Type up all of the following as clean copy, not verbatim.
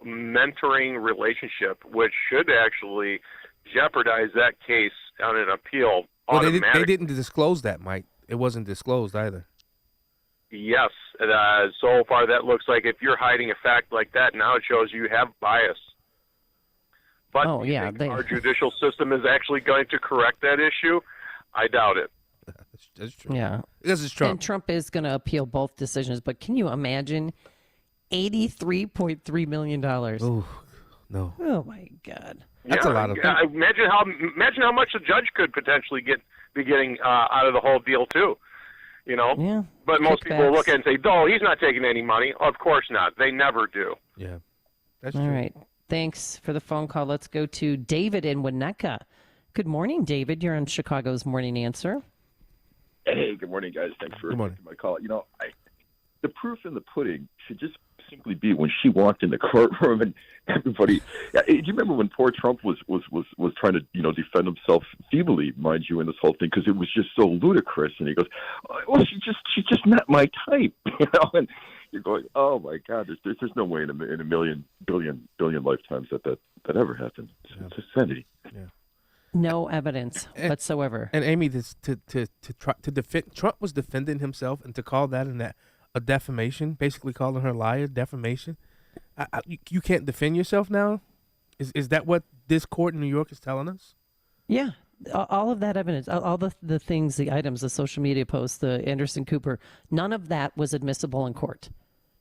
mentoring relationship, which should actually jeopardize that case on an appeal automatically. Well, they didn't disclose that, Mike. It wasn't disclosed either. Yes. So far, that looks like if you're hiding a fact like that, now it shows you have bias. But our judicial system is actually going to correct that issue? I doubt it. That's true. Yeah. Because it's Trump. And Trump is going to appeal both decisions. But can you imagine $83.3 million? Oh, no. Oh, my God. That's a lot of imagine how much a judge could potentially be getting out of the whole deal, too. You know? Yeah. But most people look at it and say, "Oh, he's not taking any money." Of course not. They never do. Yeah. That's true. All right. Thanks for the phone call. Let's go to David in Winnetka. Good morning, David. You're on Chicago's Morning Answer. Hey, good morning, guys. Thanks for taking my call. You know, the proof in the pudding should just simply be when she walked in the courtroom and everybody. Do you remember when poor Trump was trying to defend himself feebly, mind you, in this whole thing because it was just so ludicrous, and he goes, "Well, she's just not my type," and you're going, "Oh my God, there's no way in a million billion lifetimes that ever happened." It's insanity. Yeah. No evidence whatsoever. And Amy, to try to defend Trump was defending himself, and to call that a defamation, basically calling her a liar, defamation. You can't defend yourself now. Is that what this court in New York is telling us? Yeah, all of that evidence, all the things, the items, the social media posts, the Anderson Cooper, none of that was admissible in court.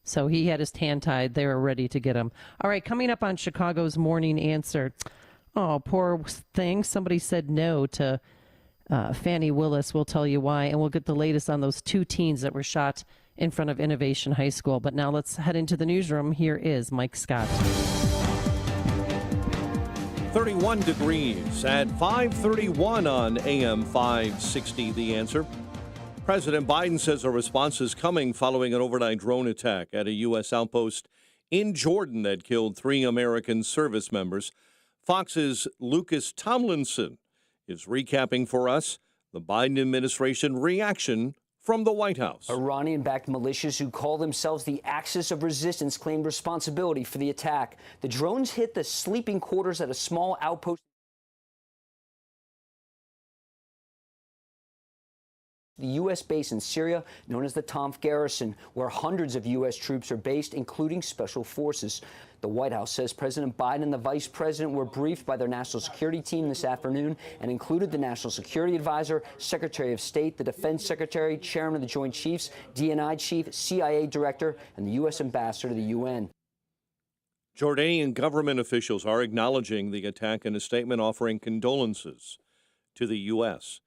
So he had his hand tied. They were ready to get him. All right, coming up on Chicago's Morning Answer. Oh, poor thing. Somebody said no to Fani Willis. We'll tell you why. And we'll get the latest on those two teens that were shot in front of Innovation High School. But now let's head into the newsroom. Here is Mike Scott. 31 degrees at 5:31 on AM 560, The Answer. President Biden says a response is coming following an overnight drone attack at a U.S. outpost in Jordan that killed 3 American service members. Fox's Lucas Tomlinson is recapping for us the Biden administration reaction from the White House. Iranian-backed militias who call themselves the Axis of Resistance claimed responsibility for the attack. The drones hit the sleeping quarters at a small outpost. The U.S. base in Syria, known as the Tomf Garrison, where hundreds of U.S. troops are based, including special forces. The White House says President Biden and the Vice President were briefed by their national security team this afternoon and included the National Security Advisor, Secretary of State, the Defense Secretary, Chairman of the Joint Chiefs, DNI Chief, CIA Director, and the U.S. Ambassador to the UN. Jordanian government officials are acknowledging the attack in a statement offering condolences to the U.S.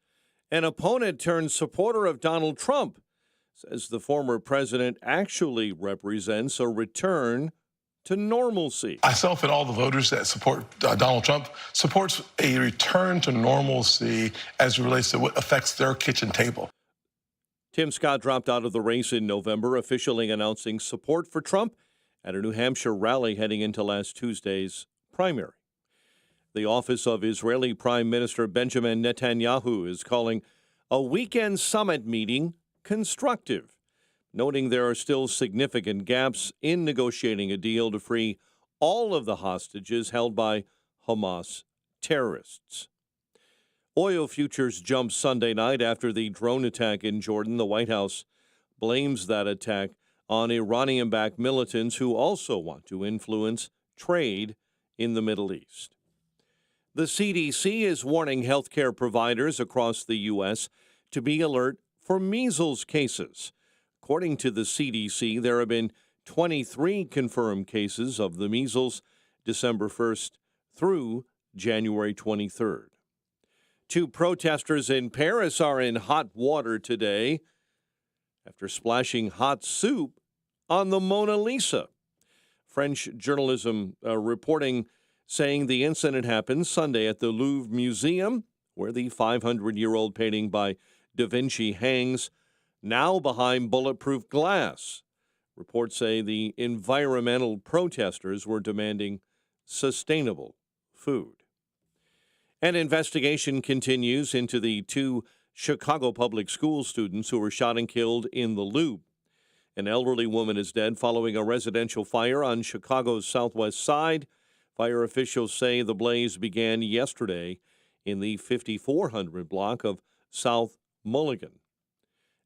An opponent turned supporter of Donald Trump says the former president actually represents a return to normalcy. Myself and all the voters that support Donald Trump supports a return to normalcy as it relates to what affects their kitchen table. Tim Scott dropped out of the race in November, officially announcing support for Trump at a New Hampshire rally heading into last Tuesday's primary. The office of Israeli Prime Minister Benjamin Netanyahu is calling a weekend summit meeting constructive, noting there are still significant gaps in negotiating a deal to free all of the hostages held by Hamas terrorists. Oil futures jumped Sunday night after the drone attack in Jordan. The White House blames that attack on Iranian-backed militants who also want to influence trade in the Middle East. The CDC is warning healthcare providers across the U.S. to be alert for measles cases. According to the CDC, there have been 23 confirmed cases of the measles December 1st through January 23rd. 2 protesters in Paris are in hot water today after splashing hot soup on the Mona Lisa. French journalism reporting saying the incident happened Sunday at the Louvre Museum, where the 500-year-old painting by Da Vinci hangs, now behind bulletproof glass. Reports say the environmental protesters were demanding sustainable food. An investigation continues into the 2 Chicago public school students who were shot and killed in the Loop. An elderly woman is dead following a residential fire on Chicago's southwest side. Fire officials say the blaze began yesterday in the 5400 block of South Mulligan.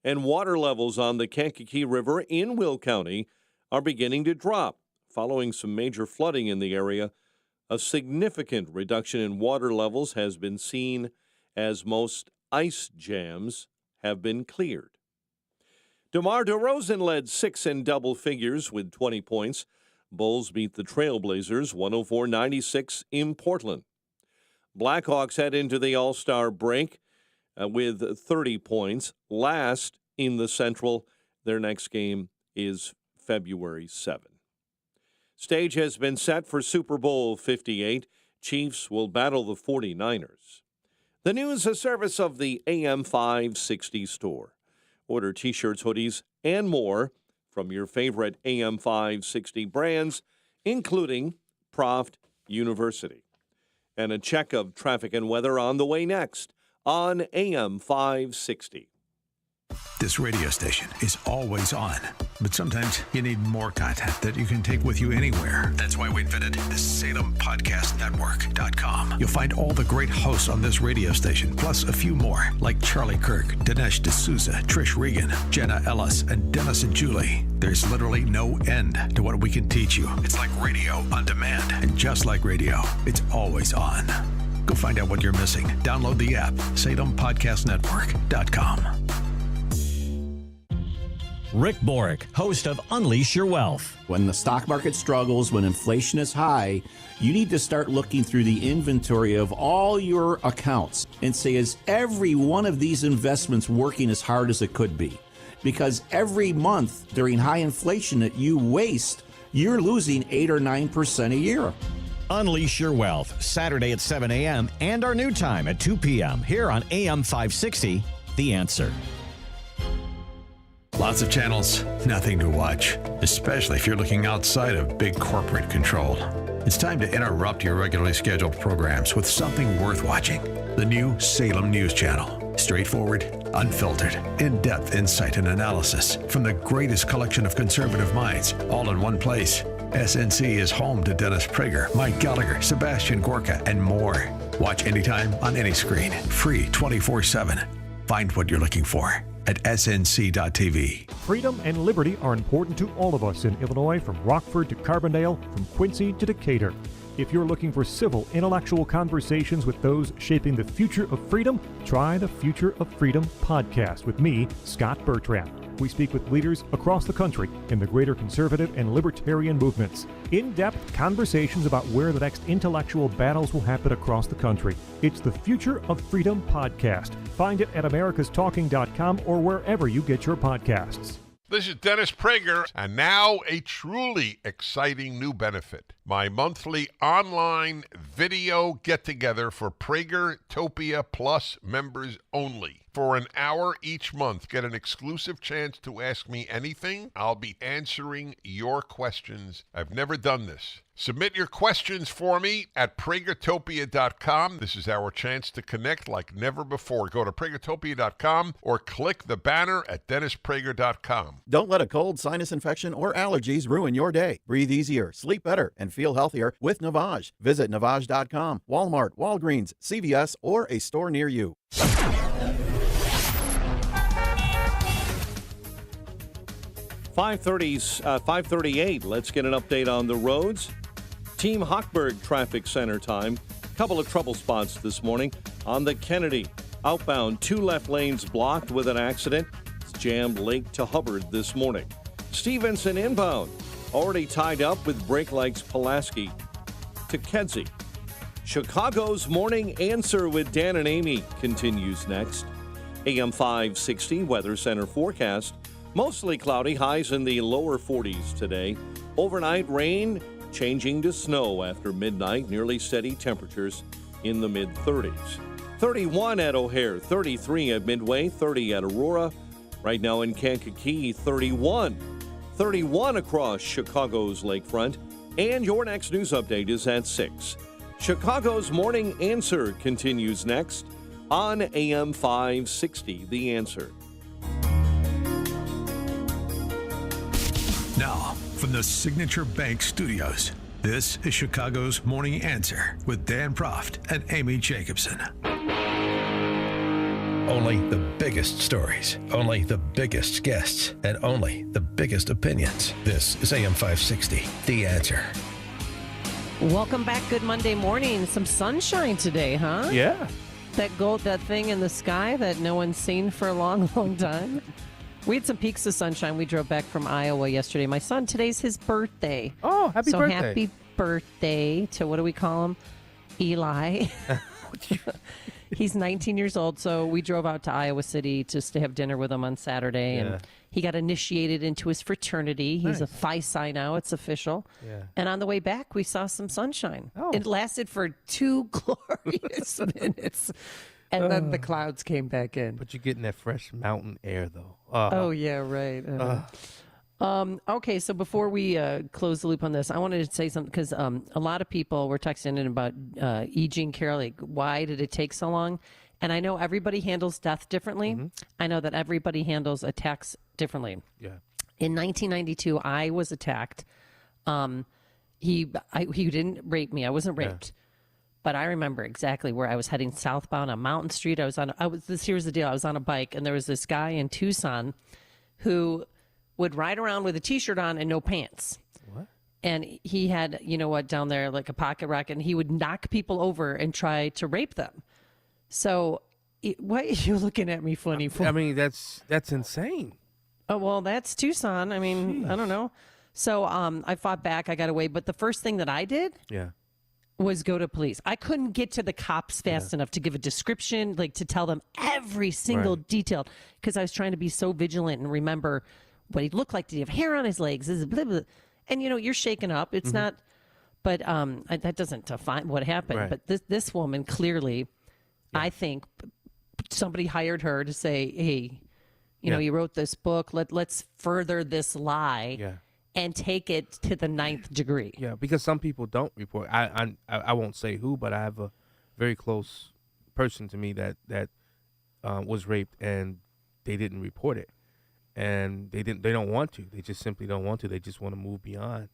And water levels on the Kankakee River in Will County are beginning to drop following some major flooding in the area. A significant reduction in water levels has been seen as most ice jams have been cleared. DeMar DeRozan led 6 in double figures with 20 points. Bulls beat the Trailblazers 104-96 in Portland. Blackhawks head into the All-Star break with 30 points. Last in the Central, their next game is February 7. Stage has been set for Super Bowl 58. Chiefs will battle the 49ers. The news, a service of the AM 560 store. Order T-shirts, hoodies, and more from your favorite AM 560 brands, including Proft University. And a check of traffic and weather on the way next on AM 560. This radio station is always on, but sometimes you need more content that you can take with you anywhere. That's why we invented the SalemPodcastNetwork.com. You'll find all the great hosts on this radio station, plus a few more, like Charlie Kirk, Dinesh D'Souza, Trish Regan, Jenna Ellis, and Dennis and Julie. There's literally no end to what we can teach you. It's like radio on demand, and just like radio, it's always on. Go find out what you're missing. Download the app, SalemPodcastNetwork.com. Rick Borick, host of Unleash Your Wealth. When the stock market struggles, when inflation is high, you need to start looking through the inventory of all your accounts and say, is every one of these investments working as hard as it could be? Because every month during high inflation that you waste, you're losing 8 or 9% a year. Unleash Your Wealth, Saturday at 7 a.m. and our new time at 2 p.m. here on AM 560, The Answer. Lots of channels, nothing to watch, especially if you're looking outside of big corporate control. It's time to interrupt your regularly scheduled programs with something worth watching. The new Salem News Channel. Straightforward, unfiltered, in-depth insight and analysis from the greatest collection of conservative minds, all in one place. SNC is home to Dennis Prager, Mike Gallagher, Sebastian Gorka, and more. Watch anytime on any screen. Free 24/7. Find what you're looking for at snc.tv. Freedom and liberty are important to all of us in Illinois, from Rockford to Carbondale, from Quincy to Decatur. If you're looking for civil, intellectual conversations with those shaping the future of freedom, try the Future of Freedom podcast with me, Scott Bertrand. We speak with leaders across the country in the greater conservative and libertarian movements. In-depth conversations about where the next intellectual battles will happen across the country. It's the Future of Freedom podcast. Find it at americastalking.com or wherever you get your podcasts. This is Dennis Prager, and now a truly exciting new benefit. My monthly online video get-together for Pragertopia Plus members only. For an hour each month, get an exclusive chance to ask me anything. I'll be answering your questions. I've never done this. Submit your questions for me at Pragertopia.com. This is our chance to connect like never before. Go to Pragertopia.com or click the banner at DennisPrager.com. Don't let a cold, sinus infection, or allergies ruin your day. Breathe easier, sleep better, and feel healthier with Navage. Visit Navage.com, Walmart, Walgreens, CVS, or a store near you. 5:38. Let's get an update on the roads. Team Hochberg Traffic Center time. Couple of trouble spots this morning on the Kennedy. Outbound, 2 left lanes blocked with an accident. It's jammed Lake to Hubbard this morning. Stevenson inbound, already tied up with brake lights Pulaski to Kedzie. Chicago's Morning Answer with Dan and Amy continues next. AM 560 Weather Center forecast. Mostly cloudy, highs in the lower 40s today. Overnight rain changing to snow after midnight, nearly steady temperatures in the mid-30s. 31 at O'Hare, 33 at Midway, 30 at Aurora. Right now in Kankakee, 31. 31 across Chicago's lakefront. And your next news update is at 6. Chicago's Morning Answer continues next on AM 560, The Answer. Now, from the Signature Bank Studios, this is Chicago's Morning Answer with Dan Proft and Amy Jacobson. Only the biggest stories, only the biggest guests, and only the biggest opinions. This is AM 560, The Answer. Welcome back. Good Monday morning. Some sunshine today, huh? Yeah. That thing in the sky that no one's seen for a long, long time. We had some peaks of sunshine. We drove back from Iowa yesterday. My son, today's his birthday. Oh, happy birthday. So happy birthday to, what do we call him? Eli. He's 19 years old, so we drove out to Iowa City just to have dinner with him on Saturday, and he got initiated into his fraternity. He's a Phi Psi now. It's official. Yeah. And on the way back, we saw some sunshine. Oh. It lasted for 2 glorious minutes, and then the clouds came back in. But you're getting that fresh mountain air, though. Oh, yeah, right. Okay, so before we close the loop on this, I wanted to say something, because a lot of people were texting in about E. Jean Carroll, like, why did it take so long? And I know everybody handles death differently. Mm-hmm. I know that everybody handles attacks differently. Yeah. In 1992, I was attacked. He didn't rape me. I wasn't raped. Yeah. But I remember exactly where I was heading southbound on Mountain Street. Here's the deal. I was on a bike, and there was this guy in Tucson who would ride around with a T-shirt on and no pants. What? And he had, down there, like a pocket rocket, and he would knock people over and try to rape them. So, what are you looking at me funny for? I mean, that's insane. Oh, well, that's Tucson. I mean, jeez. I don't know. So, I fought back. I got away. But the first thing that I did was go to police. I couldn't get to the cops fast enough to give a description, like to tell them every single detail, because I was trying to be so vigilant and remember what he looked like. Did he have hair on his legs? This is blah, blah. And, you're shaken up. It's not, but that doesn't define what happened. Right. But this woman clearly, I think somebody hired her to say, hey, you wrote this book. Let's further this lie and take it to the 9th degree. Yeah, because some people don't report. I won't say who, but I have a very close person to me that was raped, and they didn't report it. And they don't want to. They just simply don't want to. They just want to move beyond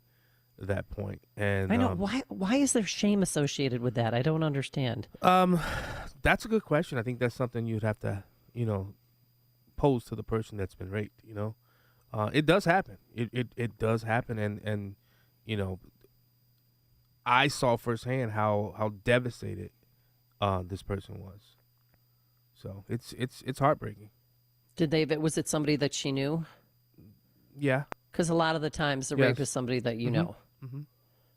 that point. And I know why is there shame associated with that? I don't understand. That's a good question. I think that's something you'd have to, pose to the person that's been raped. It does happen. It does happen, and I saw firsthand how devastated this person was. So it's heartbreaking. Was it somebody that she knew? Yeah. Because a lot of the times the rape is somebody that you know. Mm-hmm. And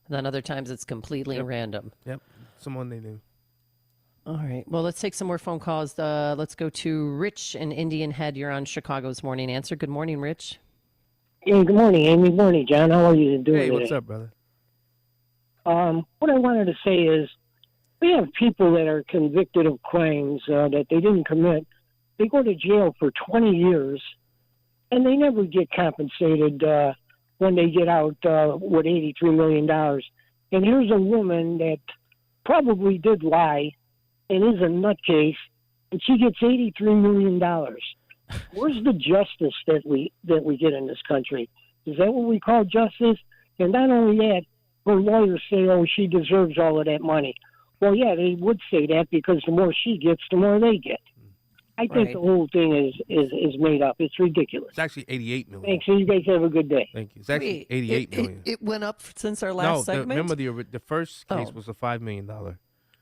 then other times it's completely random. Yep. Someone they knew. All right. Well, let's take some more phone calls. Let's go to Rich in Indian Head. You're on Chicago's Morning Answer. Good morning, Rich. Hey, good morning, Amy. Morning, John. How are you doing today? What's up, brother? What I wanted to say is we have people that are convicted of crimes that they didn't commit. They go to jail for 20 years, and they never get compensated when they get out with $83 million. And here's a woman that probably did lie and is a nutcase, and she gets $83 million. Where's the justice that we get in this country? Is that what we call justice? And not only that, her lawyers say, oh, she deserves all of that money. Well, yeah, they would say that because the more she gets, the more they get. I think the whole thing is made up. It's ridiculous. It's actually $88 million. Thanks. So you guys have a good day. Thank you. It's actually $88 million. It went up since our last segment? Remember the first case was a $5 million.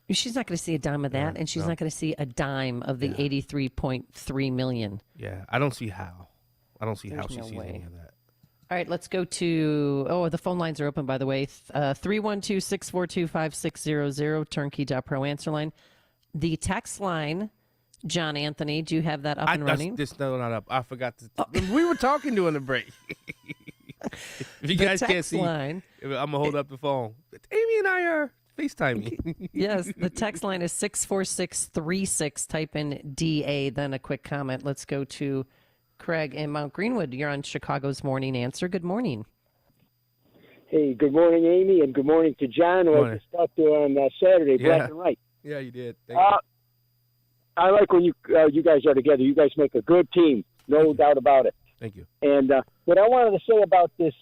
She's not going to see a dime of that, and she's not going to see a dime of the $83.3 million. Yeah, I don't see how. There's she no sees way. any of that. All right, let's go to, the phone lines are open, by the way. 312-642-5600, turnkey.pro answer line. The text line, John Anthony, do you have that up and running? It's still not up. I forgot to. We were talking during the break. If you guys can't see, I'm going to hold up the phone. Amy and I are FaceTiming. Yes, the text line is 64636. Type in DA, then a quick comment. Let's go to Craig in Mount Greenwood. You're on Chicago's Morning Answer. Good morning. Hey, good morning, Amy, and good morning to John, who I just talked to on Saturday, Black and White. Yeah, you did. Thank you. I like when you guys are together. You guys make a good team, no doubt about it. Thank you. And what I wanted to say about this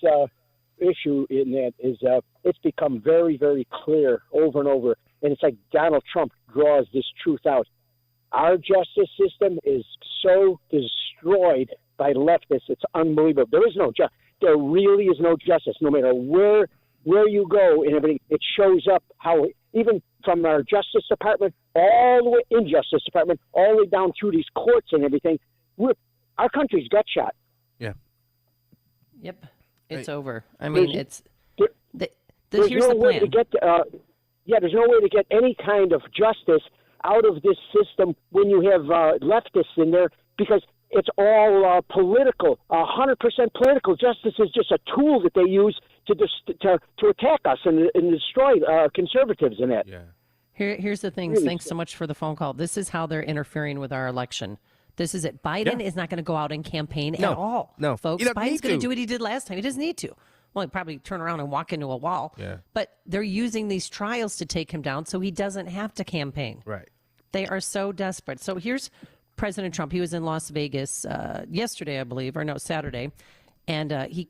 issue in that is it's become very, very clear over and over, and it's like Donald Trump draws this truth out. Our justice system is so destroyed by leftists, it's unbelievable. There really is no justice, no matter where you go and everything. It shows up how, even from our Justice Department, all the way in Justice Department, all the way down through these courts and everything, our country's gut shot. Yeah. Yep. It's over. I mean, here's the plan. There's no way to get any kind of justice out of this system when you have leftists in there, because it's all political. 100% political. Justice is just a tool that they use to attack us and destroy conservatives in it. Yeah. Here's the thing. Really, thanks so much for the phone call. This is how they're interfering with our election. This is it. Biden is not going to go out and campaign at all. No, folks. Biden's going to do what he did last time. He doesn't need to. Well, he'd probably turn around and walk into a wall. Yeah. But they're using these trials to take him down so he doesn't have to campaign. Right. They are so desperate. So here's President Trump. He was in Las Vegas yesterday, I believe, or no, Saturday. And he,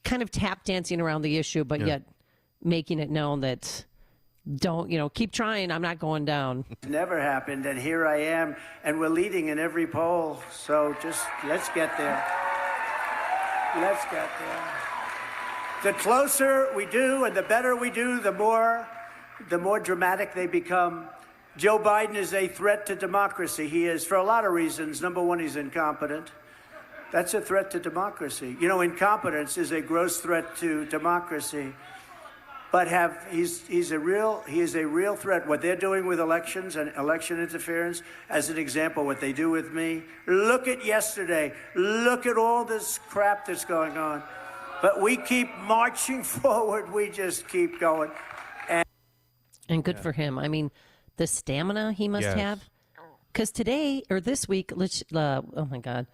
kind of tap dancing around the issue, but yet making it known that keep trying. I'm not going down. It's never happened, and here I am, and we're leading in every poll. So just let's get there. Let's get there. The closer we do and the better we do, the more dramatic they become. Joe Biden is a threat to democracy. He is, for a lot of reasons. Number one, he's incompetent. That's a threat to democracy. Incompetence is a gross threat to democracy. But he is a real threat. What they're doing with elections and election interference, as an example, what they do with me. Look at yesterday. Look at all this crap that's going on. But we keep marching forward. We just keep going. And good for him. I mean, the stamina he must have. Because today, or this week, oh my God,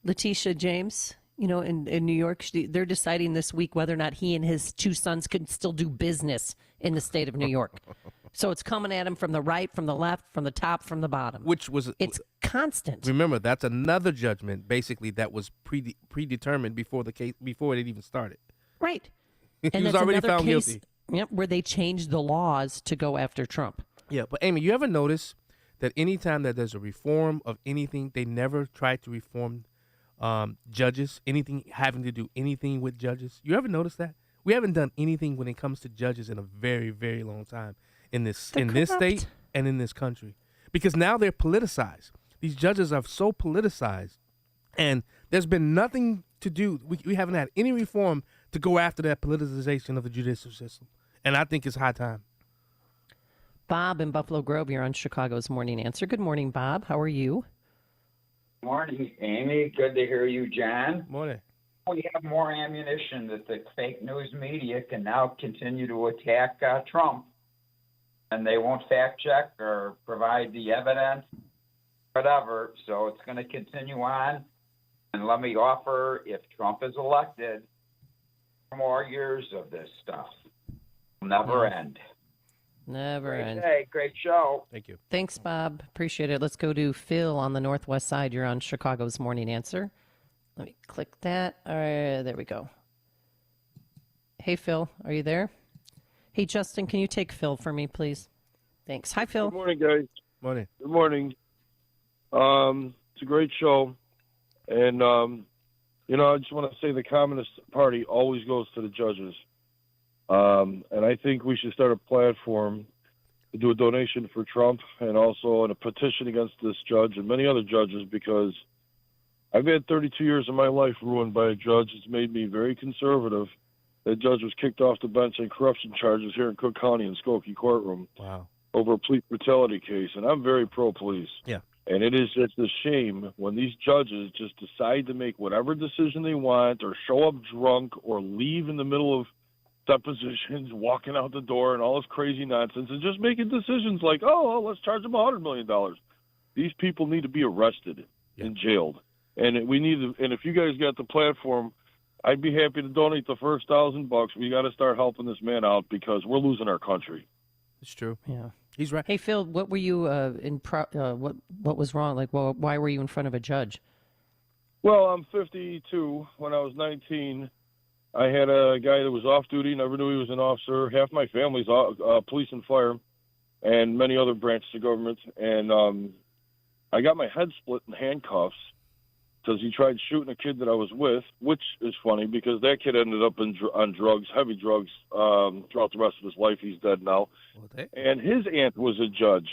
Letitia James, in New York, they're deciding this week whether or not he and his two sons could still do business in the state of New York. So it's coming at him from the right, from the left, from the top, from the bottom. It's constant. Remember, that's another judgment, basically, that was predetermined before it even started. Right. He was already found guilty. Yep, where they changed the laws to go after Trump. Yeah, but Amy, you ever notice that anytime that there's a reform of anything, they never try to reform judges, anything having to do anything with judges? You ever notice that? We haven't done anything when it comes to judges in a very, very long time in this state and in this country, because now they're politicized. These judges are so politicized, and there's been nothing to do. We haven't had any reform to go after that politicization of the judicial system, and I think it's high time. Bob in Buffalo Grove, you're on Chicago's Morning Answer. Good morning, Bob. How are you? Morning, Amy. Good to hear you, John. Morning. We have more ammunition that the fake news media can now continue to attack Trump, and they won't fact check or provide the evidence, whatever. So it's going to continue on. And let me offer, if Trump is elected, more years of this stuff will never end. Never end. Hey, great show. Thank you. Thanks, Bob. Appreciate it. Let's go to Phil on the Northwest Side. You're on Chicago's Morning Answer. Let me click that. All right, there we go. Hey, Phil, are you there? Hey, Justin, can you take Phil for me, please? Thanks. Hi, Phil. Good morning, guys. Morning. Good morning. It's a great show. And, I just want to say the Communist Party always goes to the judges. And I think we should start a platform to do a donation for Trump and also a petition against this judge and many other judges, because I've had 32 years of my life ruined by a judge. It's made me very conservative. That judge was kicked off the bench on corruption charges here in Cook County in Skokie courtroom. Wow. Over a police brutality case. And I'm very pro-police. Yeah. And it's a shame when these judges just decide to make whatever decision they want, or show up drunk, or leave in the middle of depositions, walking out the door and all this crazy nonsense, and just making decisions like, let's charge them $100 million. These people need to be arrested and jailed. And and if you guys got the platform, I'd be happy to donate the first $1,000. We got to start helping this man out, because we're losing our country. It's true. Yeah. He's right. Hey, Phil, what were you what was wrong? Like, why were you in front of a judge? Well, I'm 52. When I was 19, I had a guy that was off duty, never knew he was an officer. Half my family's police and fire, and many other branches of government. And I got my head split in handcuffs because he tried shooting a kid that I was with, which is funny because that kid ended up on drugs, heavy drugs, throughout the rest of his life. He's dead now. And his aunt was a judge,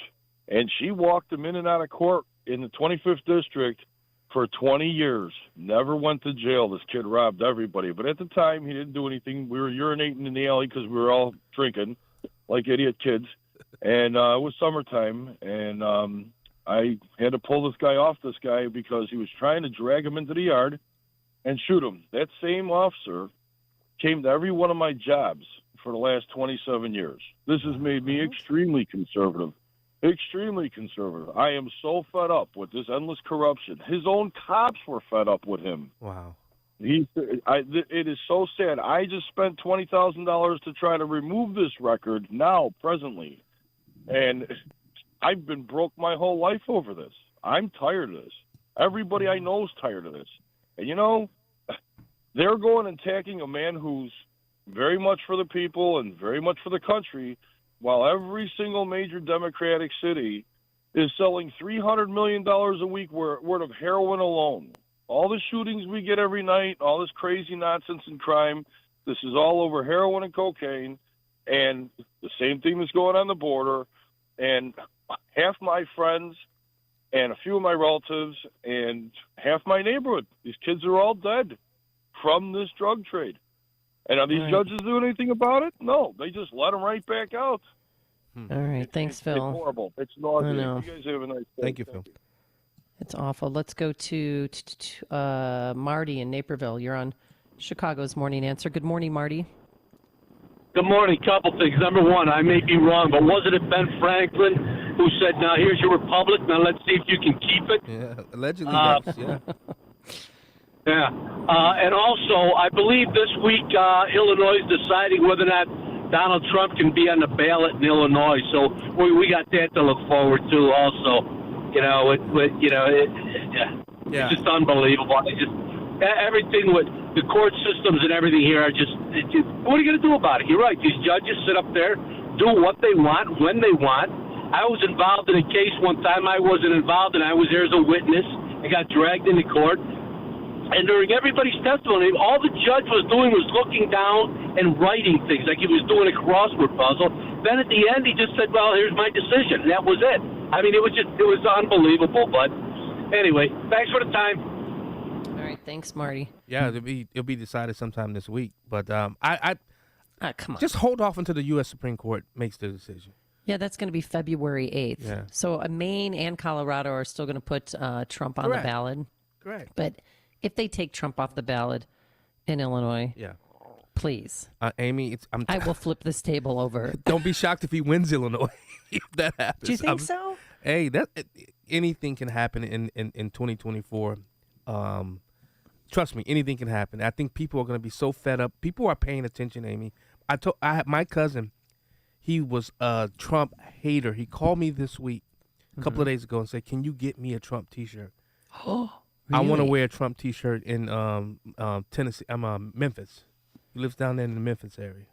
and she walked him in and out of court in the 25th District for 20 years. Never went to jail. This kid robbed everybody. But at the time, he didn't do anything. We were urinating in the alley because we were all drinking like idiot kids. And it was summertime, and I had to pull this guy off this guy because he was trying to drag him into the yard and shoot him. That same officer came to every one of my jobs for the last 27 years. This has made me extremely conservative. Extremely conservative. I am so fed up with this endless corruption. His own cops were fed up with him. Wow. It is so sad. I just spent $20,000 to try to remove this record now, presently. And I've been broke my whole life over this. I'm tired of this. Everybody I know is tired of this. And, you know, they're going and attacking a man who's very much for the people and very much for the country, while every single major Democratic city is selling $300 million a week worth of heroin alone. All the shootings we get every night, all this crazy nonsense and crime, this is all over heroin and cocaine, and the same thing that's going on the border. And half my friends and a few of my relatives and half my neighborhood, these kids are all dead from this drug trade. And are these judges doing anything about it? No, they just let them right back out. All right, thanks, Phil. It's horrible. It's nauseating. I know. You guys have a nice day. Thank you, Phil. It's awful. Let's go to Marty in Naperville. You're on Chicago's Morning Answer. Good morning, Marty. Good morning. Couple things. Number one, I may be wrong, but wasn't it Ben Franklin who said, "Now here's your republic. Now let's see if you can keep it"? Yeah, allegedly. Yes, yeah. Yeah. And also, I believe this week Illinois is deciding whether or not Donald Trump can be on the ballot in Illinois. So we got that to look forward to also. You know, it's just unbelievable. Everything with the court systems and everything here are just what are you going to do about it? You're right. These judges sit up there, do what they want, when they want. I was involved in a case one time. I wasn't involved, and I was there as a witness. I got dragged into court. And during everybody's testimony, all the judge was doing was looking down and writing things like he was doing a crossword puzzle. Then at the end, he just said, "Well, here's my decision." And that was it. I mean, it was unbelievable. But anyway, thanks for the time. All right, thanks, Marty. Yeah, it'll be decided sometime this week. But come on, just hold off until the U.S. Supreme Court makes the decision. Yeah, that's going to be February 8th. Yeah. So Maine and Colorado are still going to put Trump on the ballot. Correct. But if they take Trump off the ballot in Illinois, please, Amy, I will flip this table over. Don't be shocked if he wins Illinois. If that happens. Do you think so? Hey, anything can happen in 2024. Trust me, anything can happen. I think people are going to be so fed up. People are paying attention, Amy. My cousin, he was a Trump hater. He called me this week, a couple of days ago, and said, "Can you get me a Trump T-shirt?" Oh, I want to wear a Trump T-shirt in Tennessee. Memphis. He lives down there in the Memphis area.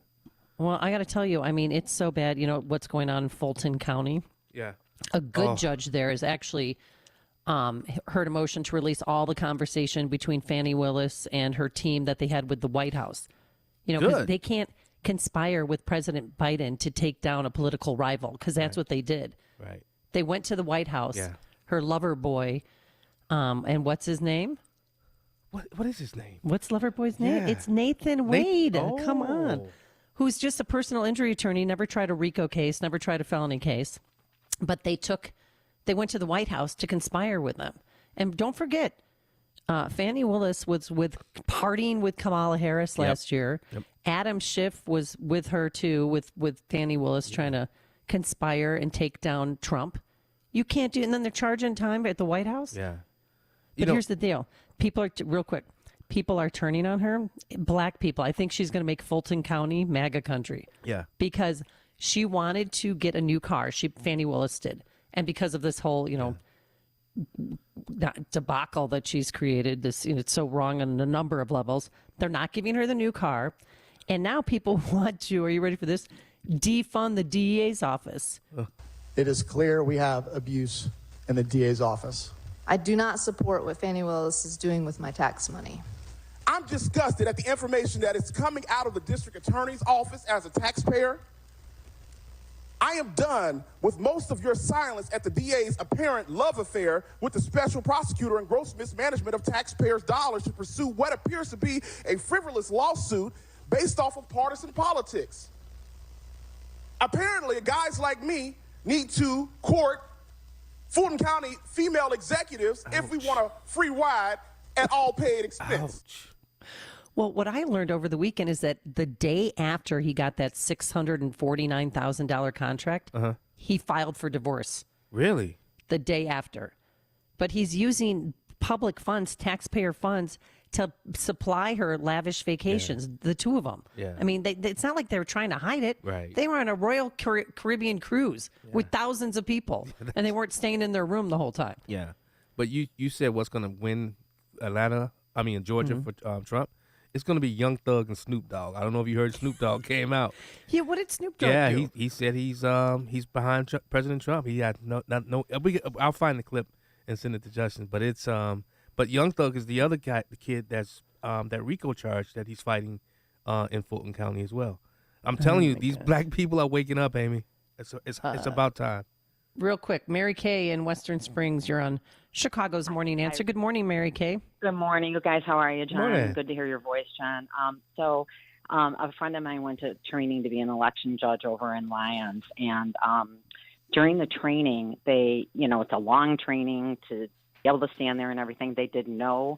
Well, I got to tell you, I mean, it's so bad. You know what's going on in Fulton County? Yeah. A good judge there has actually heard a motion to release all the conversation between Fani Willis and her team that they had with the White House. You know, because they can't conspire with President Biden to take down a political rival, because that's what they did. Right. They went to the White House. Yeah. Her lover boy, and what's his name? What is his name? What's Loverboy's name? Yeah. It's Nathan Wade. Come on. Who's just a personal injury attorney, never tried a RICO case, never tried a felony case. But they went to the White House to conspire with them. And don't forget, Fani Willis was partying with Kamala Harris last year. Yep. Adam Schiff was with her too, with Fani Willis trying to conspire and take down Trump. You can't do it. And then they're charging time at the White House. Yeah. But here's the deal. People are, real quick, people are turning on her. Black people. I think she's going to make Fulton County MAGA country. Yeah. Because she wanted to get a new car. Fani Willis did. And because of this whole, debacle that she's created. It's so wrong on a number of levels. They're not giving her the new car. And now people want to, are you ready for this? Defund the DEA's office. It is clear we have abuse in the DA's office. I do not support what Fani Willis is doing with my tax money. I'm disgusted at the information that is coming out of the district attorney's office as a taxpayer. I am done with most of your silence at the DA's apparent love affair with the special prosecutor and gross mismanagement of taxpayers' dollars to pursue what appears to be a frivolous lawsuit based off of partisan politics. Apparently, guys like me need to court Fulton County female executives if we want a free ride at all paid expense. Ouch. Well, what I learned over the weekend is that the day after he got that $649,000 contract, he filed for divorce. Really? The day after. But he's using public funds, taxpayer funds, to supply her lavish vacations, the two of them. Yeah. I mean, it's not like they were trying to hide it. Right. They were on a Royal Caribbean cruise with thousands of people, and they weren't staying in their room the whole time. Yeah. But you said what's going to win Georgia for Trump? It's going to be Young Thug and Snoop Dogg. I don't know if you heard Snoop Dogg came out. Yeah, what did Snoop Dogg do? Yeah, he said he's behind President Trump. He had no. I'll find the clip and send it to Justin. But it's but Young Thug is the other guy, the kid that's that RICO charge that he's fighting in Fulton County as well. I'm telling you, these black people are waking up, Amy. It's about time. Real quick, Mary Kay in Western Springs. You're on Chicago's Morning Answer. Good morning, Mary Kay. Good morning, you guys. How are you, John? Morning. Good to hear your voice, John. A friend of mine went to training to be an election judge over in Lyons, and during the training, it's a long training to be able to stand there and everything. They did no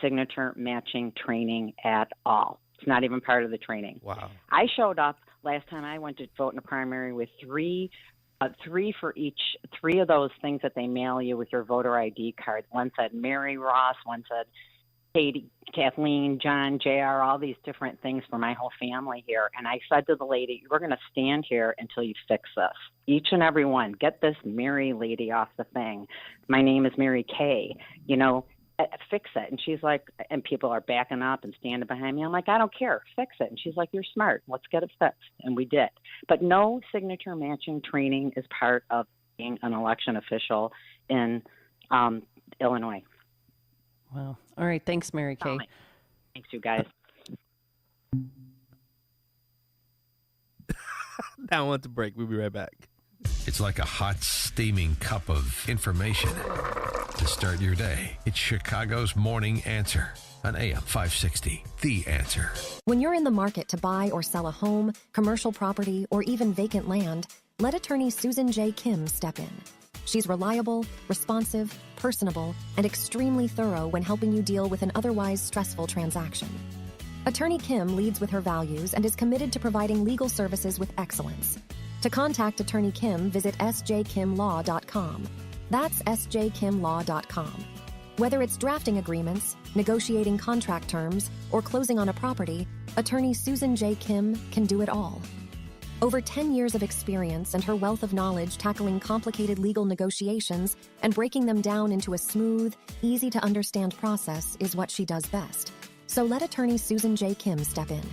signature matching training at all. It's not even part of the training. Wow. I showed up last time I went to vote in a primary with three for each, three of those things that they mail you with your voter ID card. One said Mary Ross, one said Katie, Kathleen, John, JR, all these different things for my whole family here. And I said to the lady, we're going to stand here until you fix this. Each and every one, get this Mary lady off the thing. My name is Mary Kay, fix it. And she's like, and people are backing up and standing behind me. I'm like, I don't care, fix it. And she's like, you're smart, let's get it fixed. And we did. But no signature matching training is part of being an election official in Illinois. Wow. All right. Thanks, Mary Kay. Thanks, you guys. Now on to break. We'll be right back. It's like a hot, steaming cup of information to start your day. It's Chicago's Morning Answer on AM 560. The Answer. When you're in the market to buy or sell a home, commercial property, or even vacant land, let attorney Susan J. Kim step in. She's reliable, responsive, personable, and extremely thorough when helping you deal with an otherwise stressful transaction. Attorney Kim leads with her values and is committed to providing legal services with excellence. To contact Attorney Kim, visit sjkimlaw.com. That's sjkimlaw.com. Whether it's drafting agreements, negotiating contract terms, or closing on a property, Attorney Susan J. Kim can do it all. Over 10 years of experience and her wealth of knowledge tackling complicated legal negotiations and breaking them down into a smooth, easy-to-understand process is what she does best. So let Attorney Susan J. Kim step in.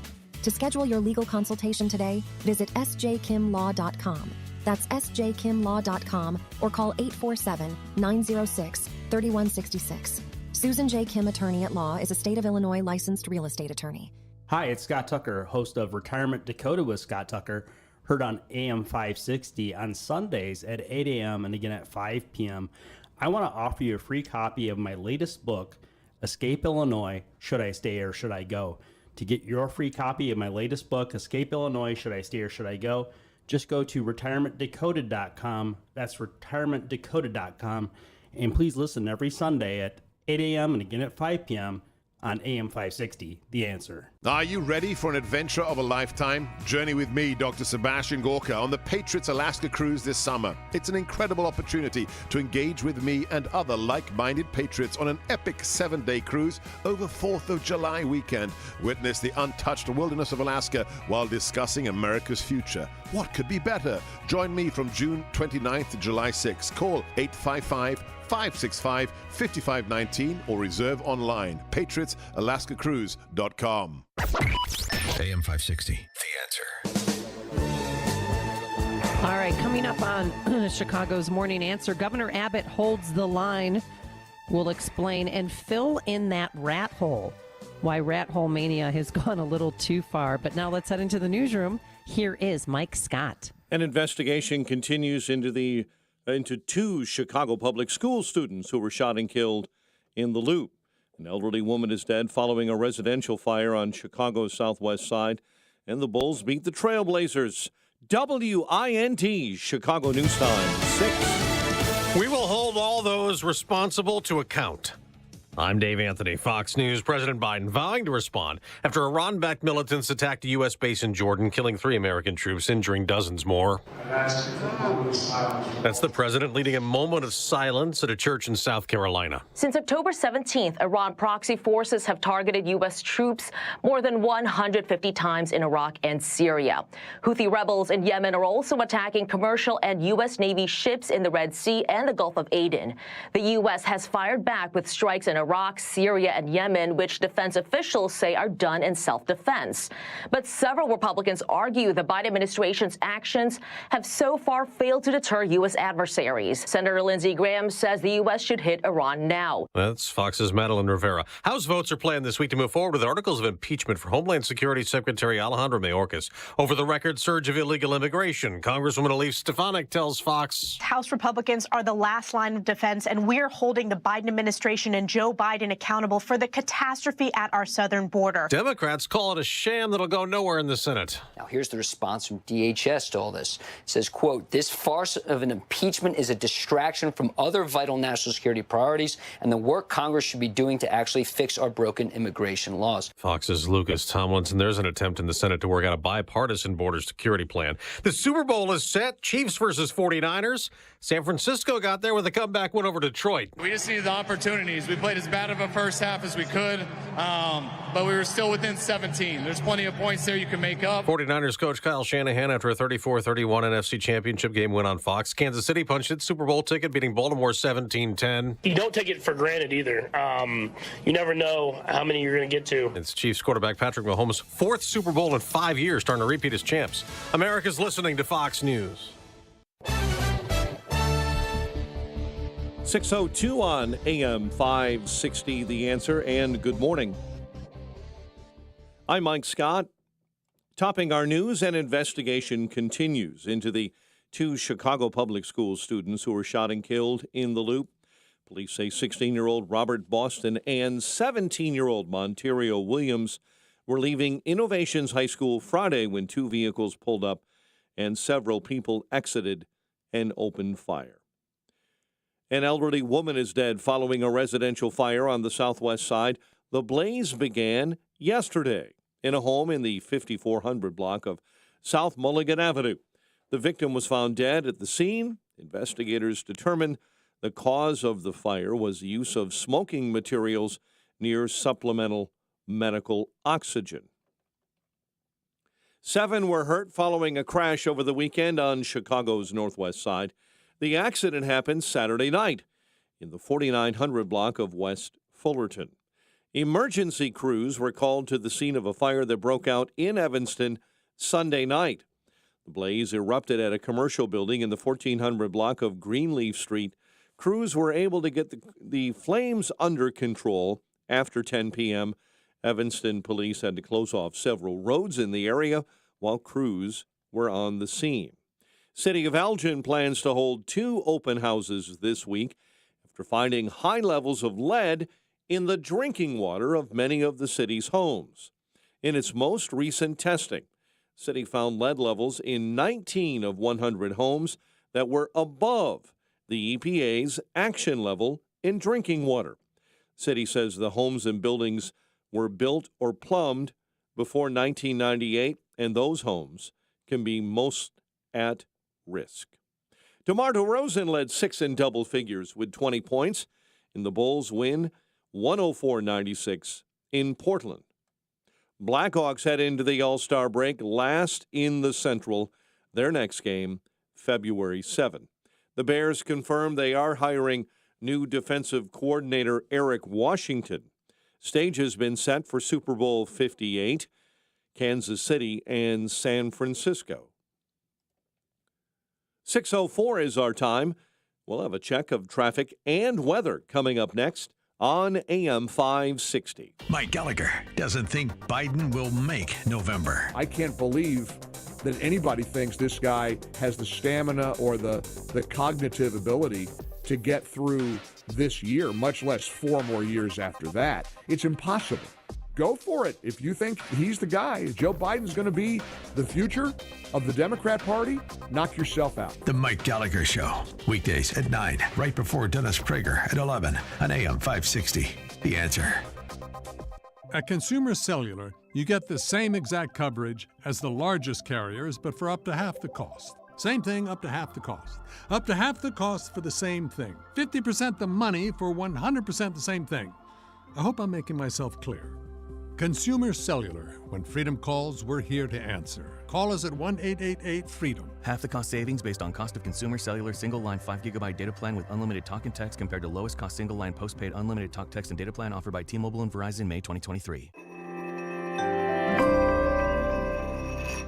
To schedule your legal consultation today, visit sjkimlaw.com. That's sjkimlaw.com or call 847-906-3166. Susan J. Kim Attorney at Law is a state of Illinois licensed real estate attorney. Hi, it's Scott Tucker, host of Retirement Dakota with Scott Tucker, heard on AM 560 on Sundays at 8 a.m. and again at 5 p.m. I want to offer you a free copy of my latest book, Escape Illinois, Should I Stay or Should I Go? To get your free copy of my latest book, Escape Illinois, Should I Stay or Should I Go? Just go to retirementdakota.com. That's retirementdakota.com. And please listen every Sunday at 8 a.m. and again at 5 p.m. on AM 560, The Answer. Are you ready for an adventure of a lifetime? Journey with me, Dr. Sebastian Gorka, on the Patriots Alaska cruise this summer. It's an incredible opportunity to engage with me and other like-minded patriots on an epic 7-day cruise over 4th of July weekend. Witness the untouched wilderness of Alaska while discussing America's future. What could be better? Join me from June 29th to July 6th. Call 855-565-5519 or reserve online. PatriotsAlaskaCruise.com. AM 560, The Answer. All right, coming up on Chicago's Morning Answer, Governor Abbott holds the line. We'll explain and fill in that rat hole. Why rat hole mania has gone a little too far. But now let's head into the newsroom. Here is Mike Scott. An investigation continues into two Chicago public school students who were shot and killed in the Loop. An elderly woman is dead following a residential fire on Chicago's southwest side, and the Bulls beat the Trailblazers. WINT Chicago News Time 6. We will hold all those responsible to account. I'm Dave Anthony, Fox News. President Biden vowing to respond after Iran-backed militants attacked a U.S. base in Jordan, killing 3 American troops, injuring dozens more. That's the president leading a moment of silence at a church in South Carolina. Since October 17th, Iran proxy forces have targeted U.S. troops more than 150 times in Iraq and Syria. Houthi rebels in Yemen are also attacking commercial and U.S. Navy ships in the Red Sea and the Gulf of Aden. The U.S. has fired back with strikes in Iraq, Syria, and Yemen, which defense officials say are done in self-defense. But several Republicans argue the Biden administration's actions have so far failed to deter U.S. adversaries. Senator Lindsey Graham says the U.S. should hit Iran now. That's Fox's Madeline Rivera. House votes are planned this week to move forward with articles of impeachment for Homeland Security Secretary Alejandro Mayorkas over the record surge of illegal immigration. Congresswoman Elise Stefanik tells Fox House Republicans are the last line of defense, and we're holding the Biden administration and Joe Biden accountable for the catastrophe at our southern border. Democrats call it a sham that'll go nowhere in the Senate. Now, here's the response from DHS to all this. It says, quote, this farce of an impeachment is a distraction from other vital national security priorities and the work Congress should be doing to actually fix our broken immigration laws. Fox's Lucas Tomlinson. There's an attempt in the Senate to work out a bipartisan border security plan. The Super Bowl is set. Chiefs versus 49ers. San Francisco got there with a comeback win over Detroit. We just needed the opportunities. We played as bad of a first half as we could, but we were still within 17. There's plenty of points there you can make up. 49ers coach Kyle Shanahan after a 34-31 NFC Championship game win on Fox. Kansas City punched its Super Bowl ticket, beating Baltimore 17-10. You don't take it for granted either. You never know how many you're going to get to. It's Chiefs quarterback Patrick Mahomes' 4th Super Bowl in 5 years, starting to repeat as champs. America's listening to Fox News. 6:02 on AM 560, The Answer, and good morning. I'm Mike Scott. Topping our news, an investigation continues into the 2 Chicago public school students who were shot and killed in the Loop. Police say 16-year-old Robert Boston and 17-year-old Monterio Williams were leaving Innovations High School Friday when 2 vehicles pulled up and several people exited and opened fire. An elderly woman is dead following a residential fire on the southwest side. The blaze began yesterday in a home in the 5400 block of South Mulligan Avenue. The victim was found dead at the scene. Investigators determined the cause of the fire was the use of smoking materials near supplemental medical oxygen. 7 were hurt following a crash over the weekend on Chicago's northwest side. The accident happened Saturday night in the 4900 block of West Fullerton. Emergency crews were called to the scene of a fire that broke out in Evanston Sunday night. The blaze erupted at a commercial building in the 1400 block of Greenleaf Street. Crews were able to get the flames under control after 10 p.m. Evanston police had to close off several roads in the area while crews were on the scene. City of Elgin plans to hold 2 open houses this week after finding high levels of lead in the drinking water of many of the city's homes. In its most recent testing, the city found lead levels in 19 of 100 homes that were above the EPA's action level in drinking water. The city says the homes and buildings were built or plumbed before 1998, and those homes can be most at risk. DeMar DeRozan led 6 in double figures with 20 points in the Bulls' win 104-96 in Portland. Blackhawks head into the All-Star break last in the Central. Their next game, February 7. The Bears confirmed they are hiring new defensive coordinator Eric Washington. Stage has been set for Super Bowl 58, Kansas City and San Francisco. 6:04 is our time. We'll have a check of traffic and weather coming up next on AM 560. Mike Gallagher doesn't think Biden will make November. I can't believe that anybody thinks this guy has the stamina or the cognitive ability to get through this year, much less 4 more years after that. It's impossible. Go for it. If you think he's the guy, Joe Biden's going to be the future of the Democrat Party, knock yourself out. The Mike Gallagher Show, weekdays at 9, right before Dennis Prager at 11 on AM 560. The Answer. At Consumer Cellular, you get the same exact coverage as the largest carriers, but for up to half the cost. Same thing, up to half the cost. Up to half the cost for the same thing. 50% the money for 100% the same thing. I hope I'm making myself clear. Consumer Cellular. When freedom calls, we're here to answer. Call us at 1-888-FREEDOM. Half the cost savings based on cost of Consumer Cellular single-line 5GB data plan with unlimited talk and text compared to lowest cost single-line postpaid unlimited talk, text, and data plan offered by T-Mobile and Verizon May 2023.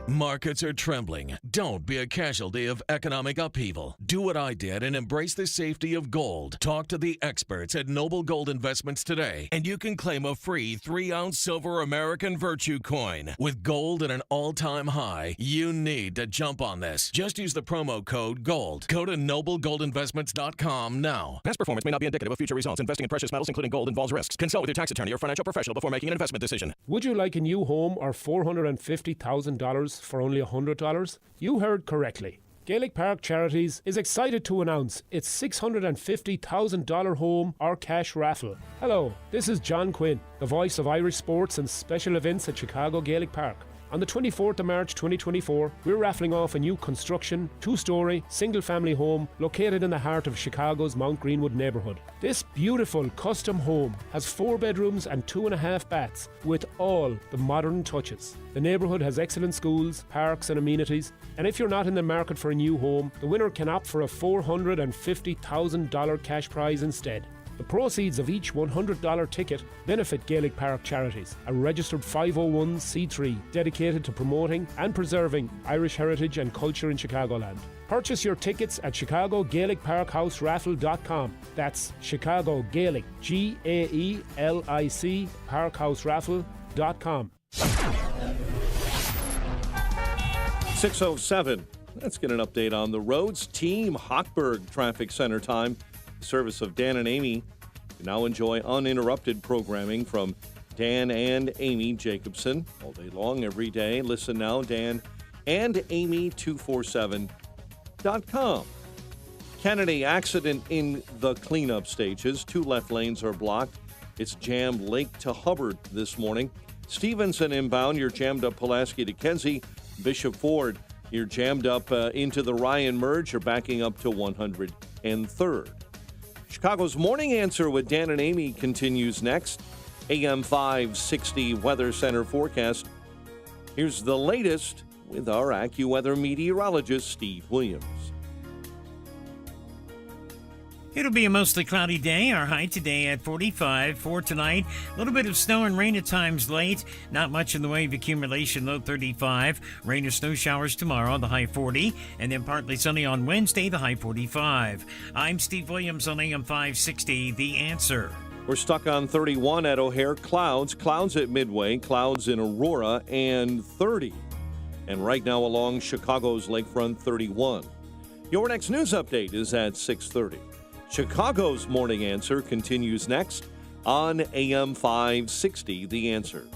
Markets are trembling. Don't be a casualty of economic upheaval. Do what I did and embrace the safety of gold. Talk to the experts at Noble Gold Investments today, and you can claim a free 3-ounce silver American Virtue coin. With gold at an all-time high, you need to jump on this. Just use the promo code GOLD. Go to noblegoldinvestments.com now. Past performance may not be indicative of future results. Investing in precious metals, including gold, involves risks. Consult with your tax attorney or financial professional before making an investment decision. Would you like a new home or $450,000 for only $100? You heard correctly. Gaelic Park Charities is excited to announce its $650,000 home or cash raffle. Hello, this is John Quinn, the voice of Irish sports and special events at Chicago Gaelic Park. On the 24th of March 2024, we're raffling off a new construction, 2-story, single-family home located in the heart of Chicago's Mount Greenwood neighborhood. This beautiful custom home has 4 bedrooms and 2.5 baths with all the modern touches. The neighborhood has excellent schools, parks and amenities, and if you're not in the market for a new home, the winner can opt for a $450,000 cash prize instead. The proceeds of each $100 ticket benefit Gaelic Park Charities, a registered 501c3 dedicated to promoting and preserving Irish heritage and culture in Chicagoland. Purchase your tickets at ChicagoGaelicParkHouseRaffle.com. That's Chicago Gaelic, Gaelic, parkhouseraffle.com. 6:07. Let's get an update on the roads. Team Hochberg Traffic Center time. Service of Dan and Amy. You now enjoy uninterrupted programming from Dan and Amy Jacobson all day long, every day. Listen now, Dan and Amy 247.com. Kennedy accident in the cleanup stages. 2 left lanes are blocked. It's jammed Lake to Hubbard this morning. Stevenson inbound. You're jammed up Pulaski to Kenzie. Bishop Ford, you're jammed up into the Ryan merge. You're backing up to 103rd. Chicago's Morning Answer with Dan and Amy continues next. AM 560 Weather Center forecast. Here's the latest with our AccuWeather meteorologist, Steve Williams. It'll be a mostly cloudy day. Our high today at 45. For tonight, a little bit of snow and rain at times late. Not much in the way of accumulation, low 35. Rain or snow showers tomorrow, the high 40. And then partly sunny on Wednesday, the high 45. I'm Steve Williams on AM 560, The Answer. We're stuck on 31 at O'Hare. Clouds at Midway, clouds in Aurora, and 30. And right now along Chicago's lakefront, 31. Your next news update is at 6:30. Chicago's Morning Answer continues next on AM 560, The Answer.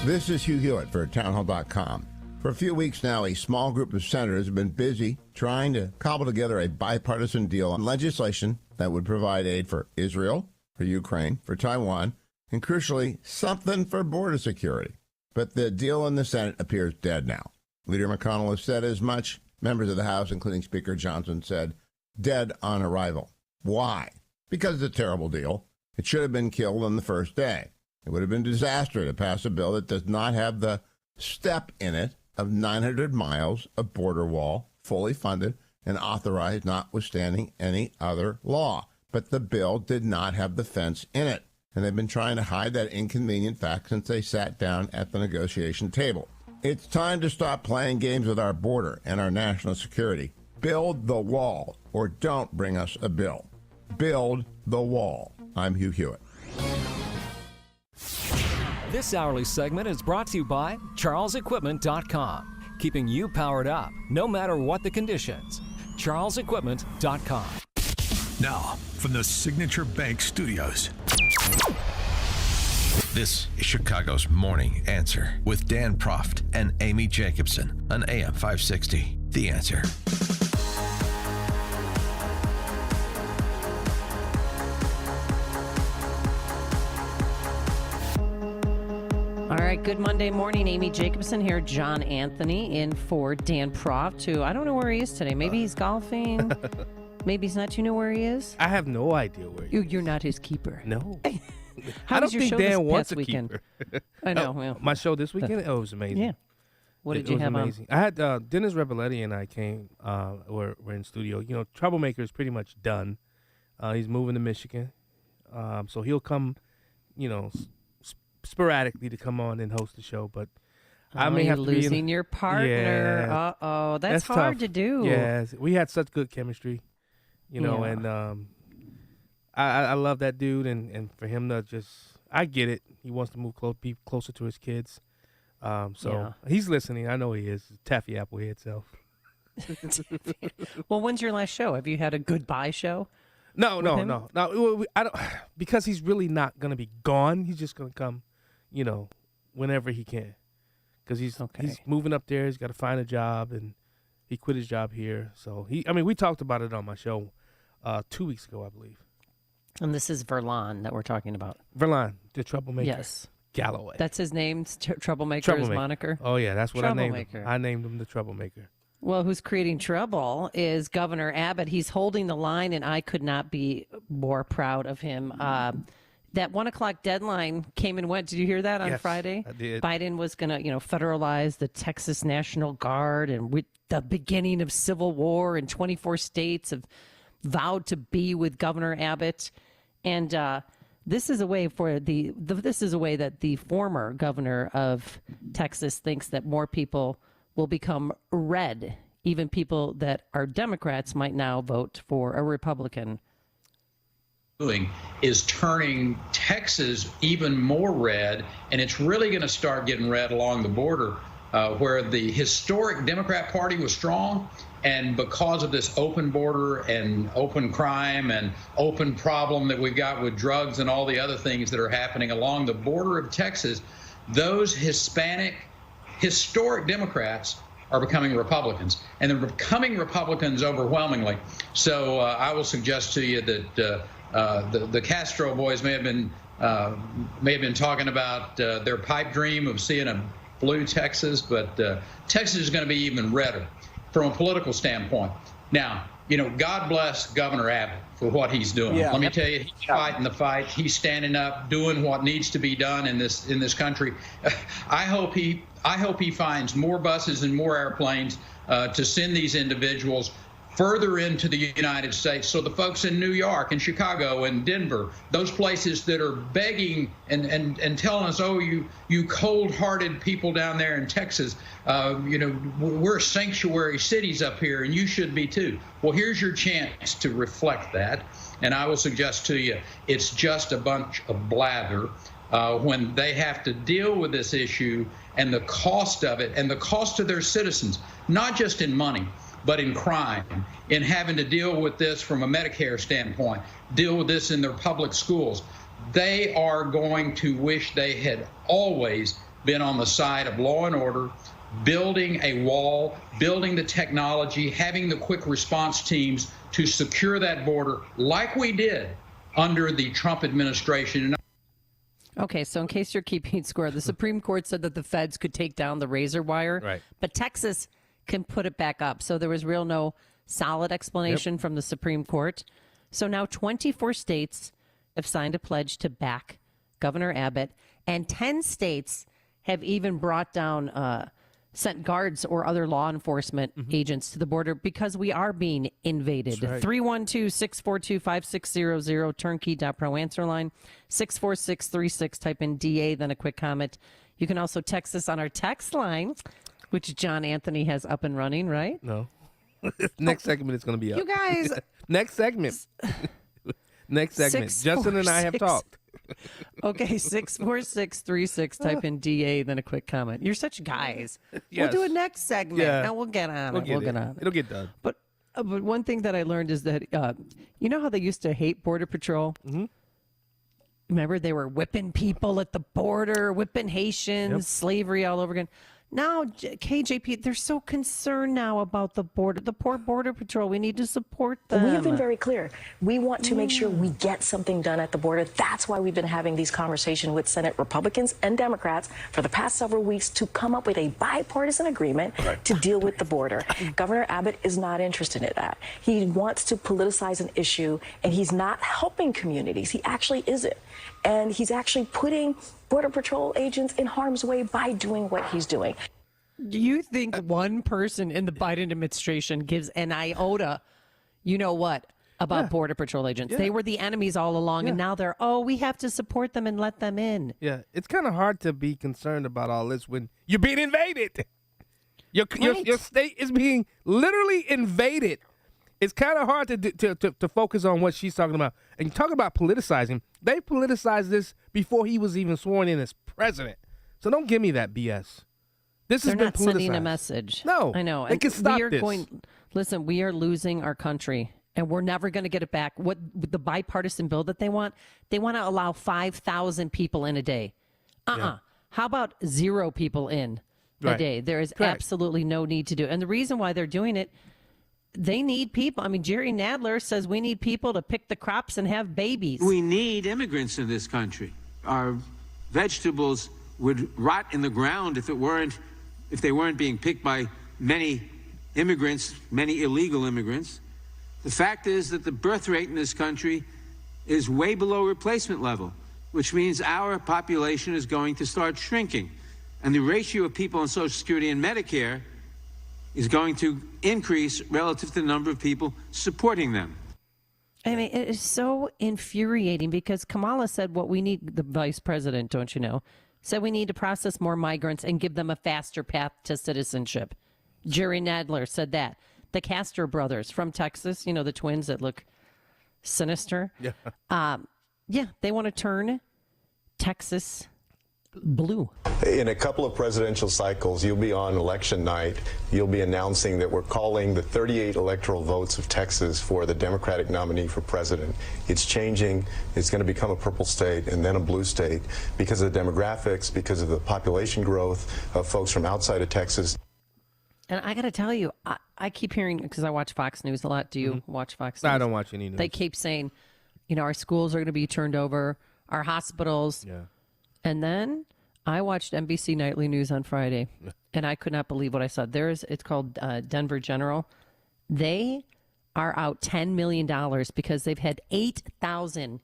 This is Hugh Hewitt for townhall.com. For a few weeks now, a small group of senators have been busy trying to cobble together a bipartisan deal on legislation that would provide aid for Israel, for Ukraine, for Taiwan, and crucially, something for border security. But the deal in the Senate appears dead now. Leader McConnell has said as much. Members of the House, including Speaker Johnson, said dead on arrival. Why? Because it's a terrible deal. It should have been killed on the first day. It would have been a disaster to pass a bill that does not have the step in it of 900 miles of border wall, fully funded and authorized, notwithstanding any other law. But the bill did not have the fence in it. And they've been trying to hide that inconvenient fact since they sat down at the negotiation table. It's time to stop playing games with our border and our national security. Build the wall, or don't bring us a bill. Build the wall. I'm Hugh Hewitt. This hourly segment is brought to you by CharlesEquipment.com, keeping you powered up no matter what the conditions. CharlesEquipment.com. Now, from the Signature Bank Studios, this is Chicago's Morning Answer with Dan Proft and Amy Jacobson on AM 560. The Answer. All right, good Monday morning. Amy Jacobson here. John Anthony in for Dan Proft, who I don't know where he is today. Maybe he's golfing. Maybe he's not. You know where he is? I have no idea where he is. You're not his keeper. No. How I was don't your think show Dan this wants past a weekend? keeper. I know. Well, my show this weekend? It was amazing. Yeah. What did you have amazing. I had Dennis Rebelletti and I came. We're in studio. You know, Troublemaker is pretty much done. He's moving to Michigan, so he'll come. You know, sporadically to come on and host the show, but I may have to losing your partner. Yeah, that's hard tough. to do. Yes, we had such good chemistry, you know, Yeah. and I love that dude, and for him to just, I get it. He wants to move be closer to his kids, so he's listening. I know he is. Taffy Applehead self. Well, when's your last show? Have you had a goodbye show? No. I don't, because he's really not gonna be gone. He's just gonna come, you know, whenever he can, because he's moving up there. He's got to find a job, and he quit his job here. So we talked about it on my show 2 weeks ago, I believe. And this is Verlon that we're talking about. Verlon, the Troublemaker. Yes. Galloway. That's his name, Troublemaker, his moniker? Oh, yeah, that's what I named him. Troublemaker. I named him the Troublemaker. Well, who's creating trouble is Governor Abbott. He's holding the line, and I could not be more proud of him. That 1 o'clock deadline came and went. Did you hear that on Friday? I did. Biden was going to, federalize the Texas National Guard, and with the beginning of civil war, and 24 states have vowed to be with Governor Abbott. And this is a way this is a way that the former governor of Texas thinks that more people will become red. Even people that are Democrats might now vote for a Republican. Doing is turning Texas even more red, and it's really going to start getting red along the border, where the historic Democrat Party was strong, and because of this open border and open crime and open problem that we've got with drugs and all the other things that are happening along the border of Texas, those Hispanic historic Democrats are becoming Republicans, and they're becoming Republicans overwhelmingly. So I will suggest to you that the Castro boys may have been talking about their pipe dream of seeing a blue Texas, but Texas is going to be even redder from a political standpoint. Now, God bless Governor Abbott for what he's doing. Yeah. Let me tell you, he's fighting the fight. He's standing up, doing what needs to be done in this country. I hope he finds more buses and more airplanes to send these individuals further into the United States, so the folks in New York and Chicago and Denver, those places that are begging and telling us, oh, you cold-hearted people down there in Texas, we're sanctuary cities up here, and you should be too. Well, here's your chance to reflect that, and I will suggest to you, it's just a bunch of blather when they have to deal with this issue and the cost of it and the cost of their citizens, not just in money, but in crime, in having to deal with this from a Medicare standpoint, deal with this in their public schools. They are going to wish they had always been on the side of law and order, building a wall, building the technology, having the quick response teams to secure that border like we did under the Trump administration. Okay, so in case you're keeping score, the Supreme Court said that the feds could take down the razor wire, Right. but Texas can put it back up. So there was no solid explanation from the Supreme Court. So now 24 states have signed a pledge to back Governor Abbott, and 10 states have even brought down, sent guards or other law enforcement agents to the border because we are being invaded. That's right. 312-642-5600, turnkey.pro answer line, 64636, type in DA, then a quick comment. You can also text us on our text line, which John Anthony has up and running, right? No. Next segment is going to be up. You guys. Next segment. Next segment. Justin and I have talked. Okay, 64636, type in DA, then a quick comment. You're such guys. Yes. We'll do a next segment. Yeah. Now we'll get on it. We'll get on it. It'll get done. But one thing that I learned is that, you know how they used to hate Border Patrol? Mm-hmm. Remember, they were whipping people at the border, whipping Haitians, slavery all over again. Now, KJP, they're so concerned now about the border, the poor Border Patrol. We need to support them. We have been very clear. We want to make sure we get something done at the border. That's why we've been having these conversations with Senate Republicans and Democrats for the past several weeks to come up with a bipartisan agreement to deal with the border. Governor Abbott is not interested in that. He wants to politicize an issue, and he's not helping communities. He actually isn't. And he's actually putting Border Patrol agents in harm's way by doing what he's doing. Do you think one person in the Biden administration gives an iota, you know what, about Border Patrol agents? Yeah. They were the enemies all along, and now they're, we have to support them and let them in. Yeah, it's kind of hard to be concerned about all this when you're being invaded. Your state is being literally invaded. It's kind of hard to focus on what she's talking about. And you talk about politicizing. They politicized this before he was even sworn in as president. So don't give me that BS. This has been not politicized. sending a message. No, I know. They can stop this. Listen, we are losing our country, and we're never going to get it back. What the bipartisan bill that they want to allow 5,000 people in a day. How about 0 people in a day? There is absolutely no need to do it. And the reason why they're doing it, they need people. I mean, Jerry Nadler says we need people to pick the crops and have babies. We need immigrants in this country. Our vegetables would rot in the ground if they weren't being picked by many immigrants, many illegal immigrants. The fact is that the birth rate in this country is way below replacement level, which means our population is going to start shrinking. And the ratio of people on Social Security and Medicare is going to increase relative to the number of people supporting them. I mean, it is so infuriating because Kamala said what we need, the vice president, don't you know, said we need to process more migrants and give them a faster path to citizenship. Jerry Nadler said that. The Castro brothers from Texas, the twins that look sinister. Yeah. They want to turn Texas blue. In a couple of presidential cycles, you'll be on election night. You'll be announcing that we're calling the 38 electoral votes of Texas for the Democratic nominee for president. It's changing. It's going to become a purple state and then a blue state because of the demographics, because of the population growth of folks from outside of Texas. And I got to tell you, I keep hearing, because I watch Fox News a lot. Do you watch Fox News? I don't watch any news. They keep saying, our schools are going to be turned over, our hospitals. Yeah. And then I watched NBC Nightly News on Friday, and I could not believe what I saw. It's called Denver General. They are out $10 million because they've had 8,000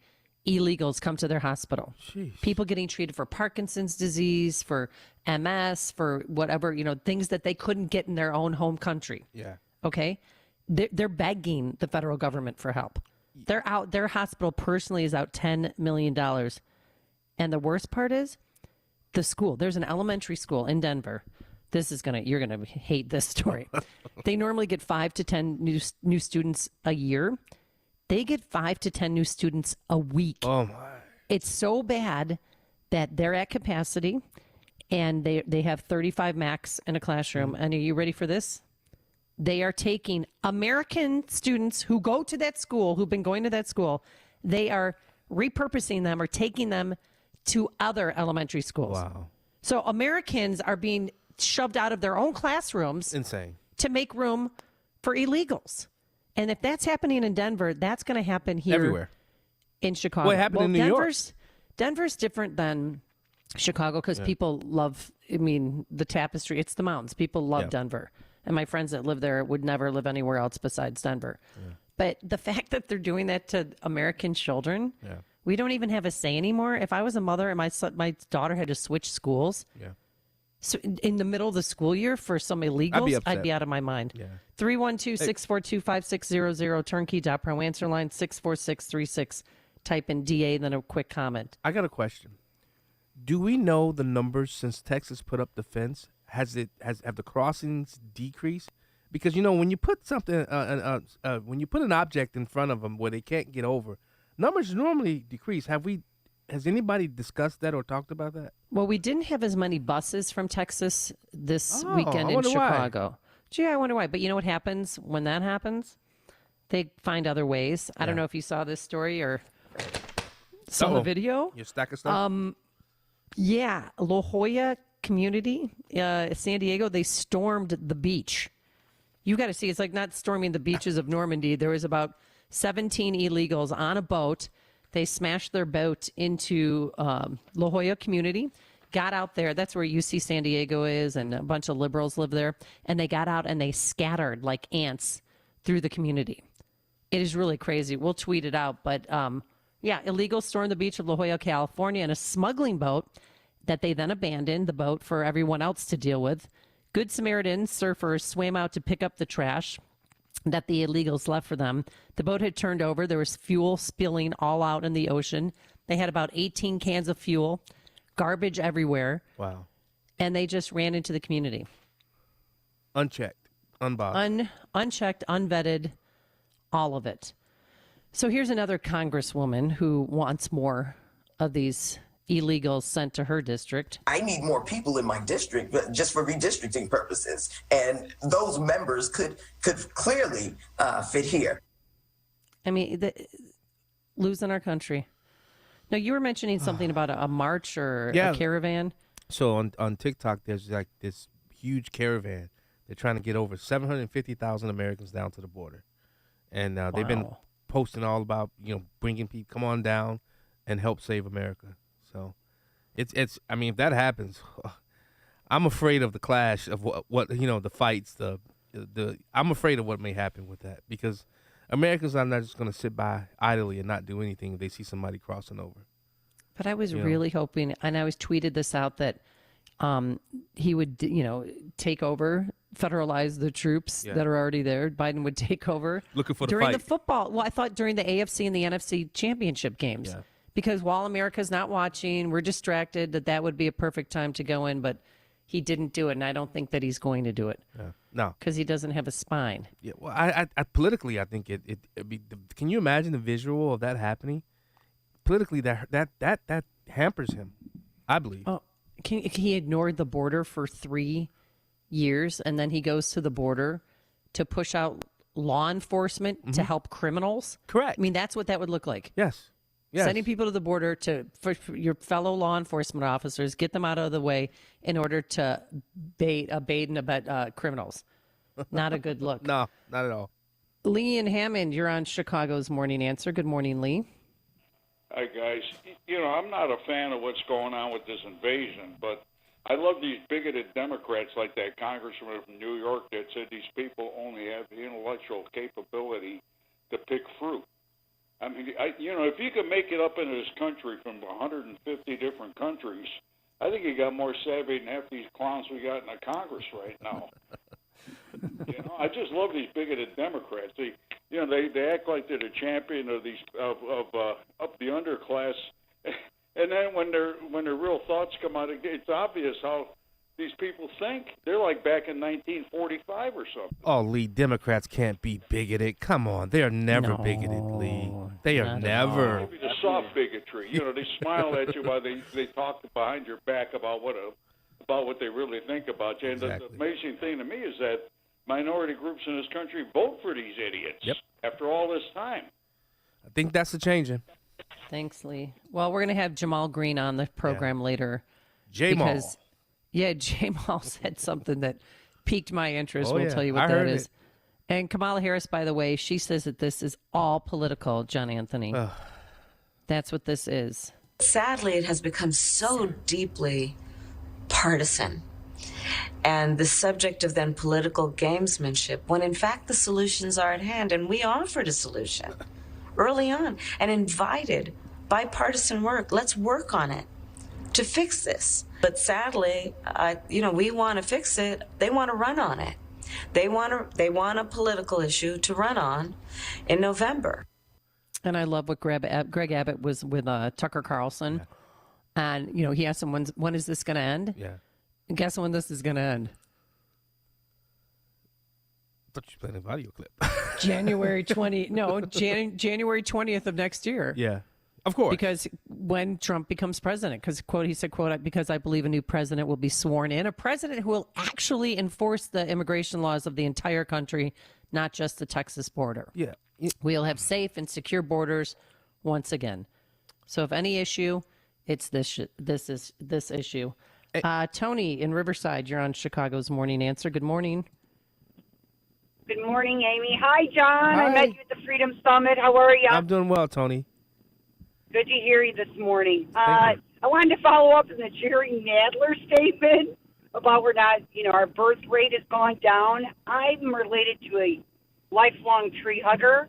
illegals come to their hospital. Jeez. People getting treated for Parkinson's disease, for MS, for whatever, things that they couldn't get in their own home country. Yeah. Okay? They're begging the federal government for help. They're out. Their hospital personally is out $10 million. And the worst part is the school. There's an elementary school in Denver. You're going to hate this story. They normally get 5 to 10 new students a year. They get 5 to 10 new students a week. Oh, my. It's so bad that they're at capacity, and they have 35 max in a classroom. And are you ready for this? They are taking American students who go to that school, who've been going to that school. They are repurposing them or taking them to other elementary schools. Wow. So Americans are being shoved out of their own classrooms. Insane. To make room for illegals. And if that's happening in Denver, that's going to happen here. Everywhere. In Chicago. What happened in New York? Denver's different than Chicago because people love, the tapestry. It's the mountains. People love Denver. And my friends that live there would never live anywhere else besides Denver. Yeah. But the fact that they're doing that to American children, we don't even have a say anymore. If I was a mother and my daughter had to switch schools, so in the middle of the school year for some illegals, I'd be out of my mind. 312-642-5600, turnkey.pro, answer line 64636. Type in DA, then a quick comment. I got a question. Do we know the numbers since Texas put up the fence? Have the crossings decreased? Because when you put something, when you put an object in front of them where they can't get over, numbers normally decrease. Has anybody discussed that or talked about that? Well, we didn't have as many buses from Texas this weekend in Chicago. Why. Gee, I wonder why. But you know what happens when that happens? They find other ways. I don't know if you saw this story or saw the video. Your stack of stuff? Yeah, La Jolla community, San Diego, they stormed the beach. You got to see, it's like not storming the beaches of Normandy. There was about 17 illegals on a boat. They smashed their boat into La Jolla community, got out there. That's where UC San Diego is, and a bunch of liberals live there. And they got out and they scattered like ants through the community. It is really crazy. We'll tweet it out. But illegals stormed the beach of La Jolla, California in a smuggling boat that they then abandoned the boat for everyone else to deal with. Good Samaritan surfers swam out to pick up the trash that the illegals left for them. The boat had turned over. There was fuel spilling all out in the ocean. They had about 18 cans of fuel, garbage everywhere. Wow. And they just ran into the community. Unchecked, unbothered. Unchecked, unvetted, all of it. So here's another congresswoman who wants more of these illegals sent to her district. I need more people in my district just for redistricting purposes. And those members could clearly fit here. Losing our country. Now, you were mentioning something about a march or a caravan. So on TikTok, there's like this huge caravan. They're trying to get over 750,000 Americans down to the border. And they've been posting all about, bringing people, come on down and help save America. So it's if that happens, I'm afraid of the clash of what the fights, I'm afraid of what may happen with that, because Americans are not just going to sit by idly and not do anything if they see somebody crossing over. But I was really hoping, and I was tweeted this out, that he would, take over, federalize the troops that are already there. Biden would take over. Looking for the during fight. the football. Well, I thought during the AFC and the NFC championship games. Yeah. Because while America's not watching, we're distracted, that would be a perfect time to go in, but he didn't do it, and I don't think that he's going to do it. No. Because he doesn't have a spine. Yeah, well, I politically, I think it'd be. Can you imagine the visual of that happening? Politically, that hampers him, I believe. Oh, he ignored the border for 3 years, and then he goes to the border to push out law enforcement to help criminals? Correct. That's what that would look like. Yes. Sending people to the border for your fellow law enforcement officers, get them out of the way in order to bait and abet criminals. Not a good look. No, not at all. Lee in Hammond, you're on Chicago's Morning Answer. Good morning, Lee. Hi, guys. I'm not a fan of what's going on with this invasion, but I love these bigoted Democrats like that congressman from New York that said these people only have the intellectual capability to pick fruit. If you could make it up in this country from 150 different countries, I think you got more savvy than half these clowns we got in the Congress right now. I just love these bigoted Democrats. They act like they're the champion of these of the underclass, and then when their real thoughts come out, it's obvious how these people think. They're like back in 1945 or something. Oh, Lee, Democrats can't be bigoted. Come on, they are never bigoted, Lee. They are never. Maybe the soft bigotry. They smile at you while they talk behind your back about what they really think about you. And the amazing thing to me is that minority groups in this country vote for these idiots after all this time. I think that's the changing. Thanks, Lee. Well, we're going to have Jamal Green on the program later. Jamal. Jamal said something that piqued my interest. We'll tell you what that is. And Kamala Harris, by the way, she says that this is all political, John Anthony. That's what this is. Sadly, it has become so deeply partisan and the subject of then political gamesmanship, when in fact the solutions are at hand. And we offered a solution early on and invited bipartisan work. Let's work on it to fix this. But sadly, we want to fix it. They want to run on it. They want a political issue to run on in November. And I love what Greg Abbott was with Tucker Carlson. Yeah. And, he asked him, when is this going to end? Yeah. And guess when this is going to end? I thought you played a video clip. January 20th of next year. Yeah. Of course. Because when Trump becomes president, because, quote, he said, quote, because I believe a new president will be sworn in, a president who will actually enforce the immigration laws of the entire country, not just the Texas border. Yeah. We'll have safe and secure borders once again. So if any issue, it's this issue. Tony in Riverside, you're on Chicago's Morning Answer. Good morning. Good morning, Amy. Hi, John. Hi. I met you at the Freedom Summit. How are you? I'm doing well, Tony. Good to hear you this morning. Thank you. I wanted to follow up on the Jerry Nadler statement about our birth rate has gone down. I'm related to a lifelong tree hugger,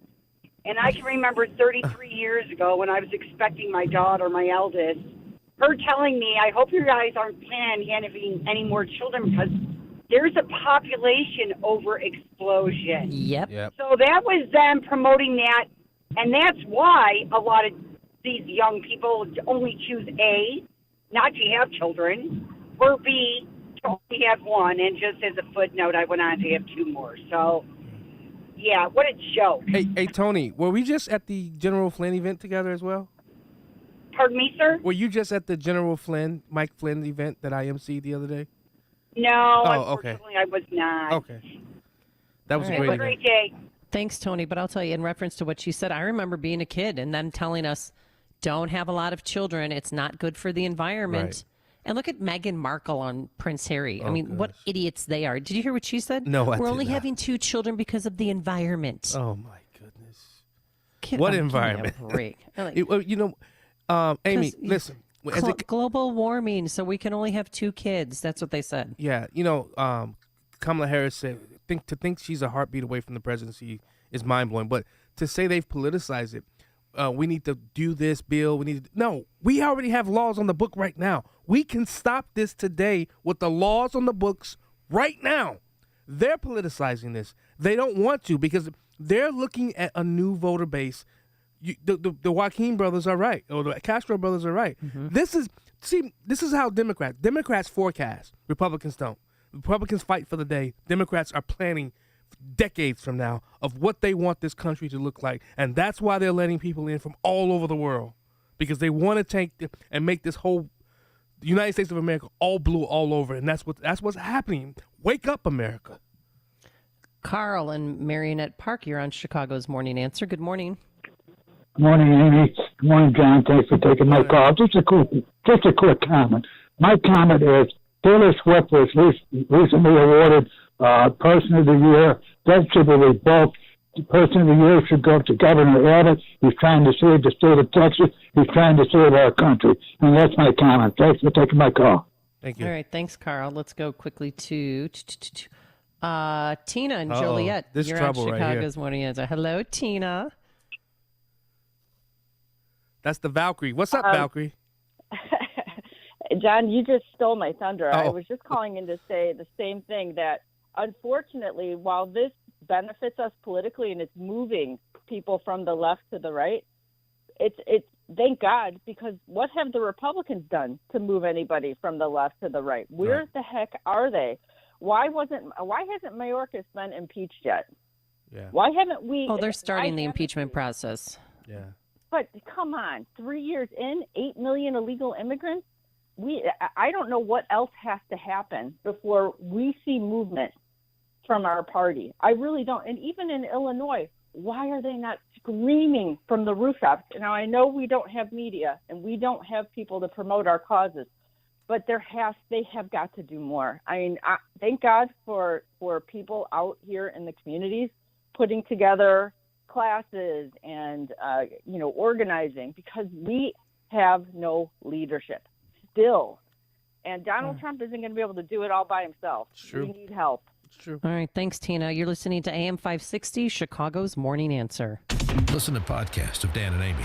and I can remember 33 years ago when I was expecting my daughter, my eldest, her telling me, I hope you guys aren't planning on having any more children because there's a population overexplosion. Yep. So that was them promoting that, and that's why a lot of these young people only choose A, not to have children, or B, to only have one. And just as a footnote, I went on to have two more. So, yeah, what a joke. Hey, Tony, were we just at the General Flynn event together as well? Pardon me, sir? Were you just at the General Flynn, Mike Flynn event that I emceed the other day? No, Oh, okay. unfortunately, I was not. Okay. That was All a right, great Have a event. great day. Thanks, Tony. But I'll tell you, in reference to what she said, I remember being a kid and them telling us, don't have a lot of children. It's not good for the environment. Right. And look at Meghan Markle on Prince Harry. I Oh, mean, what idiots they are. Did you hear what she said? No, I We're did only not. having 2 children because of the environment. Oh, my goodness. Kid, What give me a environment? break. Like, Amy, 'cause listen. As a, global warming, so we can only have 2 kids. That's what they said. yeah, Kamala Harris said, to think she's a heartbeat away from the presidency is mind-blowing. But to say they've politicized it, we need to do this bill. No, we already have laws on the book right now. We can stop this today with the laws on the books right now. They're politicizing this. They don't want to because they're looking at a new voter base. The Joaquin brothers are right, or the Castro brothers are right. Mm-hmm. This is how Democrats forecast. Republicans don't. Republicans fight for the day. Democrats are planning decades from now of what they want this country to look like, and that's why they're letting people in from all over the world, because they want to take and make this whole United States of America all blue all over, and that's what's happening. Wake up, America. Carl and Marionette Park, you're on Chicago's Morning Answer. Good morning. Good morning, Amy. Good morning, John. Thanks for taking my call. Just a quick comment. My comment is Taylor Swift was recently awarded Person of the Year. That should be revoked. The Person of the Year should go to Governor Abbott. He's trying to save the state of Texas. He's trying to save our country. And that's my comment. Thanks for taking my call. Thank you. All right, thanks, Carl. Let's go quickly to Tina and Joliet. This You're trouble on right here. Chicago's Morning Answer. Hello, Tina. That's the Valkyrie. What's up, Valkyrie? John, you just stole my thunder. I Oh. was just calling in to say the same thing, that unfortunately, while this benefits us politically and it's moving people from the left to the right, it's thank God, because what have the Republicans done to move anybody from the left to the right? Where the heck are they? Why hasn't Mayorkas been impeached yet? Yeah. Why haven't we? Oh, they're starting the why impeachment process. Yeah. But come on, 3 years in, 8 million illegal immigrants. I don't know what else has to happen before we see movement from our party. I really don't. And even in Illinois, why are they not screaming from the rooftops? Now, I know we don't have media and we don't have people to promote our causes, but they have got to do more. I mean, thank God for people out here in the communities putting together classes and, organizing because we have no leadership still. And Donald Trump isn't going to be able to do it all by himself. True. We need help. It's true. All right. Thanks, Tina. You're listening to AM 560, Chicago's Morning Answer. Listen to podcasts of Dan and Amy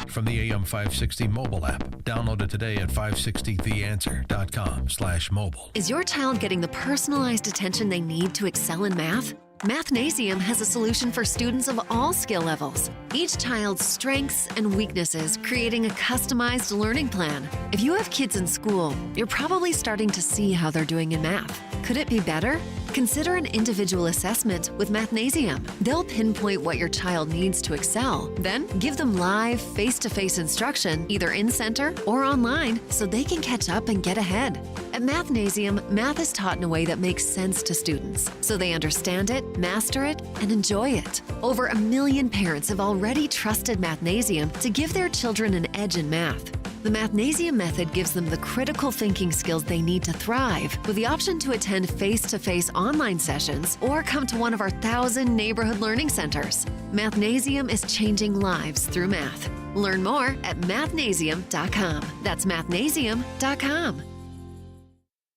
from the AM 560 mobile app. Download it today at 560theanswer.com/mobile. Is your child getting the personalized attention they need to excel in math? Mathnasium has a solution for students of all skill levels. Each child's strengths and weaknesses, creating a customized learning plan. If you have kids in school, you're probably starting to see how they're doing in math. Could it be better? Consider an individual assessment with Mathnasium. They'll pinpoint what your child needs to excel, then give them live, face-to-face instruction, either in-center or online, so they can catch up and get ahead. At Mathnasium, math is taught in a way that makes sense to students, so they understand it, master it, and enjoy it. Over 1 million parents have already trusted Mathnasium to give their children an edge in math. The Mathnasium method gives them the critical thinking skills they need to thrive, with the option to attend face-to-face online sessions or come to one of our 1,000 neighborhood learning centers. Mathnasium is changing lives through math. Learn more at mathnasium.com. That's mathnasium.com.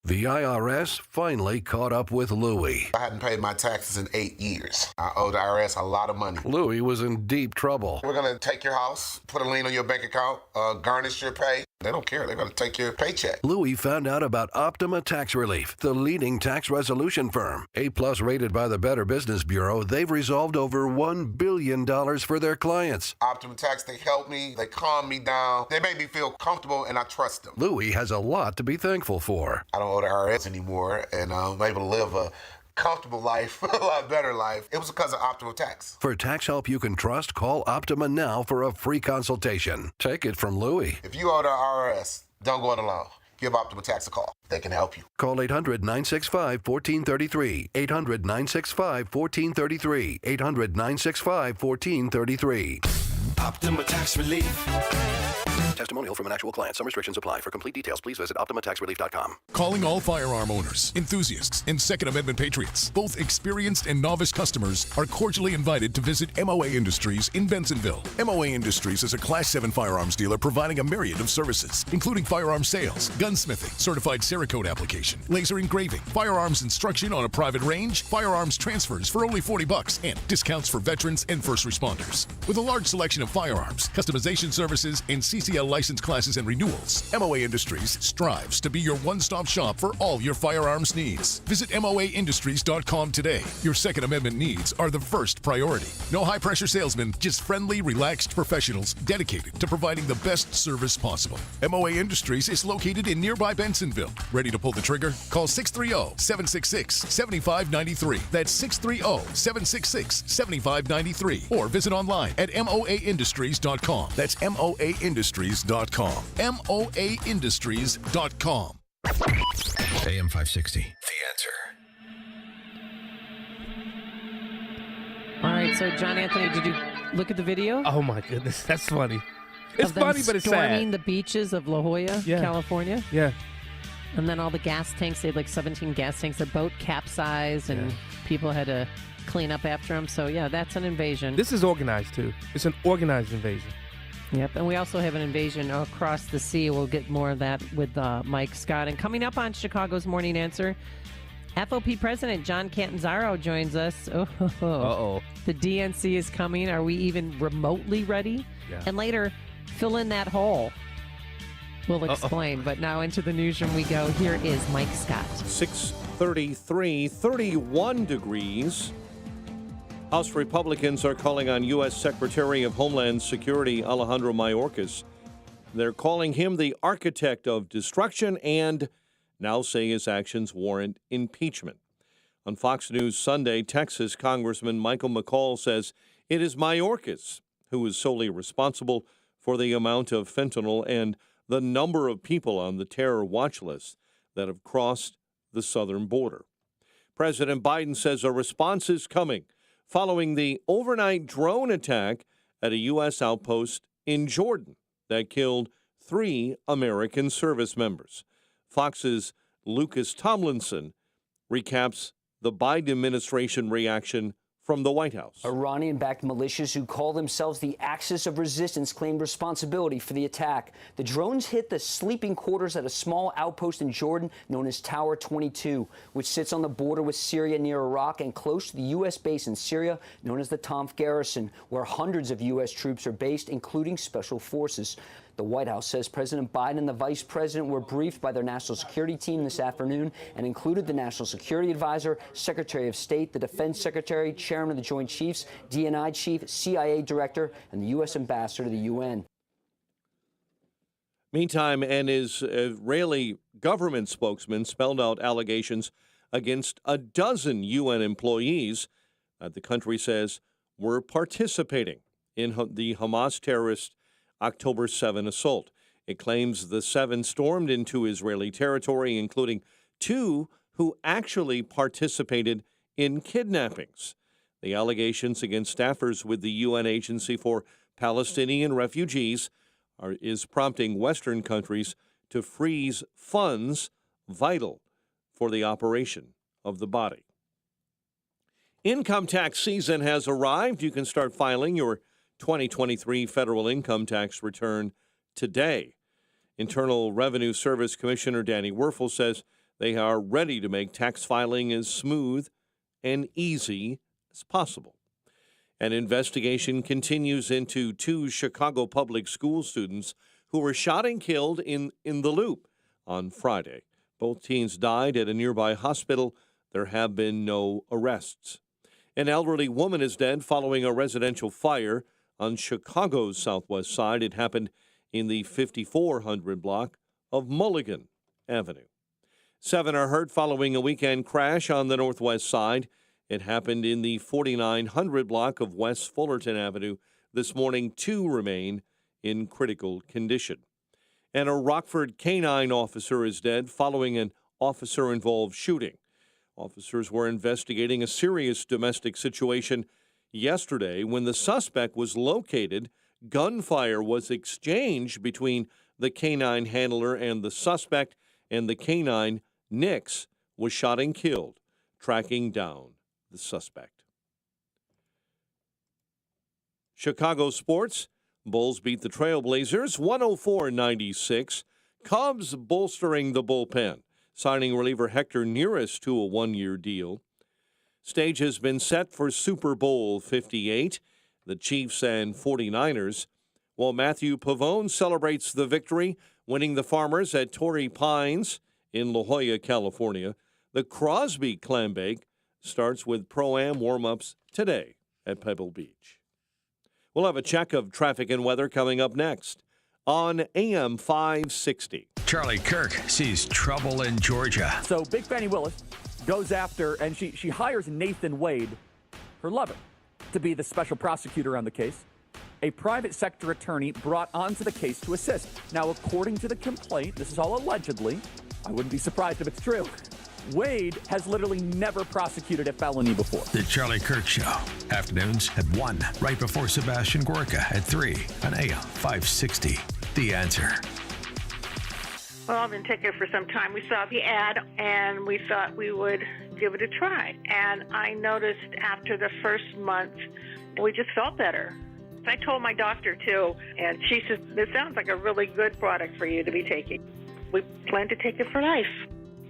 The IRS finally caught up with Louie. I hadn't paid my taxes in 8 years. I owe the IRS a lot of money. Louie was in deep trouble. We're going to take your house, put a lien on your bank account, garnish your pay. They don't care. They're going to take your paycheck. Louie found out about Optima Tax Relief, the leading tax resolution firm. A-plus rated by the Better Business Bureau, they've resolved over $1 billion for their clients. Optima Tax, they help me. They calm me down. They make me feel comfortable, and I trust them. Louie has a lot to be thankful for. I don't owe the IRS anymore, and I'm able to live a comfortable life, a lot better life. It was because of Optima Tax. For tax help you can trust, call Optima now for a free consultation. Take it from Louie. If you owe the IRS, don't go it alone. Give Optima Tax a call. They can help you. Call 800-965-1433. 800-965-1433. 800-965-1433. Optima Tax Relief. Testimonial from an actual client. Some restrictions apply. For complete details, please visit OptimaTaxRelief.com. Calling all firearm owners, enthusiasts, and Second Amendment patriots. Both experienced and novice customers are cordially invited to visit MOA Industries in Bensonville. MOA Industries is a Class 7 firearms dealer providing a myriad of services, including firearm sales, gunsmithing, certified Cerakote application, laser engraving, firearms instruction on a private range, firearms transfers for only $40, and discounts for veterans and first responders. With a large selection of firearms, customization services, and CCL license classes and renewals, MOA Industries strives to be your one-stop shop for all your firearms needs. Visit MOAindustries.com today. Your Second Amendment needs are the first priority. No high-pressure salesmen, just friendly, relaxed professionals dedicated to providing the best service possible. MOA Industries is located in nearby Bensonville. Ready to pull the trigger? Call 630-766-7593. That's 630-766-7593. Or visit online at MOAindustries.com. That's MOAindustries.com. MOAindustries.com. AM 560. The Answer. All right, so John Anthony, did you look at the video? Oh my goodness, that's funny. It's funny, but it's storming sad. the beaches of La Jolla, California. Yeah. And then all the gas tanks, they had like 17 gas tanks. The boat capsized, and people had to clean up after them. So, yeah, that's an invasion. This is organized, too. It's an organized invasion. Yep, and we also have an invasion across the sea. We'll get more of that with Mike Scott. And coming up on Chicago's Morning Answer, FOP President John Catanzaro joins us. Uh-oh. The DNC is coming. Are we even remotely ready? Yeah. And later, fill in that hole. We'll explain. But now into the newsroom we go. Here is Mike Scott. 6:33, 31 degrees. House Republicans are calling on U.S. Secretary of Homeland Security Alejandro Mayorkas. They're calling him the architect of destruction and now say his actions warrant impeachment. On Fox News Sunday, Texas Congressman Michael McCall says it is Mayorkas who is solely responsible for the amount of fentanyl and the number of people on the terror watch list that have crossed the southern border. President Biden says a response is coming following the overnight drone attack at a U.S. outpost in Jordan that killed 3 American service members. Fox's Lucas Tomlinson recaps the Biden administration reaction from the White House. Iranian-backed militias who call themselves the Axis of Resistance claimed responsibility for the attack. The drones hit the sleeping quarters at a small outpost in Jordan known as Tower 22, which sits on the border with Syria near Iraq and close to the U.S. base in Syria known as the Tomf Garrison, where hundreds of U.S. troops are based, including special forces. The White House says President Biden and the Vice President were briefed by their national security team this afternoon and included the National Security Advisor, Secretary of State, the Defense Secretary, Chairman of the Joint Chiefs, DNI Chief, CIA Director, and the U.S. Ambassador to the UN. Meantime, an Israeli government spokesman spelled out allegations against a dozen UN employees that the country says were participating in the Hamas terrorist October 7 assault. It claims the 7 stormed into Israeli territory, including 2 who actually participated in kidnappings. The allegations against staffers with the UN Agency for Palestinian Refugees is prompting Western countries to freeze funds vital for the operation of the body. Income tax season has arrived. You can start filing your 2023 federal income tax return today. Internal Revenue Service Commissioner Danny Werfel says they are ready to make tax filing as smooth and easy as possible. An investigation continues into 2 Chicago public school students who were shot and killed in the Loop on Friday. Both teens died at a nearby hospital. There have been no arrests. An elderly woman is dead following a residential fire on Chicago's southwest side. It happened in the 5400 block of Mulligan Avenue. 7 are hurt following a weekend crash on the northwest side. It happened in the 4900 block of West Fullerton Avenue. This morning, 2 remain in critical condition. And a Rockford canine officer is dead following an officer-involved shooting. Officers were investigating a serious domestic situation yesterday when the suspect was located. Gunfire was exchanged between the canine handler and the suspect, and the canine, Nix, was shot and killed, tracking down the suspect. Chicago sports. Bulls beat the Trailblazers 104-96. Cubs bolstering the bullpen, signing reliever Hector Neris to a 1-year deal. Stage has been set for Super Bowl 58, the Chiefs and 49ers, while Matthew Pavone celebrates the victory, winning the Farmers at Torrey Pines in La Jolla, California. The Crosby Clambake starts with Pro-Am warm-ups today at Pebble Beach. We'll have a check of traffic and weather coming up next on AM 560. Charlie Kirk sees trouble in Georgia. So Big Fani Willis goes after, and she hires Nathan Wade, her lover, to be the special prosecutor on the case. A private sector attorney brought onto the case to assist. Now, according to the complaint, this is all allegedly, I wouldn't be surprised if it's true, Wade has literally never prosecuted a felony before. The Charlie Kirk Show. Afternoons at 1, right before Sebastian Gorka at 3 on AM 560. The Answer. Well, I've been taking it for some time. We saw the ad, and we thought we would give it a try. And I noticed after the first month, we just felt better. I told my doctor, too, and she said, this sounds like a really good product for you to be taking. We plan to take it for life.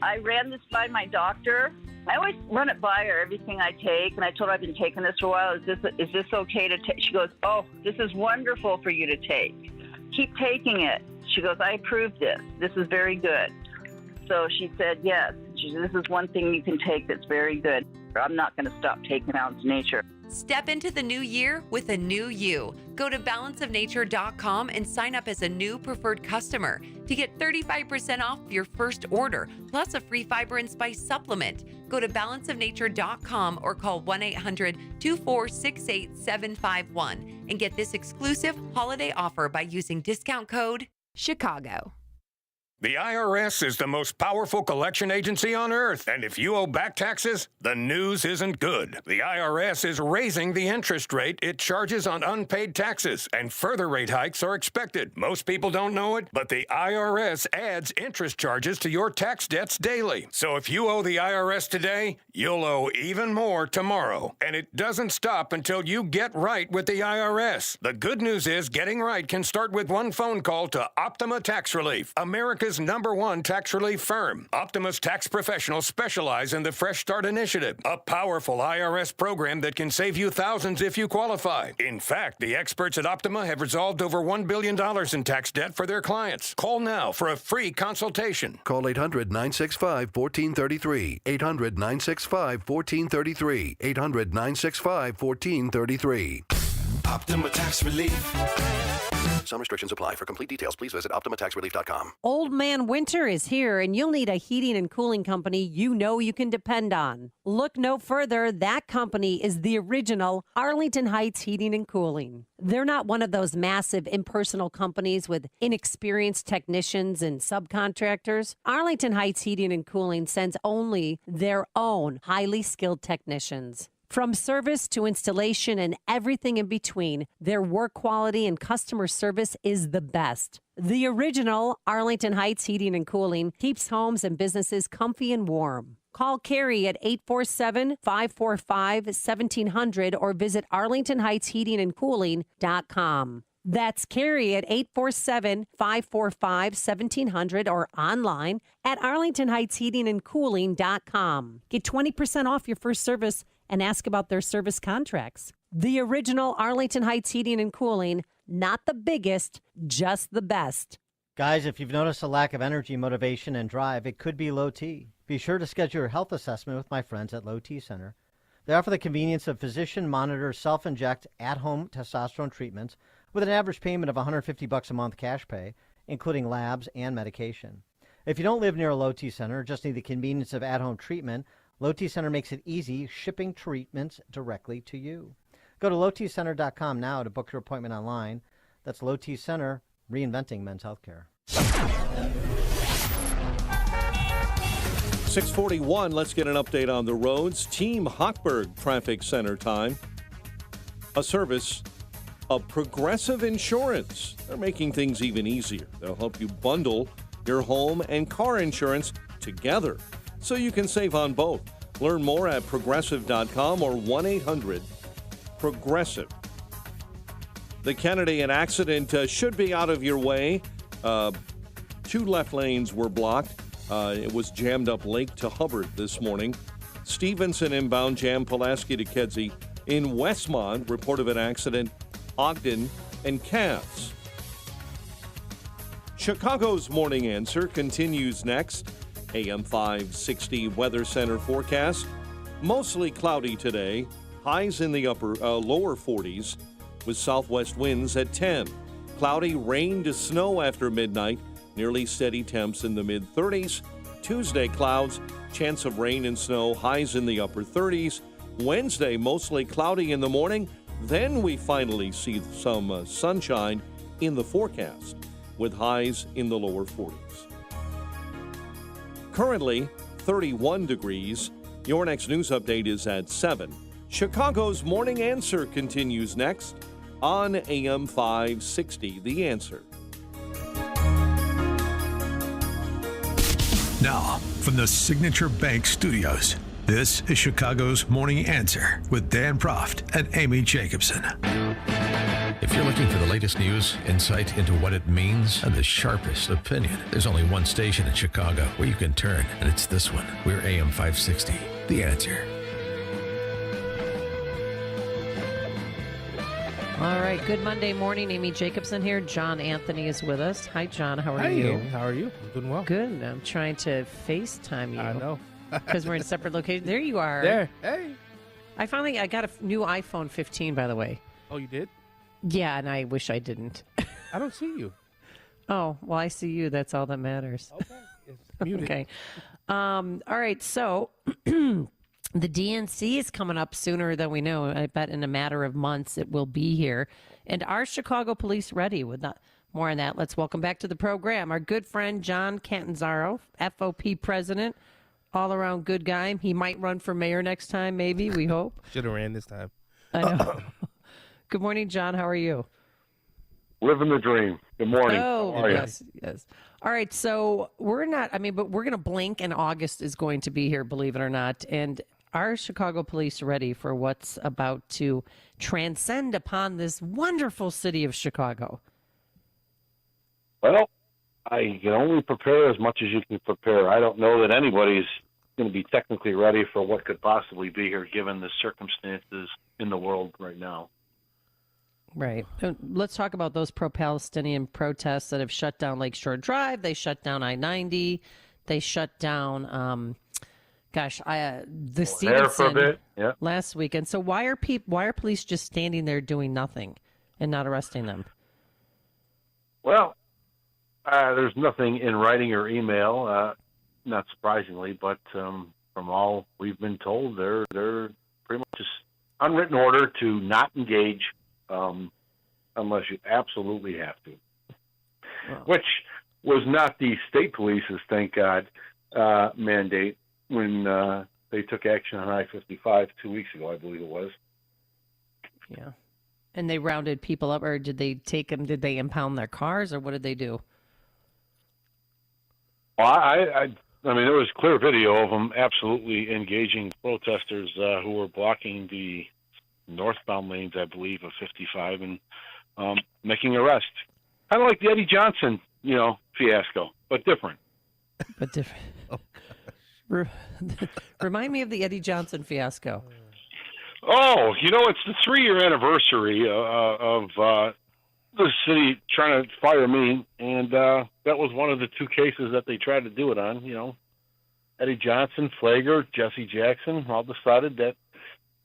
I ran this by my doctor. I always run it by her, everything I take, and I told her I've been taking this for a while. Is this okay to take? She goes, oh, this is wonderful for you to take. Keep taking it. She goes, I approve this. This is very good. So she said, yes. She said, this is one thing you can take that's very good. I'm not going to stop taking out nature. Step into the new year with a new you. Go to balanceofnature.com and sign up as a new preferred customer to get 35% off your first order, plus a free fiber and spice supplement. Go to balanceofnature.com or call 1-800-246-8751 and get this exclusive holiday offer by using discount code CHICAGO. The IRS is the most powerful collection agency on earth, and if you owe back taxes, the news isn't good. The IRS is raising the interest rate it charges on unpaid taxes, and further rate hikes are expected. Most people don't know it, but the IRS adds interest charges to your tax debts daily. So if you owe the IRS today, you'll owe even more tomorrow. And it doesn't stop until you get right with the IRS. The good news is getting right can start with one phone call to Optima Tax Relief, America's #1 tax relief firm. Optima's tax professionals specialize in the Fresh Start Initiative, a powerful IRS program that can save you thousands if you qualify. In fact, the experts at Optima have resolved over $1 billion in tax debt for their clients. Call now for a free consultation. Call 800-965-1433. 800-965-1433. 800-965-1433. Optima Tax Relief. Some restrictions apply. For complete details, please visit OptimaTaxRelief.com. Old man winter is here, and you'll need a heating and cooling company you know you can depend on. Look no further. That company is the original Arlington Heights Heating and Cooling. They're not one of those massive impersonal companies with inexperienced technicians and subcontractors. Arlington Heights Heating and Cooling sends only their own highly skilled technicians. From service to installation and everything in between, their work quality and customer service is the best. The original Arlington Heights Heating and Cooling keeps homes and businesses comfy and warm. Call Carrie at 847-545-1700 or visit arlingtonheightsheatingandcooling.com. That's Carrie at 847-545-1700 or online at arlingtonheightsheatingandcooling.com. Get 20% off your first service and ask about their service contracts. The original Arlington Heights Heating and Cooling, not the biggest, just the best. Guys, if you've noticed a lack of energy, motivation, and drive, it could be low T. Be sure to schedule your health assessment with my friends at Low T Center. They offer the convenience of physician-monitored, self-inject, at-home testosterone treatments with an average payment of $150 a month cash pay, including labs and medication. If you don't live near a Low T Center or just need the convenience of at-home treatment, Low T Center makes it easy shipping treatments directly to you. Go to lowtcenter.com now to book your appointment online. That's Low T Center, reinventing men's healthcare. 6:41, let's get an update on the roads. Team Hochberg Traffic Center time. A service of Progressive Insurance. They're making things even easier. They'll help you bundle your home and car insurance together so you can save on both. Learn more at progressive.com or 1-800-PROGRESSIVE. The Canadian accident should be out of your way. 2 left lanes were blocked. It was jammed up Lake to Hubbard this morning. Stevenson inbound jam Pulaski to Kedzie. In Westmont, report of an accident, Ogden and Cass. Chicago's Morning Answer continues next. AM 560 Weather Center forecast. Mostly cloudy today. Highs in the lower 40s with southwest winds at 10. Cloudy, rain to snow after midnight. Nearly steady temps in the mid-30s. Tuesday, clouds, chance of rain and snow, highs in the upper 30s. Wednesday, mostly cloudy in the morning. Then we finally see some sunshine in the forecast with highs in the lower 40s. Currently, 31 degrees. Your next news update is at 7. Chicago's Morning Answer continues next on AM 560. The Answer. Now, from the Signature Bank Studios, this is Chicago's Morning Answer with Dan Proft and Amy Jacobson. If you're looking for the latest news, insight into what it means, and the sharpest opinion, there's only one station in Chicago where you can turn, and it's this one. We're AM 560, The Answer. All right, good Monday morning. Amy Jacobson here. John Anthony is with us. Hi, John. How are you? Amy. How are you? I'm doing well. Good. I'm trying to FaceTime you. I know. Because we're in separate locations. There you are. There. Hey. I got a new iPhone 15, by the way. Oh, you did? Yeah, and I wish I didn't. I don't see you. Oh, well, I see you. That's all that matters. Okay. It's muted. Okay. All right. So the DNC is coming up sooner than we know. I bet in a matter of months it will be here. And are Chicago police ready with More on that. Let's welcome back to the program our good friend John Catanzaro, FOP president, all-around good guy. He might run for mayor next time, maybe, we hope. Should have ran this time. I know. Good morning, John. How are you? Living the dream. Good morning. Oh, How are you? yes. All right, so we're going to blink, and August is going to be here, believe it or not. And are Chicago police ready for what's about to transcend upon this wonderful city of Chicago? Well, I can only prepare as much as you can prepare. I don't know that anybody's going to be technically ready for what could possibly be here given the circumstances in the world right now. Right. Let's talk about those pro-Palestinian protests that have shut down Lakeshore Drive. They shut down I-90. They shut down, the Stevenson last weekend. So why are police just standing there doing nothing and not arresting them? Well, there's nothing in writing or email, not surprisingly, but from all we've been told, they're pretty much just unwritten order to not engage unless you absolutely have to, which was not the state police's, thank God, mandate when they took action on I-55 2 weeks ago, I believe it was. Yeah. And they rounded people up, or did they take them? Did they impound their cars, or what did they do? Well, I mean, there was clear video of them absolutely engaging protesters who were blocking the northbound lanes, I believe, of 55 and making arrests. Kind of like the Eddie Johnson, fiasco, but different. Remind me of the Eddie Johnson fiasco. Oh, it's the 3-year anniversary of the city trying to fire me, and that was one of the 2 cases that they tried to do it on. Eddie Johnson, Flager, Jesse Jackson all decided that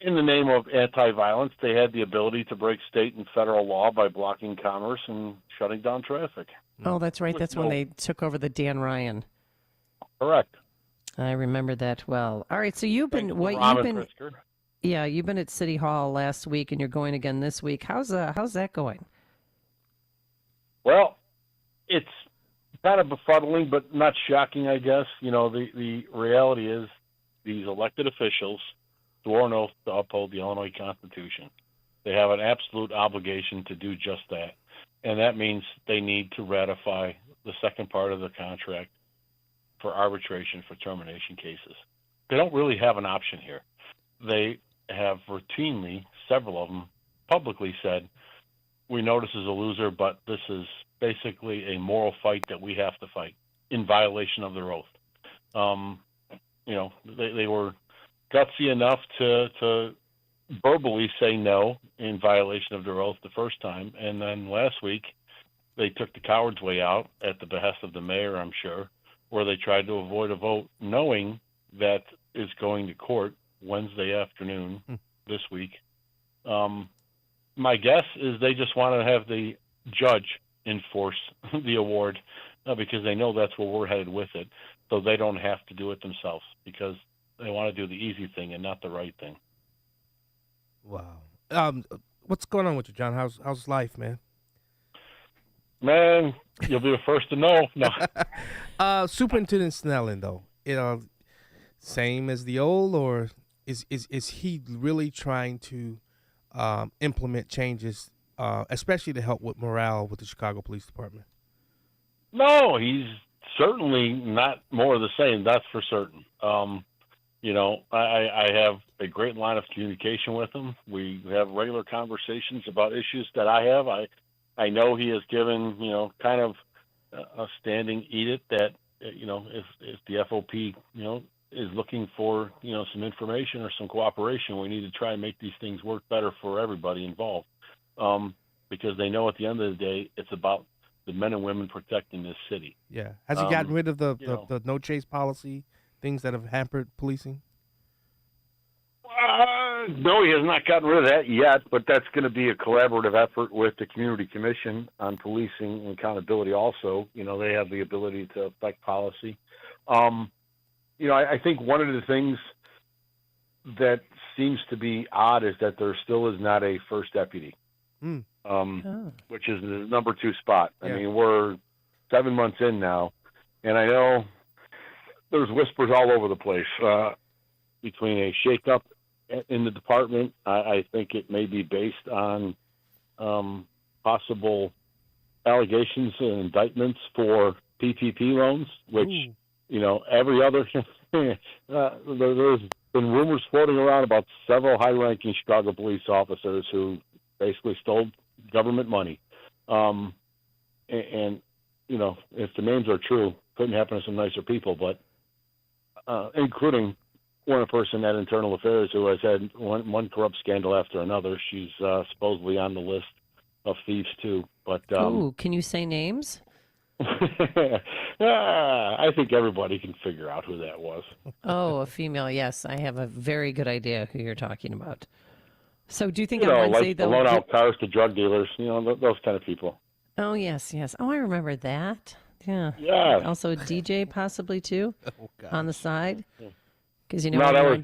in the name of anti-violence, they had the ability to break state and federal law by blocking commerce and shutting down traffic. Oh, that's right. That's when they took over the Dan Ryan. Correct. I remember that well. All right, so you've been at City Hall last week, and you're going again this week. How's that going? Well, it's kind of befuddling, but not shocking, I guess. The reality is these elected officials swore an oath to uphold the Illinois Constitution. They have an absolute obligation to do just that, and that means they need to ratify the second part of the contract for arbitration for termination cases. They don't really have an option here. They have routinely, several of them, publicly said, we know this is a loser, but this is basically a moral fight that we have to fight in violation of their oath. They were gutsy enough to verbally say no in violation of their oath the first time, and then last week they took the coward's way out at the behest of the mayor, I'm sure, where they tried to avoid a vote knowing that is going to court Wednesday afternoon this week. My guess is they just want to have the judge enforce the award because they know that's where we're headed with it, so they don't have to do it themselves because they want to do the easy thing and not the right thing. Wow. What's going on with you, John? How's life, man? Man, you'll be the first to know. No. Superintendent Snelling, though, same as the old, or is he really trying to implement changes, especially to help with morale with the Chicago Police Department? No, he's certainly not more of the same. That's for certain. I have a great line of communication with him. We have regular conversations about issues that I have. I know he has given, kind of a standing edict that, if the FOP, is looking for, some information or some cooperation, we need to try and make these things work better for everybody involved. Because they know at the end of the day, it's about the men and women protecting this city. Yeah. Has he gotten rid of the no chase policy, things that have hampered policing? No, he has not gotten rid of that yet, but that's going to be a collaborative effort with the Community Commission on Policing and Accountability also. They have the ability to affect policy. I think one of the things that seems to be odd is that there still is not a first deputy. which is the number 2 spot. Yeah. I mean, we're 7 months in now, and I know there's whispers all over the place between a shakeup in the department. I think it may be based on possible allegations and indictments for PPP loans, which, every other there's been rumors floating around about several high-ranking Chicago police officers who basically stole government money. And if the names are true, couldn't happen to some nicer people, but including one person at Internal Affairs who has had one corrupt scandal after another. She's supposedly on the list of thieves too. But can you say names? I think everybody can figure out who that was. Oh, a female. Yes, I have a very good idea who you're talking about. So do you think on Wednesday, like though? Loan out cars to drug dealers, those kind of people. Oh, yes. Oh, I remember that. Yeah. Yeah. Also a DJ possibly too on the side. Because No, that was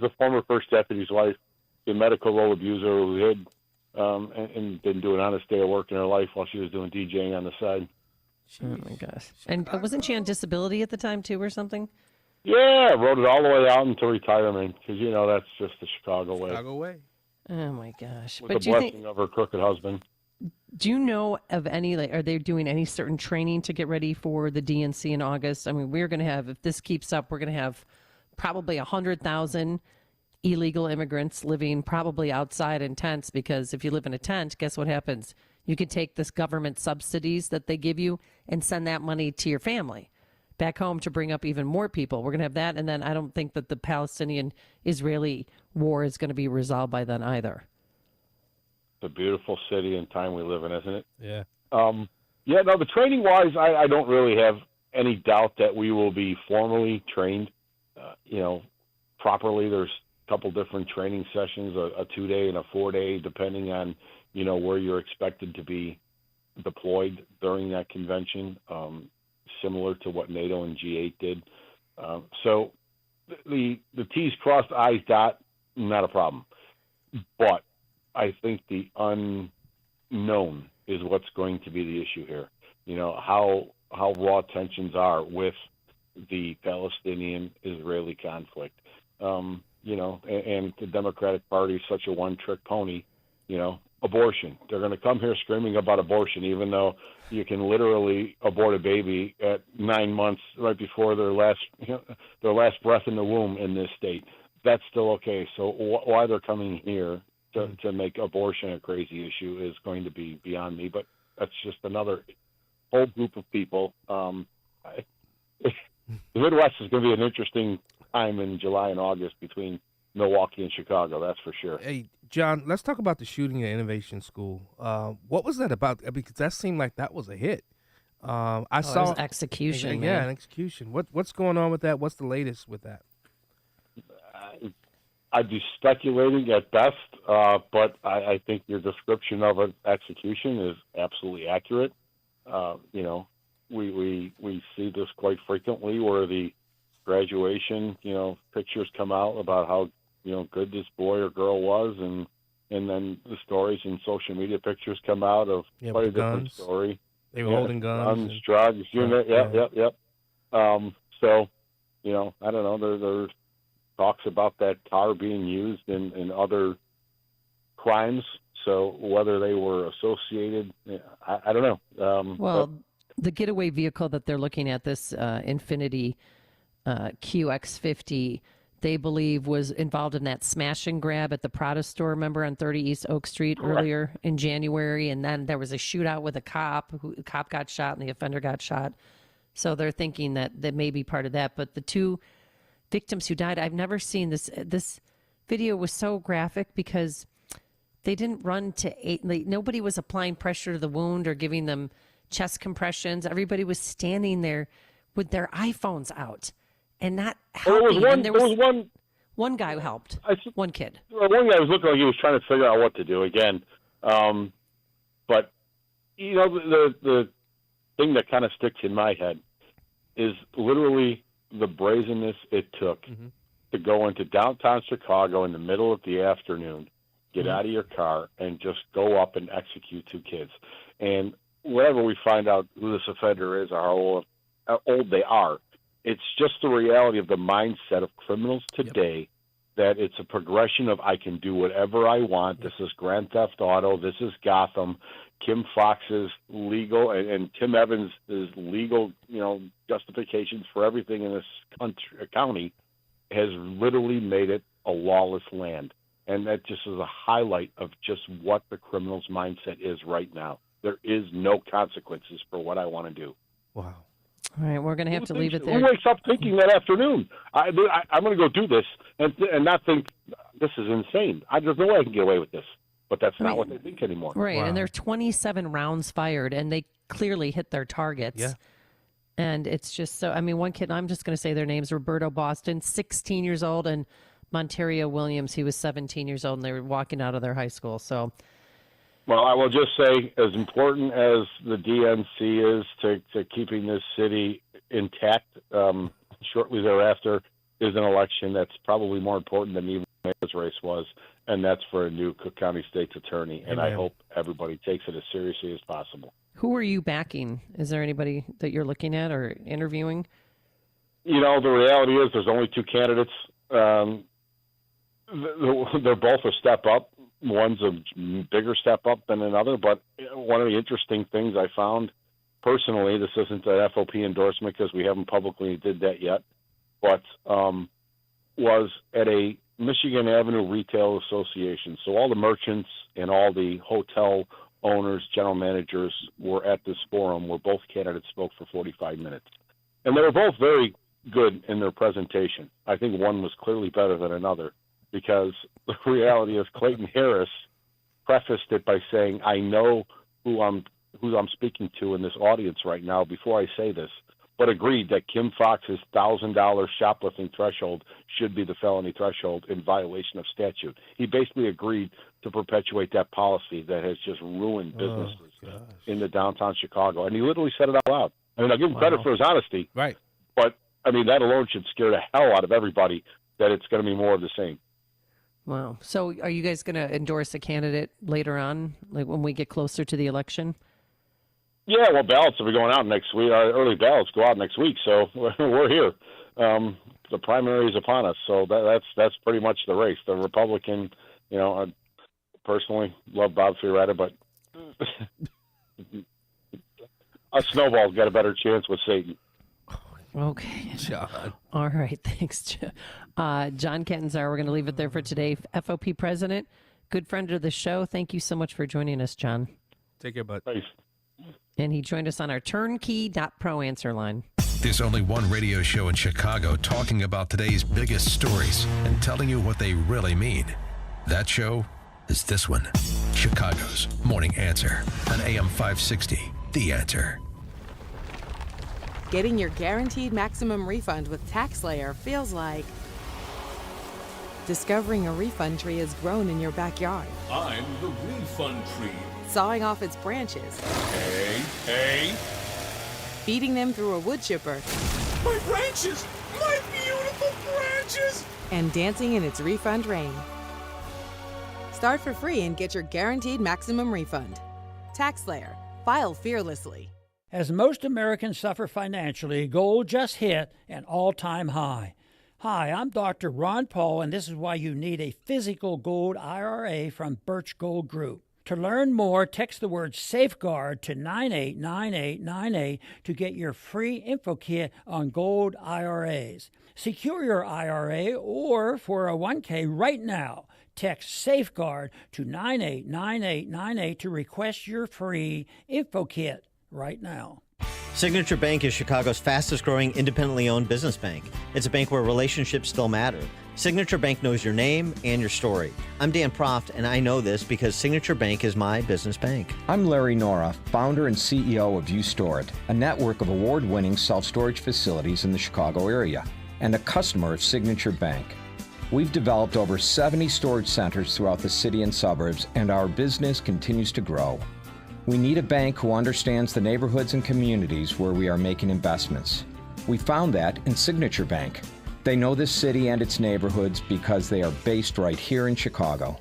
the former first deputy's wife, the medical role abuser who hid and didn't do an honest day of work in her life while she was doing DJing on the side. Oh my gosh! And wasn't she on disability at the time too, or something? Yeah, rode it all the way out until retirement because that's just the Chicago way. Chicago way. Oh my gosh! With the blessing of her crooked husband. Do you know of any? Are they doing any certain training to get ready for the DNC in August? I mean, we're going to have, if this keeps up, we're going to have probably 100,000 illegal immigrants living probably outside in tents, because if you live in a tent, guess what happens? You can take this government subsidies that they give you and send that money to your family back home to bring up even more people. We're going to have that. And then I don't think that the Palestinian-Israeli war is going to be resolved by then either. It's a beautiful city and time we live in, isn't it? Yeah. The training-wise, I don't really have any doubt that we will be formally trained, properly. There's a couple different training sessions, a 2-day and a 4-day, depending on, where you're expected to be deployed during that convention, similar to what NATO and G8 did. So the T's crossed, I's dot, not a problem. But I think the unknown is what's going to be the issue here. How raw tensions are with the Palestinian-Israeli conflict. And the Democratic Party is such a one-trick pony, abortion. They're going to come here screaming about abortion, even though you can literally abort a baby at 9 months right before their last breath in the womb in this state. That's still okay. So why they're coming here to make abortion a crazy issue is going to be beyond me. But that's just another whole group of people. The Midwest is going to be an interesting time in July and August between Milwaukee and Chicago, that's for sure. Hey, John, let's talk about the shooting at Innovation School. What was that about? Because that seemed like that was a hit. I saw it was execution. Yeah, man. an execution. What's going on with that? What's the latest with that? I'd be speculating at best, but I think your description of an execution is absolutely accurate. We see this quite frequently where the graduation, pictures come out about how good this boy or girl was, and then the stories and social media pictures come out of quite a different story. They were holding guns, drugs, Yep. So, I don't know. There's talks about that car being used in other crimes. So whether they were associated, I don't know. The getaway vehicle that they're looking at, this Infiniti QX50, they believe was involved in that smash and grab at the Prada store, remember, on 30 East Oak Street earlier in January. And then there was a shootout with a cop. The cop got shot and the offender got shot. So they're thinking that may be part of that. But the two victims who died, I've never seen this. This video was so graphic because they didn't run to nobody was applying pressure to the wound or giving them chest compressions. Everybody was standing there with their iPhones out and not helping. There was one guy who helped. One kid. One guy was looking like he was trying to figure out what to do again. But the thing that kind of sticks in my head is literally the brazenness it took to go into downtown Chicago in the middle of the afternoon get out of your car and just go up and execute 2 kids. And whenever we find out who this offender is or how old they are, it's just the reality of the mindset of criminals today that it's a progression of I can do whatever I want. This is Grand Theft Auto. This is Gotham. Kim Fox's legal and Tim Evans' legal, justifications for everything in this county has literally made it a lawless land. And that just is a highlight of just what the criminal's mindset is right now. There is no consequences for what I want to do. Wow. All right, we're going to have to leave it there. Who wakes up thinking that afternoon, I'm going to go do this and not think this is insane? There's no way I can get away with this. But that's not what they think anymore. Right, and there are 27 rounds fired, and they clearly hit their targets. Yeah. And it's just so, one kid, I'm just going to say their names, Roberto Boston, 16 years old, and Monterio Williams, he was 17 years old, and they were walking out of their high school. So, well, I will just say, as important as the DNC is to keeping this city intact, shortly thereafter is an election that's probably more important than even the mayor's race was, and that's for a new Cook County State's attorney. And I hope everybody takes it as seriously as possible. who are you backing? Is there anybody that you're looking at or interviewing? The reality is there's only 2 candidates. They're both a step up. One's a bigger step up than another. But one of the interesting things I found personally, this isn't an FOP endorsement because we haven't publicly did that yet, but was at a Michigan Avenue Retail Association. So all the merchants and all the hotel owners, general managers were at this forum where both candidates spoke for 45 minutes. And they were both very good in their presentation. I think one was clearly better than another because the reality is Clayton Harris prefaced it by saying, I know who I'm speaking to in this audience right now before I say this, but agreed that Kim Fox's $1,000 shoplifting threshold should be the felony threshold in violation of statute. He basically agreed to perpetuate that policy that has just ruined businesses in the downtown Chicago. And he literally said it out loud. I mean, I'll give him credit for his honesty. Right. But, I mean, that alone should scare the hell out of everybody that it's going to be more of the same. Wow. So are you guys going to endorse a candidate later on, like when we get closer to the election? Yeah, well, ballots will be going out next week. Our early ballots go out next week, so we're here. The primary is upon us, so that's pretty much the race. The Republican, I personally love Bob Fioretta, but a snowball's got a better chance with Satan. Okay. John. All right. Thanks, John Catanzaro. We're going to leave it there for today. FOP president, good friend of the show. Thank you so much for joining us, John. Take care, bud. Thanks. And he joined us on our turnkey.pro answer line. There's only one radio show in Chicago talking about today's biggest stories and telling you what they really mean. That show is this one, Chicago's Morning Answer on AM 560, The Answer. Getting your guaranteed maximum refund with TaxSlayer feels like discovering a refund tree has grown in your backyard. I'm the refund tree. Sawing off its branches. Hey. Feeding them through a wood chipper. My branches! My beautiful branches! And dancing in its refund rain. Start for free and get your guaranteed maximum refund. TaxSlayer. File fearlessly. As most Americans suffer financially, gold just hit an all-time high. Hi, I'm Dr. Ron Paul, and this is why you need a physical gold IRA from Birch Gold Group. To learn more, text the word SAFEGUARD to 989898 to get your free info kit on gold IRAs. Secure your IRA or 401k right now. Text SAFEGUARD to 989898 to request your free info kit right now. Signature Bank is Chicago's fastest growing independently owned business bank. It's a bank where relationships still matter. Signature Bank knows your name and your story. I'm Dan Proft, and I know this because Signature Bank is my business bank. I'm Larry Nora, founder and CEO of You Store It, a network of award-winning self-storage facilities in the Chicago area, and a customer of Signature Bank. We've developed over 70 storage centers throughout the city and suburbs, and our business continues to grow. We need a bank who understands the neighborhoods and communities where we are making investments. We found that in Signature Bank. They know this city and its neighborhoods because they are based right here in Chicago.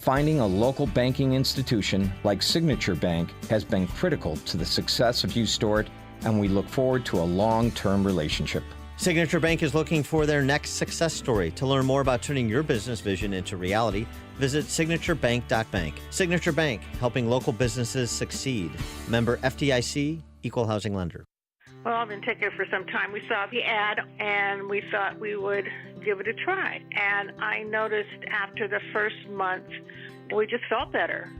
Finding a local banking institution like Signature Bank has been critical to the success of U-Store, and we look forward to a long-term relationship. Signature Bank is looking for their next success story. To learn more about turning your business vision into reality, visit signaturebank.bank. Signature Bank, helping local businesses succeed. Member FDIC, Equal Housing Lender. Well, I've been taking it for some time. We saw the ad, and we thought we would give it a try. And I noticed after the first month, we just felt better.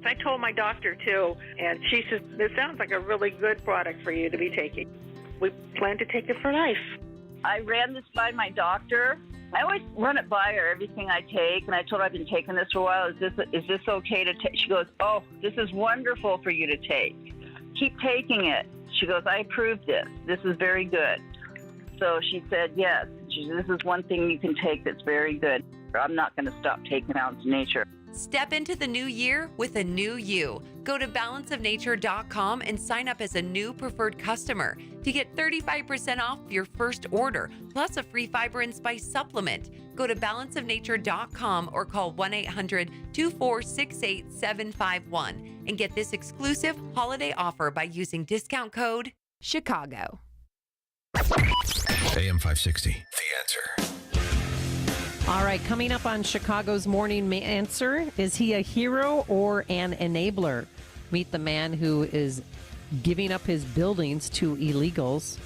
I told my doctor, too, and she said, this sounds like a really good product for you to be taking. We plan to take it for life. I ran this by my doctor. I always run it by her, everything I take, and I told her I've been taking this for a while. Is this okay to take? She goes, oh, this is wonderful for you to take. Keep taking it. She goes, I approve this. This is very good. So she said, yes, this is one thing you can take that's very good. I'm not going to stop taking out into nature. Step into the new year with a new you. Go to balanceofnature.com and sign up as a new preferred customer to get 35% off your first order, plus a free fiber and spice supplement. Go to balanceofnature.com or call 1-800-246-8751 and get this exclusive holiday offer by using discount code Chicago. AM 560, The Answer. All right, coming up on Chicago's Morning Answer, is he a hero or an enabler? Meet the man who is giving up his buildings to illegals.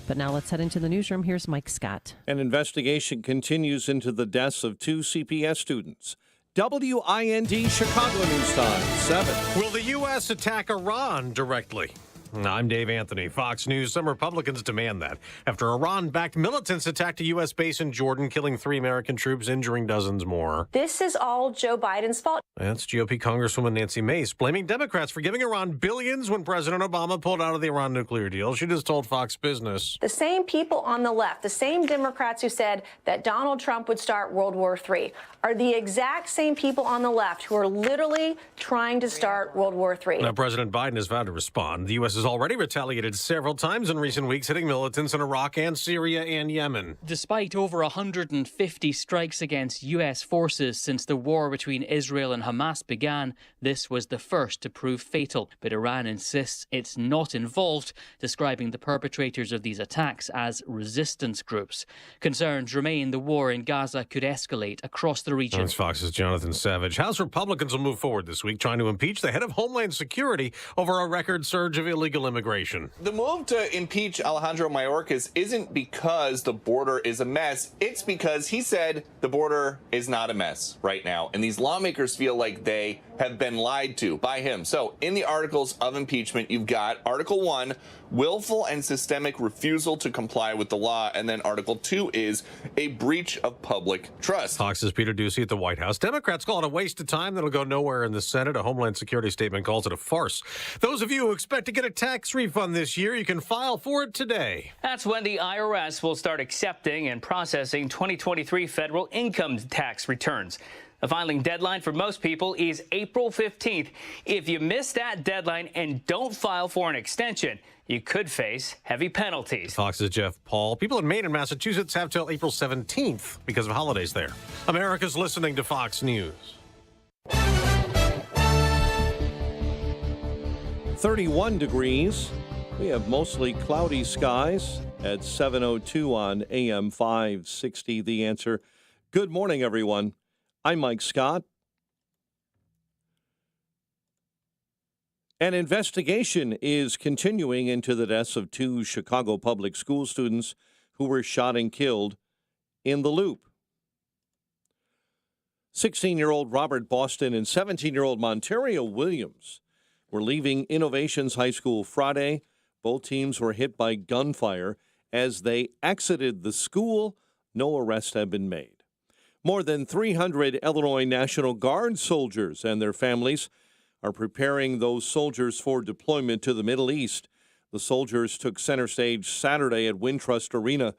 But now let's head into the newsroom. Here's Mike Scott. An investigation continues into the deaths of 2 CPS students. WIND Chicago News Time, 7. Will the U.S. attack Iran directly? I'm Dave Anthony, Fox News. Some Republicans demand that after Iran-backed militants attacked a U.S. base in Jordan, killing 3 American troops, injuring dozens more. This is all Joe Biden's fault. That's GOP Congresswoman Nancy Mace blaming Democrats for giving Iran billions when President Obama pulled out of the Iran nuclear deal. She just told Fox Business. The same people on the left, the same Democrats who said that Donald Trump would start World War III, are the exact same people on the left who are literally trying to start World War III. Now, President Biden has vowed to respond. The U.S. has already retaliated several times in recent weeks, hitting militants in Iraq and Syria and Yemen. Despite over 150 strikes against U.S. forces since the war between Israel and Hamas began, this was the first to prove fatal. But Iran insists it's not involved, describing the perpetrators of these attacks as resistance groups. Concerns remain the war in Gaza could escalate across the region. That's Fox's Jonathan Savage. House Republicans will move forward this week trying to impeach the head of Homeland Security over a record surge of illegal immigration. The move to impeach Alejandro Mayorkas isn't because the border is a mess. It's because he said the border is not a mess right now. And these lawmakers feel like they have been lied to by him. So in the articles of impeachment, you've got Article 1, willful and systemic refusal to comply with the law. And then Article 2 is a breach of public trust. Fox's Peter Ducey at the White House. Democrats call it a waste of time that'll go nowhere in the Senate. A Homeland Security statement calls it a farce. Those of you who expect to get a tax refund this year, you can file for it today. That's when the IRS will start accepting and processing 2023 federal income tax returns. The filing deadline for most people is April 15th. If you miss that deadline and don't file for an extension, you could face heavy penalties. Fox's Jeff Paul. People in Maine and Massachusetts have till April 17th because of holidays there. America's listening to Fox News. 31 degrees. We have mostly cloudy skies at 7:02 on AM 560. The Answer. Good morning, everyone. I'm Mike Scott. An investigation is continuing into the deaths of 2 Chicago public school students who were shot and killed in the Loop. 16-year-old Robert Boston and 17-year-old Monterio Williams were leaving Innovations High School Friday. Both teams were hit by gunfire as they exited the school. No arrests have been made. More than 300 Illinois National Guard soldiers and their families are preparing those soldiers for deployment to the Middle East. The soldiers took center stage Saturday at Wintrust Arena.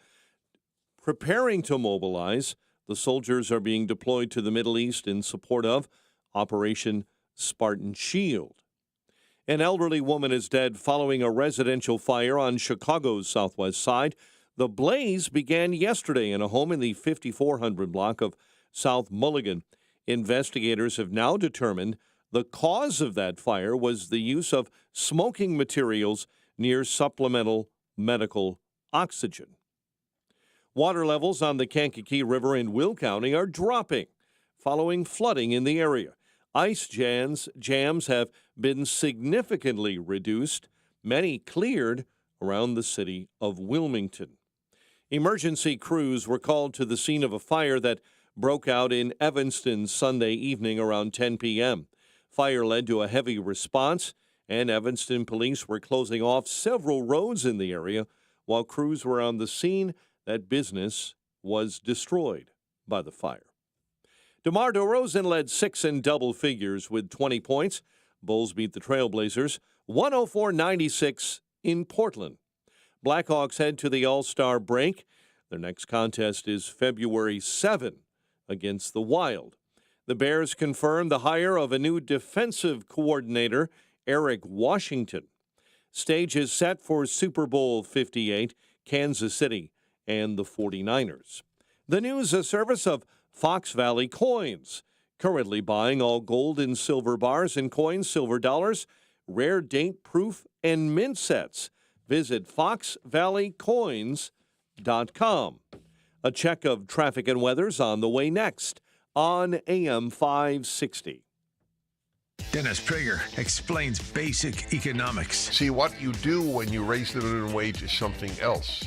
Preparing to mobilize, the soldiers are being deployed to the Middle East in support of Operation Spartan Shield. An elderly woman is dead following a residential fire on Chicago's southwest side. The blaze began yesterday in a home in the 5400 block of South Mulligan. Investigators have now determined the cause of that fire was the use of smoking materials near supplemental medical oxygen. Water levels on the Kankakee River in Will County are dropping following flooding in the area. Ice jams have been significantly reduced, many cleared around the city of Wilmington. Emergency crews were called to the scene of a fire that broke out in Evanston Sunday evening around 10 p.m. Fire led to a heavy response, and Evanston police were closing off several roads in the area while crews were on the scene. That business was destroyed by the fire. DeMar DeRozan led 6 in double figures with 20 points. Bulls beat the Trailblazers 104-96 in Portland. Blackhawks head to the All-Star break. Their next contest is February 7 against the Wild. The Bears confirmed the hire of a new defensive coordinator, Eric Washington. Stage is set for Super Bowl 58, Kansas City and the 49ers. The news, a service of Fox Valley Coins, currently buying all gold and silver bars and coins, silver dollars, rare date proof, and mint sets. Visit foxvalleycoins.com. A check of traffic and weather's on the way next on AM 560. Dennis Prager explains basic economics. See, what you do when you raise the minimum wage is something else.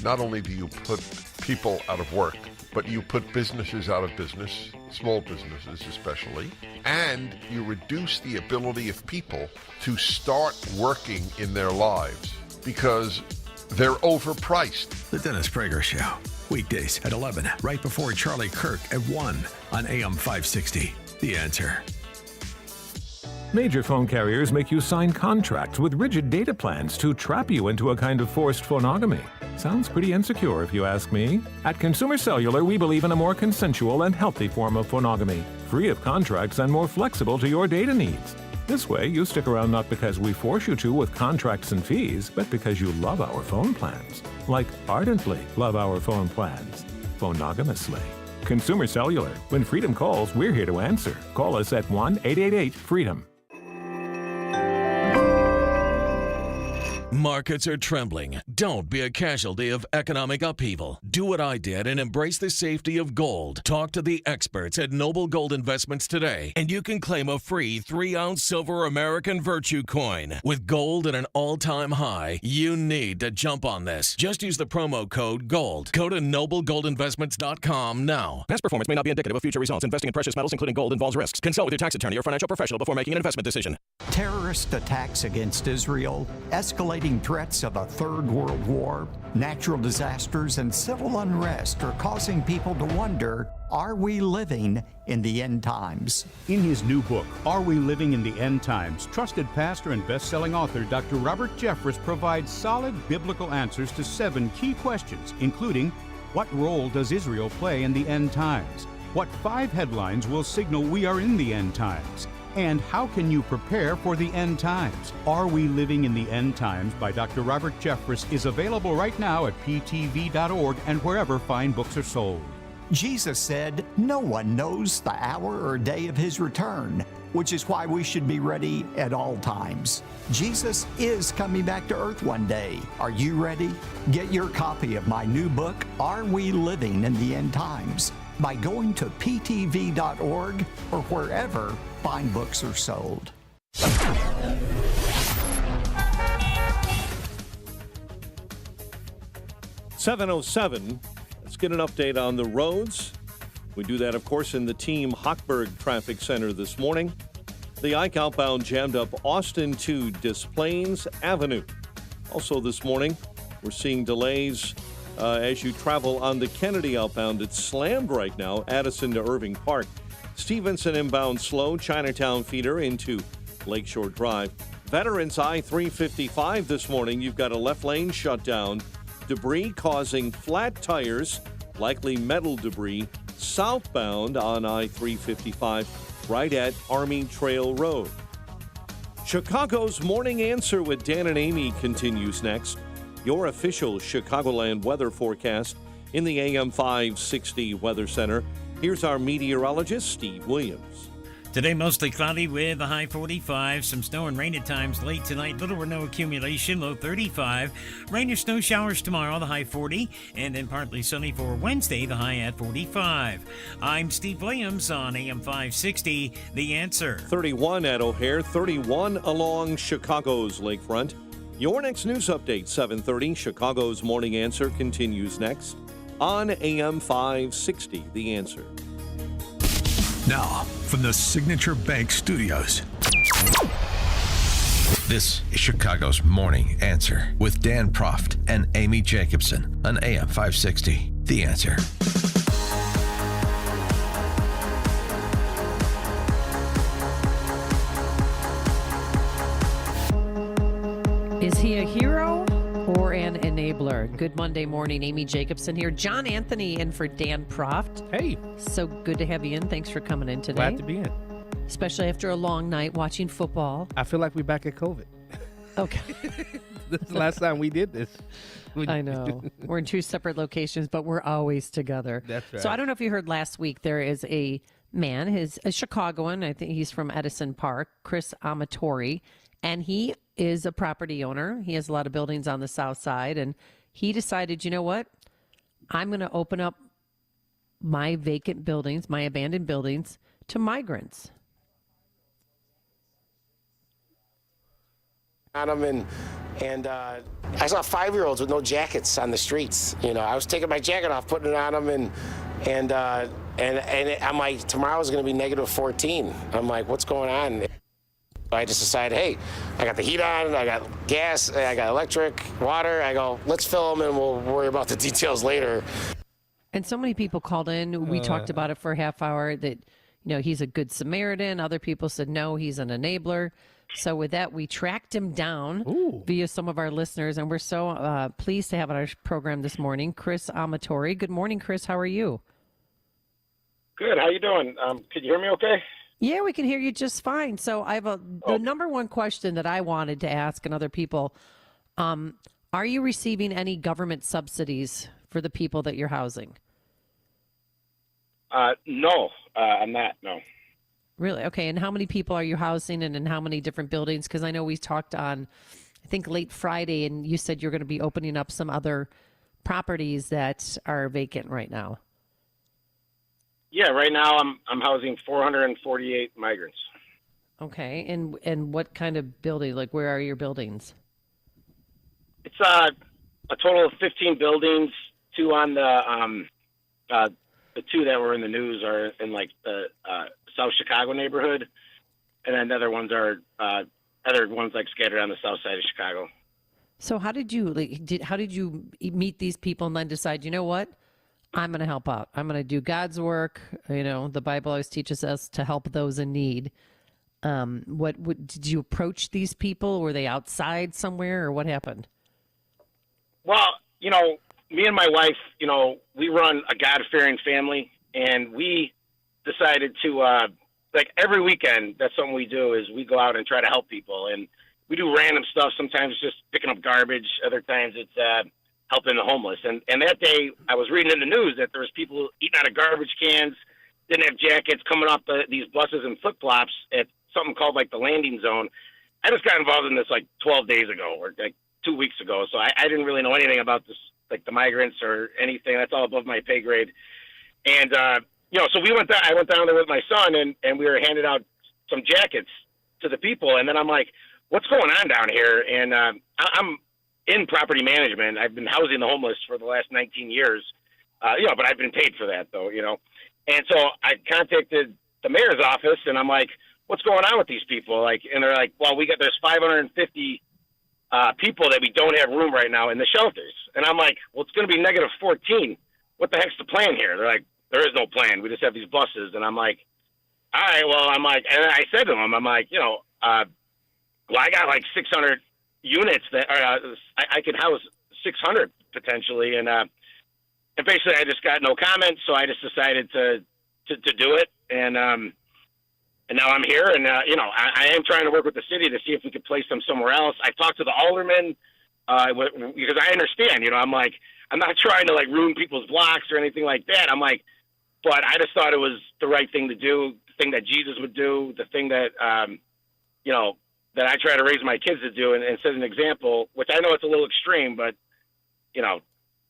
Not only do you put people out of work, but you put businesses out of business, small businesses especially, and you reduce the ability of people to start working in their lives because they're overpriced. The Dennis Prager Show, weekdays at 11, right before Charlie Kirk at 1 on AM 560. The Answer. Major phone carriers make you sign contracts with rigid data plans to trap you into a kind of forced phonogamy. Sounds pretty insecure if you ask me. At Consumer Cellular, we believe in a more consensual and healthy form of phonogamy, free of contracts and more flexible to your data needs. This way, you stick around not because we force you to with contracts and fees, but because you love our phone plans. Like ardently love our phone plans. Phonogamously. Consumer Cellular. When freedom calls, we're here to answer. Call us at 1-888-FREEDOM. Markets are trembling. Don't be a casualty of economic upheaval. Do what I did and embrace the safety of gold. Talk to the experts at Noble Gold Investments today, and you can claim a free 3-ounce silver American Virtue coin. With gold at an all-time high, you need to jump on this. Just use the promo code GOLD. Go to noblegoldinvestments.com now. Past performance may not be indicative of future results. Investing in precious metals, including gold, involves risks. Consult with your tax attorney or financial professional before making an investment decision. Terrorist attacks against Israel, escalating threats of a third world war, natural disasters, and civil unrest are causing people to wonder, are we living in the end times? In his new book, Are We Living in the End Times?, trusted pastor and best-selling author Dr. Robert Jeffress provides solid biblical answers to 7 key questions, including, what role does Israel play in the end times? What 5 headlines will signal we are in the end times? And how can you prepare for the end times? Are We Living in the End Times by Dr. Robert Jeffress is available right now at ptv.org and wherever fine books are sold. Jesus said, no one knows the hour or day of his return, which is why we should be ready at all times. Jesus is coming back to earth one day. Are you ready? Get your copy of my new book, Are We Living in the End Times? By going to ptv.org or wherever fine books are sold. 7:07. Let's get an update on the roads. We do that, of course, in the Team Hochberg Traffic Center this morning. The Ike outbound jammed up Austin to Des Plaines Avenue. Also this morning, we're seeing delays as you travel on the Kennedy outbound. It's slammed right now, Addison to Irving Park. Stevenson inbound slow, Chinatown feeder into Lakeshore Drive. Veterans I-355 this morning, you've got a left lane shut down. Debris causing flat tires, likely metal debris, southbound on I-355 right at Army Trail Road. Chicago's Morning Answer with Dan and Amy continues next. Your official Chicagoland weather forecast in the AM 560 Weather Center. Here's our meteorologist, Steve Williams. Today, mostly cloudy with a high 45. Some snow and rain at times late tonight. Little or no accumulation, low 35. Rain or snow showers tomorrow, the high 40. And then partly sunny for Wednesday, the high at 45. I'm Steve Williams on AM 560, The Answer. 31 at O'Hare, 31 along Chicago's lakefront. Your next news update, 7:30. Chicago's Morning Answer continues next on AM 560, The Answer. Now, from the Signature Bank Studios, this is Chicago's Morning Answer with Dan Proft and Amy Jacobson on AM 560, The Answer. Is he a hero or an enabler? Good Monday morning. Amy Jacobson here. John Anthony in for Dan Proft. Hey. So good to have you in. Thanks for coming in today. Glad to be in. Especially after a long night watching football. I feel like we're back at COVID. Okay. This is the last time we did this. I know. We're in two separate locations, but we're always together. That's right. So I don't know if you heard last week, there is a man, a Chicagoan, I think he's from Edison Park, Chris Amatori, and he is a property owner. He has a lot of buildings on the south side, and he decided, you know what? I'm going to open up my vacant buildings, my abandoned buildings, to migrants. On them and I saw 5-year-olds with no jackets on the streets. You know, I was taking my jacket off, putting it on them, and I'm like, tomorrow's going to be negative 14. I'm like, what's going on? I just decided, hey, I got the heat on, I got gas, I got electric, water. I go, let's fill them and we'll worry about the details later. And so many people called in. We talked about it for a half hour that, he's a good Samaritan. Other people said, no, he's an enabler. So with that, we tracked him down via some of our listeners, and we're so pleased to have on our program this morning, Chris Amatori. Good morning, Chris. How are you? Good. How you doing? Can you hear me okay? Yeah, we can hear you just fine. So I have the number one question that I wanted to ask and other people, are you receiving any government subsidies for the people that you're housing? No, I'm not, no. Really? Okay. And how many people are you housing and in how many different buildings? Because I know we talked on, I think, late Friday, and you said you're going to be opening up some other properties that are vacant right now. Yeah, right now I'm housing 448 migrants. Okay. And what kind of building? Like, where are your buildings? It's a total of 15 buildings. 2 on the 2 that were in the news are in like the South Chicago neighborhood, and then other ones are other ones like scattered on the south side of Chicago. So how did you how did you meet these people and then decide, you know what, I'm going to help out. I'm going to do God's work. The Bible always teaches us to help those in need. What did you approach these people? Were they outside somewhere, or what happened? Well, me and my wife, we run a God-fearing family, and we decided to, like every weekend, that's something we do, is we go out and try to help people. And we do random stuff. Sometimes it's just picking up garbage. Other times it's helping the homeless. And that day I was reading in the news that there was people eating out of garbage cans, didn't have jackets, coming up these buses in flip-flops at something called like the landing zone. I just got involved in this like 12 days ago or like 2 weeks ago. So I didn't really know anything about this, like the migrants or anything. That's all above my pay grade. And, so I went down there with my son and we were handing out some jackets to the people. And then I'm like, what's going on down here? And I'm in property management. I've been housing the homeless for the last 19 years, but I've been paid for that though, And so I contacted the mayor's office and I'm like, what's going on with these people? And they're like, well, there's 550 people that we don't have room right now in the shelters. And I'm like, well, it's going to be negative 14. What the heck's the plan here? They're like, there is no plan. We just have these buses. And I'm like, all right, well, and I said to them, I'm like, well, I got like 600 units that I could house 600 potentially. And basically I just got no comment. So I just decided to do it. And now I'm here and, I am trying to work with the city to see if we could place them somewhere else. I talked to the alderman because I understand, I'm like, I'm not trying to like ruin people's blocks or anything like that. I'm like, but I just thought it was the right thing to do, the thing that Jesus would do, the thing that, that I try to raise my kids to do and set an example, which I know it's a little extreme, but,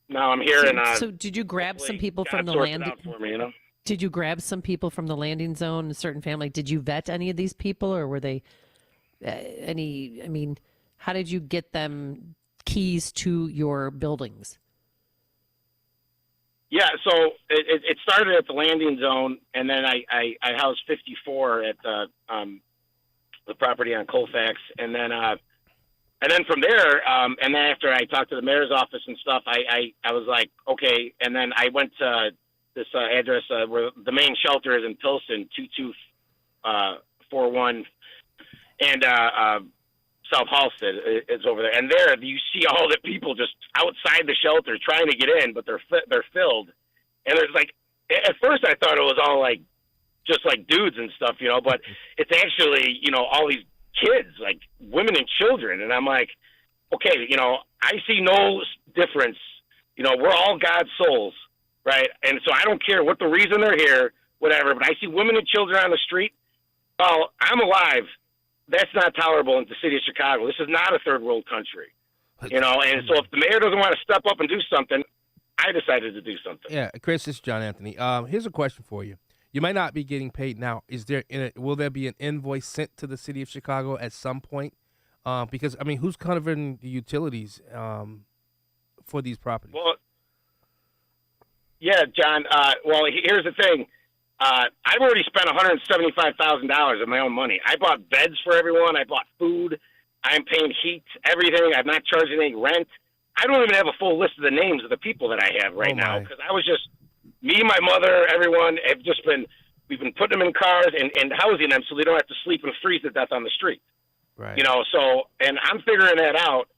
now I'm here So did you grab some people from the landing? For me, Did you grab some people from the landing zone, a certain family? Did you vet any of these people, or were they how did you get them keys to your buildings? Yeah, so it started at the landing zone, and then I housed 54 at the property on Colfax, and then from there, and then after I talked to the mayor's office and stuff, I was like, okay, and then I went to this address where the main shelter is in Pilsen, 2241, and South Halstead is over there, and there you see all the people just outside the shelter trying to get in, but they're filled, and there's like, at first I thought it was all like just like dudes and stuff, but it's actually all these kids, like women and children, and I'm like, okay, I see no difference, we're all God's souls, right? And so I don't care what the reason they're here, whatever, but I see women and children on the street. Well, I'm alive. That's not tolerable in the city of Chicago. This is not a third world country, and so if the mayor doesn't want to step up and do something, I decided to do something. Yeah, Chris, this is John Anthony. Here's a question for you. You might not be getting paid now. Will there be an invoice sent to the city of Chicago at some point? Because, who's covering the utilities for these properties? Well, yeah, John. Here's the thing. I've already spent $175,000 of my own money. I bought beds for everyone. I bought food. I'm paying heat, everything. I'm not charging any rent. I don't even have a full list of the names of the people that I have right now because I was just me, my mother, everyone have just been. We've been putting them in cars and housing them so they don't have to sleep and freeze to death on the street. Right. So and I'm figuring that out.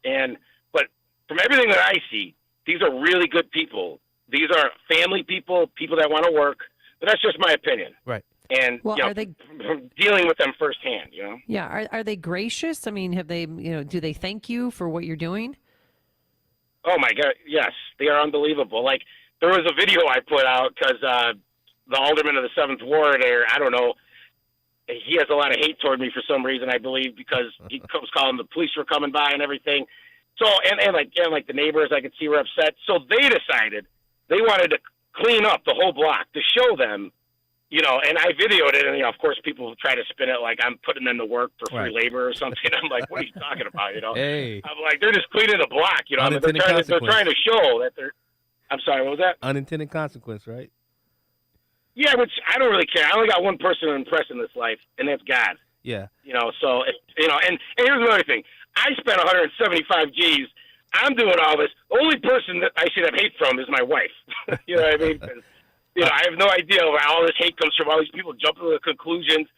But from everything that I see, these are really good people. These are family people, people that want to work. But that's just my opinion. Right. And are they dealing with them firsthand? Yeah. Are they gracious? Have they? Do they thank you for what you're doing? Oh my God! Yes, they are unbelievable. Like there was a video I put out because the alderman of the 7th Ward, or I don't know, he has a lot of hate toward me for some reason. I believe because he was calling the police were coming by and everything. So and like the neighbors, I could see were upset. So they decided they wanted to clean up the whole block to show them, and I videoed it, and of course people try to spin it like I'm putting them to work for free labor or something. I'm like, what are you talking about? Hey. I'm like, they're just cleaning the block. They're trying to show that they're. I'm sorry, what was that? Unintended consequence, right? Yeah, which I don't really care. I only got one person to impress in this life, and that's God. Yeah. So and here's another thing. I spent 175 G's. I'm doing all this. The only person that I should have hate from is my wife. You know what I mean? I have no idea where all this hate comes from. All these people jumping to the conclusions.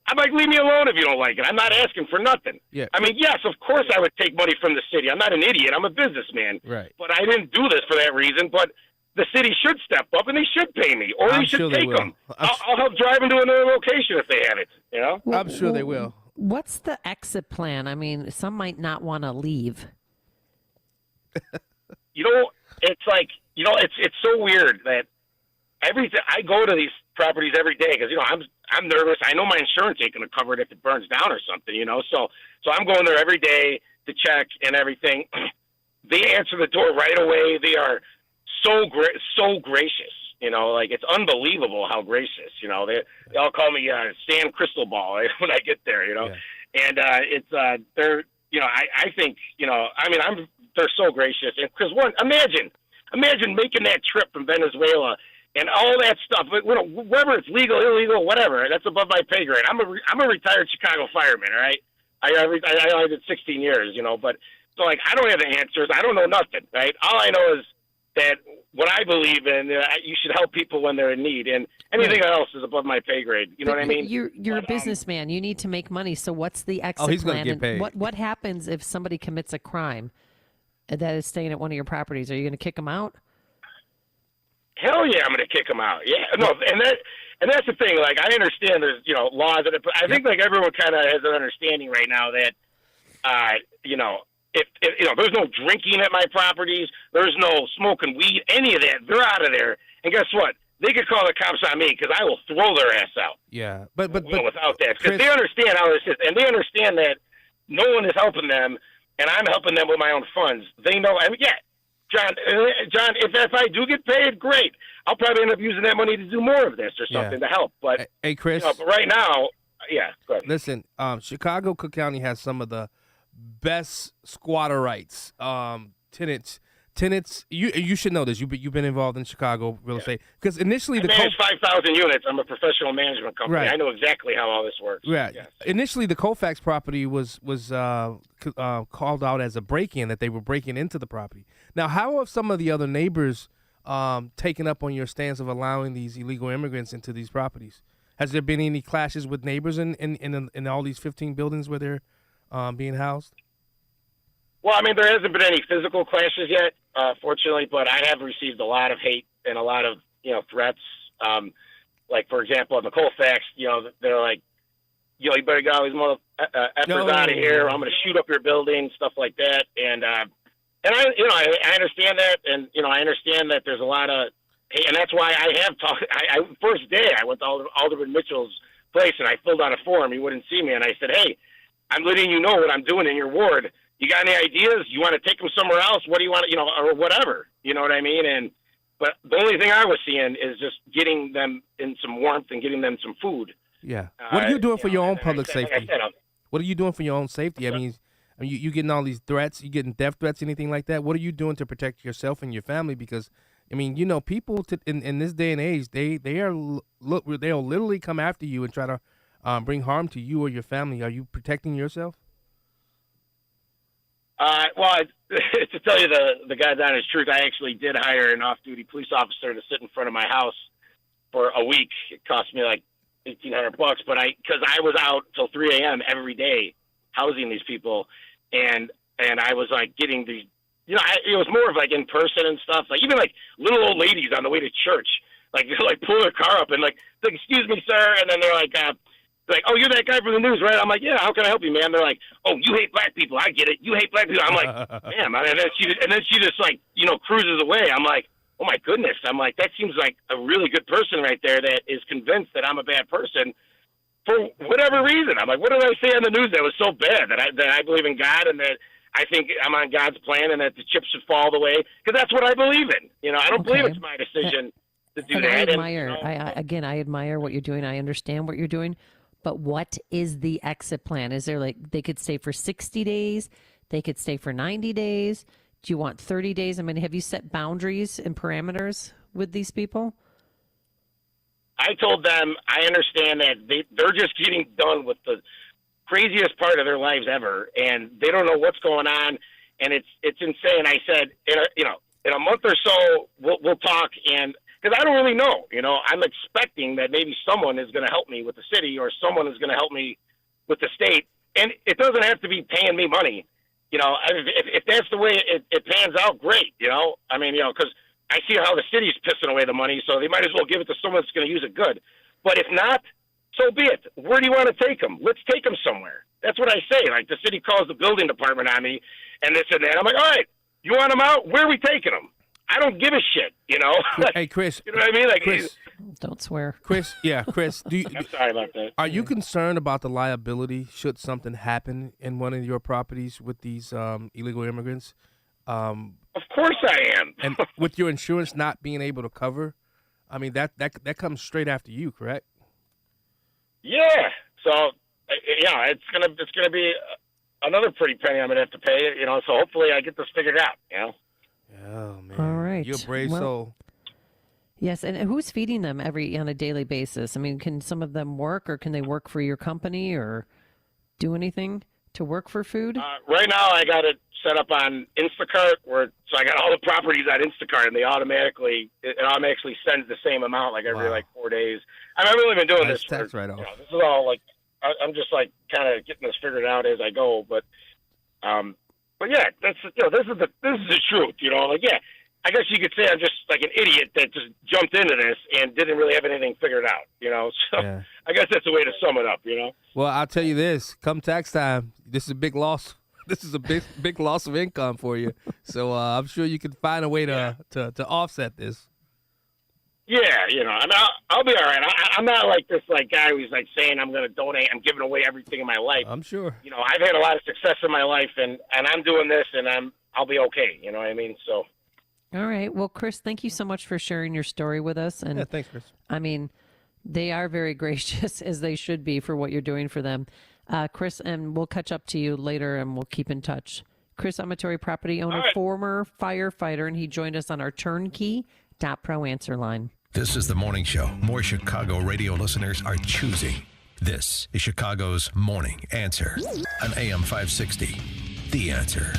I'm like, leave me alone if you don't like it. I'm not asking for nothing. Yeah. Yes, of course I would take money from the city. I'm not an idiot. I'm a businessman. Right. But I didn't do this for that reason. But the city should step up and they should pay me, or they should take them. I'll help drive them to another location if they have it. I'm sure they will. What's the exit plan? Some might not want to leave. It's like, it's so weird that everything. I go to these properties every day because I'm nervous. I know my insurance ain't going to cover it if it burns down or something. So I'm going there every day to check and everything. They answer the door right away. They are so gracious. It's unbelievable how gracious. They all call me Stan Crystal Ball when I get there. And it's they're I think they're so gracious. And because imagine making that trip from Venezuela and all that stuff. Whether it's legal, illegal, whatever, that's above my pay grade. I'm a retired Chicago fireman. All right, I did 16 years. But so I don't have the answers. I don't know nothing. Right. All I know is that what I believe in, you should help people when they're in need, and anything else is above my pay grade. You know what I mean? You're a businessman. You need to make money. So what's the exit he's plan? Gonna get paid. What happens if somebody commits a crime that is staying at one of your properties? Are you going to kick them out? Hell yeah, I'm going to kick them out. Yeah, no, and that's the thing. Like I understand there's laws, but I think like everyone kind of has an understanding right now that if there's no drinking at my properties, there's no smoking weed, any of that, they're out of there. And guess what? they could call the cops on me because I will throw their ass out. Yeah, but without that, because Chris, they understand how this is, and they understand that no one is helping them, and I'm helping them with my own funds. They know. I mean, yeah, John, if I do get paid, great. I'll probably end up using that money to do more of this or something to help. But hey, Chris, but right now, yeah. Go ahead. Listen, Chicago, Cook County has some of the best squatter rights. Tenants, you should know this. You've been involved in Chicago real estate because initially I manage 5,000 units. I'm a professional management company. Right. I know exactly how all this works. Right. Yes. Initially, the Colfax property was called out as a break-in, that they were breaking into the property. Now, how have some of the other neighbors taken up on your stance of allowing these illegal immigrants into these properties? Has there been any clashes with neighbors in all these 15 buildings where they're being housed? Well, I mean, there hasn't been any physical clashes yet, fortunately, but I have received a lot of hate and a lot of, threats. Like, for example, in the Colfax, they're like, you better get all these effers out of here. I'm going to shoot up your building, stuff like that. And I understand that. And, I understand that there's a lot of hate. And that's why I have talked. First day, I went to Alderman Mitchell's place and I filled out a form. He wouldn't see me. And I said, hey, I'm letting you know what I'm doing in your ward. You got any ideas? You want to take them somewhere else? What do you want to, or whatever, you know what I mean? But the only thing I was seeing is just getting them in some warmth and getting them some food. Yeah. What are you doing for your own public safety? Like I said, what are you doing for your own safety? I mean, you getting all these threats, you getting death threats, anything like that? What are you doing to protect yourself and your family? Because, people in this day and age, they'll literally come after you and try to bring harm to you or your family. Are you protecting yourself? Well, to tell you the God's honest truth, I actually did hire an off-duty police officer to sit in front of my house for a week. It cost me like $1,800, but because I was out till 3 a.m. every day housing these people, and I was like getting these, it was more of like in person and stuff, like even like little old ladies on the way to church, like pull their car up and like excuse me, sir, and then they're like, oh, you're that guy from the news, right? I'm like, yeah, how can I help you, man? They're like, oh, you hate black people. I get it. You hate black people. I'm like, damn. And then she just like, cruises away. I'm like, oh my goodness. I'm like, that seems like a really good person right there that is convinced that I'm a bad person for whatever reason. I'm like, what did I say on the news that was so bad? That I believe in God and that I think I'm on God's plan and that the chips should fall the way, because that's what I believe in. I don't believe it's my decision to do that. I admire, I admire what you're doing. I understand what you're doing. But what is the exit plan? Is there they could stay for 60 days? They could stay for 90 days? Do you want 30 days? I mean, have you set boundaries and parameters with these people? I told them I understand that they're just getting done with the craziest part of their lives ever, and they don't know what's going on, and it's insane. I said, in a month or so, we'll talk, and because I don't really know, I'm expecting that maybe someone is going to help me with the city or someone is going to help me with the state. And it doesn't have to be paying me money. If that's the way it pans out, great, I mean, because I see how the city's pissing away the money, so they might as well give it to someone that's going to use it good. But if not, so be it. Where do you want to take them? Let's take them somewhere. That's what I say. Like, the city calls the building department on me and this and that. I'm like, all right, you want them out? Where are we taking them? I don't give a shit, Hey, Chris. You know what I mean? Like, Chris, don't swear. Chris, Chris. I'm sorry about that. Are you concerned about the liability should something happen in one of your properties with these illegal immigrants? Of course I am. And with your insurance not being able to cover, I mean, that comes straight after you, correct? Yeah. So, yeah, it's gonna be another pretty penny I'm gonna have to pay. So hopefully I get this figured out. Oh, man. All right. You're a brave soul. Yes, and who's feeding them on a daily basis? I mean, can some of them work, or can they work for your company or do anything to work for food? Right now, I got it set up on Instacart, so I got all the properties on Instacart, and it automatically sends the same amount like every 4 days. I've really been doing this. That's right off. This is all I'm just kind of getting this figured out as I go, but yeah, that's this is the truth, yeah. I guess you could say I'm just like an idiot that just jumped into this and didn't really have anything figured out, So yeah. I guess that's a way to sum it up, Well, I'll tell you this: come tax time, this is a big loss. This is a big loss of income for you. So I'm sure you can find a way to offset this. Yeah, you know, and I'll be all right. I'm not like this guy who's saying I'm going to donate. I'm giving away everything in my life. I'm sure. You know, I've had a lot of success in my life, and I'm doing this, and I'll be okay. You know what I mean? So. All right. Well, Chris, thank you so much for sharing your story with us. And Yeah, thanks, Chris. I mean, they are very gracious, as they should be, for what you're doing for them. Chris, and we'll catch up to you later, and we'll keep in touch. Chris Amatori, property owner, former firefighter, and he joined us on our turnkey.pro answer line. This is the morning show more Chicago radio listeners are choosing. This is Chicago's Morning Answer on AM 560. The Answer.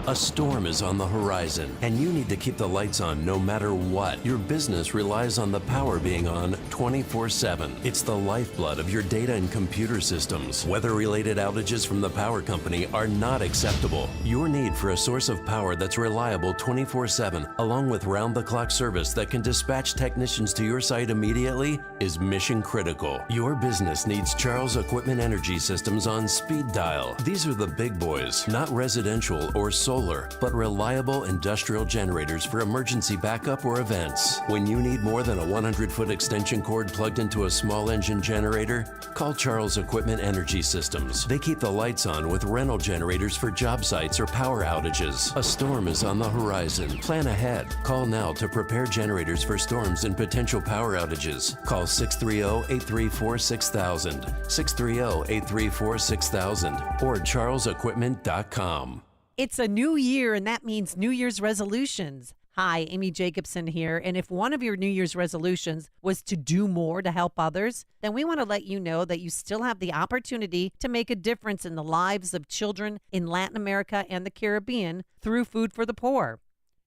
A storm is on the horizon, and you need to keep the lights on no matter what. Your business relies on the power being on 24/7. It's the lifeblood of your data and computer systems. Weather-related outages from the power company are not acceptable. Your need for a source of power that's reliable 24/7, along with round-the-clock service that can dispatch technicians to your site immediately, is mission critical. Your business needs Charles Equipment Energy Systems on speed dial. These are the big boys, not residential or solar, but reliable industrial generators for emergency backup or events. When you need more than a 100-foot extension cord plugged into a small engine generator, call Charles Equipment Energy Systems. They keep the lights on with rental generators for job sites or power outages. A storm is on the horizon. Plan ahead. Call now to prepare generators for storms and potential power outages. Call 630-834-6000, 630-834-6000, or charlesequipment.com. It's a new year, and that means New Year's resolutions. Hi, Amy Jacobson here. And if one of your New Year's resolutions was to do more to help others, then we want to let you know that you still have the opportunity to make a difference in the lives of children in Latin America and the Caribbean through Food for the Poor.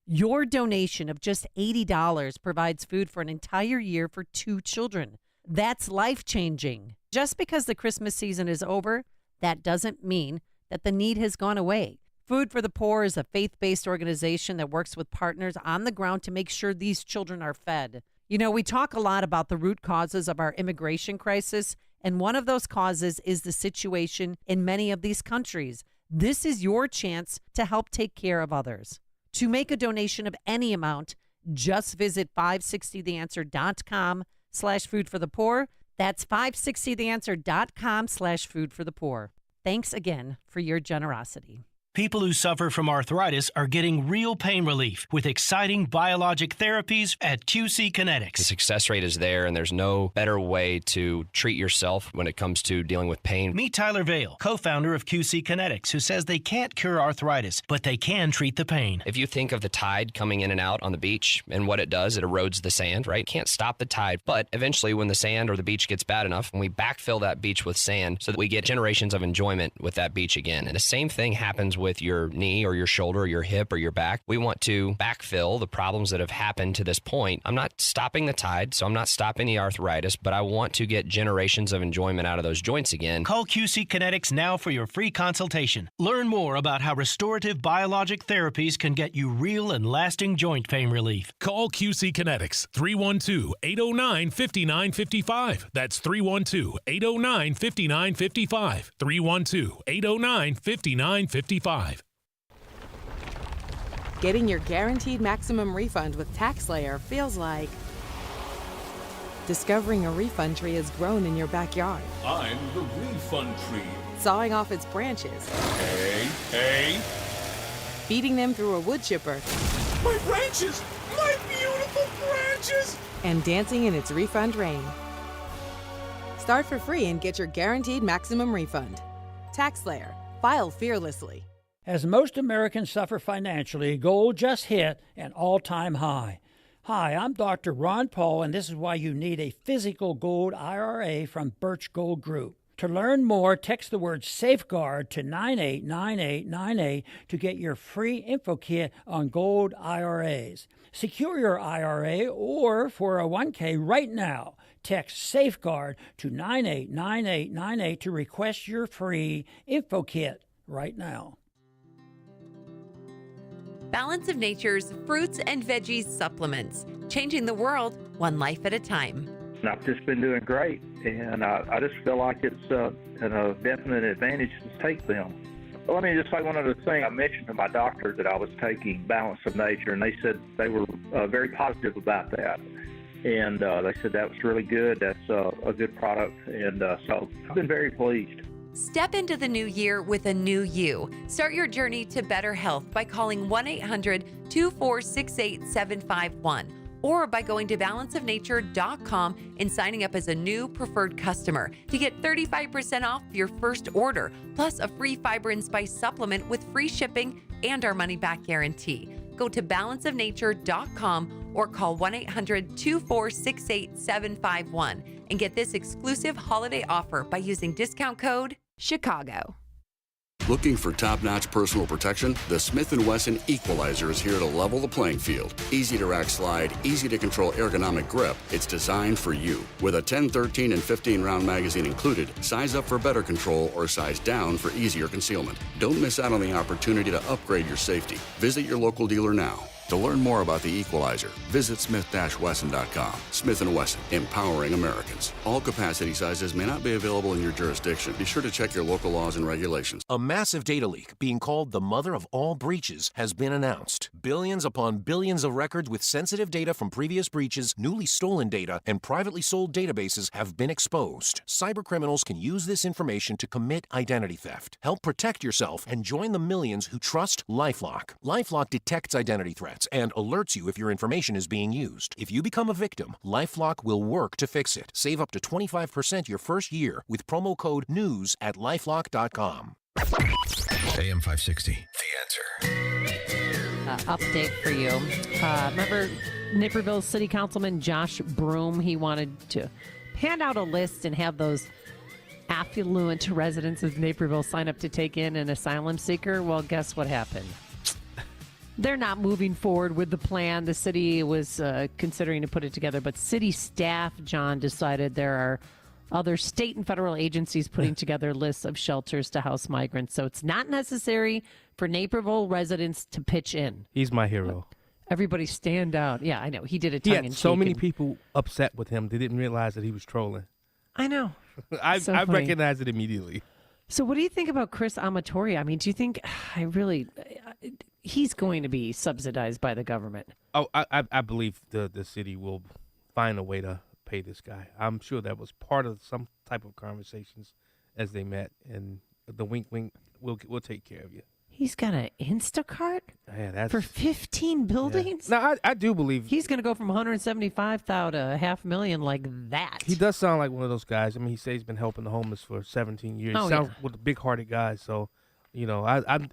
Your donation of just $80 provides food for an entire year for 2 children. That's life-changing. Just because the Christmas season is over, that doesn't mean that the need has gone away. Food for the Poor is a faith-based organization that works with partners on the ground to make sure these children are fed. You know, we talk a lot about the root causes of our immigration crisis, and one of those causes is the situation in many of these countries. This is your chance to help take care of others. To make a donation of any amount, just visit 560theanswer.com/foodforthepoor. That's 560theanswer.com/foodforthepoor. Thanks again for your generosity. People who suffer from arthritis are getting real pain relief with exciting biologic therapies at QC Kinetics. The success rate is there, and there's no better way to treat yourself when it comes to dealing with pain. Meet Tyler Vale, co-founder of QC Kinetics, who says they can't cure arthritis, but they can treat the pain. If you think of the tide coming in and out on the beach and what it does, it erodes the sand, right? Can't stop the tide, but eventually when the sand or the beach gets bad enough, we backfill that beach with sand so that we get generations of enjoyment with that beach again. And the same thing happens with your knee or your shoulder or your hip or your back. We want to backfill the problems that have happened to this point. I'm not stopping the tide, so I'm not stopping the arthritis, but I want to get generations of enjoyment out of those joints again. Call QC Kinetics now for your free consultation. Learn more about how restorative biologic therapies can get you real and lasting joint pain relief. Call QC Kinetics, 312-809-5955. That's 312-809-5955. 312-809-5955. Getting your guaranteed maximum refund with TaxSlayer feels like discovering a refund tree has grown in your backyard. I'm the refund tree. Sawing off its branches. Hey! Feeding them through a wood chipper. My branches! My beautiful branches! And dancing in its refund rain. Start for free and get your guaranteed maximum refund. TaxSlayer. File fearlessly. As most Americans suffer financially, gold just hit an all-time high. Hi, I'm Dr. Ron Paul, and this is why you need a physical gold IRA from Birch Gold Group. To learn more, text the word SAFEGUARD to 989898 to get your free info kit on gold IRAs. Secure your IRA or 401k right now. Text SAFEGUARD to 989898 to request your free info kit right now. Balance of Nature's fruits and veggies supplements, changing the world one life at a time. I've just been doing great, and I just feel like it's a definite advantage to take them. Well, let me just say one other thing. I mentioned to my doctor that I was taking Balance of Nature, and they said they were very positive about that. and they said that was really good. That's a good product, and so I've been very pleased. Step into the new year with a new you. Start your journey to better health by calling 1-800-246-8751 or by going to balanceofnature.com and signing up as a new preferred customer to get 35% off your first order, plus a free fiber and spice supplement with free shipping and our money-back guarantee. Go to balanceofnature.com or call 1-800-246-8751 and get this exclusive holiday offer by using discount code CHICAGO. Looking for top-notch personal protection? The Smith & Wesson Equalizer is here to level the playing field. Easy to rack slide, easy to control ergonomic grip. It's designed for you. With a 10, 13, and 15-round magazine included, size up for better control or size down for easier concealment. Don't miss out on the opportunity to upgrade your safety. Visit your local dealer now. To learn more about the Equalizer, visit smith-wesson.com. Smith & Wesson, empowering Americans. All capacity sizes may not be available in your jurisdiction. Be sure to check your local laws and regulations. A massive data leak, being called the mother of all breaches, has been announced. Billions upon billions of records with sensitive data from previous breaches, newly stolen data, and privately sold databases have been exposed. Cybercriminals can use this information to commit identity theft. Help protect yourself and join the millions who trust LifeLock. LifeLock detects identity threats and alerts you if your information is being used. If you become a victim, LifeLock will work to fix it. Save up to 25% your first year with promo code NEWS at lifelock.com. AM 560, The Answer. Update for you. Remember Naperville City Councilman Josh Broom? He wanted to hand out a list and have those affluent residents of Naperville sign up to take in an asylum seeker. Well, guess what happened? They're not moving forward with the plan. The city was considering to put it together, but city staff, John, decided there are other state and federal agencies putting together lists of shelters to house migrants. So it's not necessary for Naperville residents to pitch in. He's my hero. Everybody stand out. Yeah, I know. He did a He tongue in had cheek. so many people upset with him, they didn't realize that he was trolling. I know. I So funny. recognized it immediately. So what do you think about Chris Amatori? I mean, do you think he's going to be subsidized by the government? Oh, I believe the city will find a way to pay this guy. I'm sure that was part of some type of conversations as they met, and the wink, we'll take care of you. He's got an Instacart for 15 buildings? Yeah. No, I do believe he's going to go from 175,000 to $500,000 like that. he does sound like one of those guys. I mean, he says he's been helping the homeless for 17 years. Oh, He sounds yeah. with a big-hearted guy. So, I'm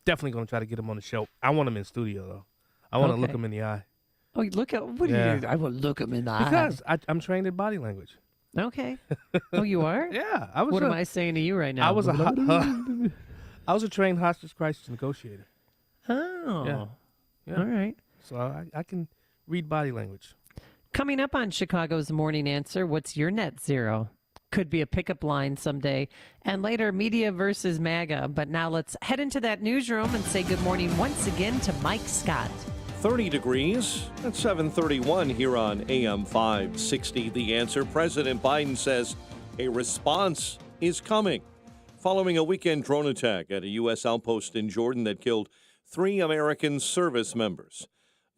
definitely going to try to get him on the show. I want him in studio though. I want to look Okay. him in the eye. Oh, look at what Yeah. do you do? I will look him in the Because I'm trained in body language. eye. Okay. Oh, you are? Yeah. What am I saying to you right now? I was a trained hostage crisis negotiator. Oh. Yeah. All right. So I can read body language. Coming up on Chicago's Morning Answer, what's your net zero? Could be a pickup line someday. And later, media versus MAGA. But now let's head into that newsroom and say good morning once again to Mike Scott. 30 degrees at 7:31 here on AM 560. The Answer. President Biden says a response is coming following a weekend drone attack at a U.S. outpost in Jordan that killed 3 American service members.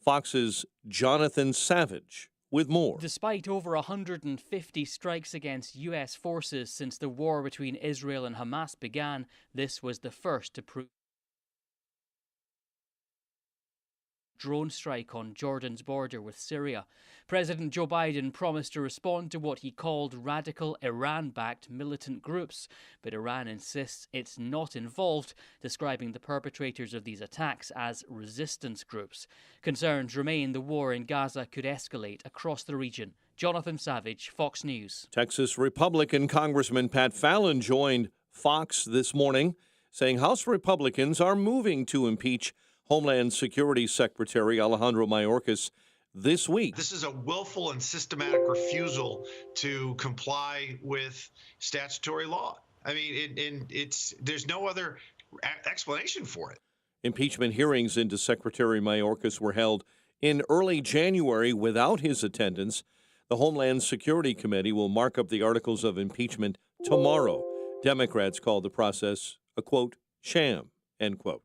Fox's Jonathan Savage with more. Despite over 150 strikes against U.S. forces since the war between Israel and Hamas began, this was the first to prove drone strike on Jordan's border with Syria. President Joe Biden promised to respond to what he called radical Iran-backed militant groups, but Iran insists it's not involved, describing the perpetrators of these attacks as resistance groups. Concerns remain the war in Gaza could escalate across the region. Jonathan Savage, Fox News. Texas Republican Congressman Pat Fallon joined Fox this morning, saying House Republicans are moving to impeach Homeland Security Secretary Alejandro Mayorkas this week. This is a willful and systematic refusal to comply with statutory law. I mean, there's no other explanation for it. Impeachment hearings into Secretary Mayorkas were held in early January without his attendance. The Homeland Security Committee will mark up the articles of impeachment tomorrow. Democrats called the process a, quote, sham, end quote.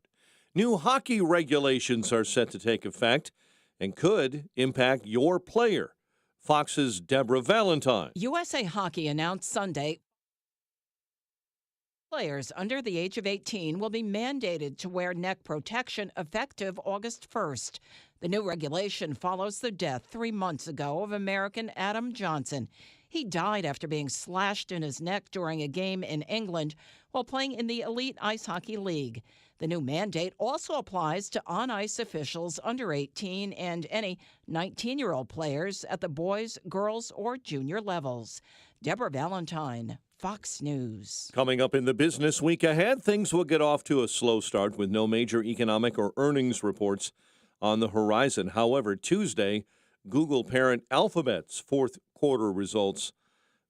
New hockey regulations are set to take effect and could impact your player. Fox's Deborah Valentine. USA Hockey announced Sunday players under the age of 18 will be mandated to wear neck protection effective August 1st. The new regulation follows the death 3 months ago of American Adam Johnson. He died after being slashed in his neck during a game in England while playing in the Elite Ice Hockey League. The new mandate also applies to on-ice officials under 18 and any 19-year-old players at the boys, girls, or junior levels. Deborah Valentine, Fox News. Coming up in the business week ahead, things will get off to a slow start with no major economic or earnings reports on the horizon. However, Tuesday, Google parent Alphabet's fourth quarter results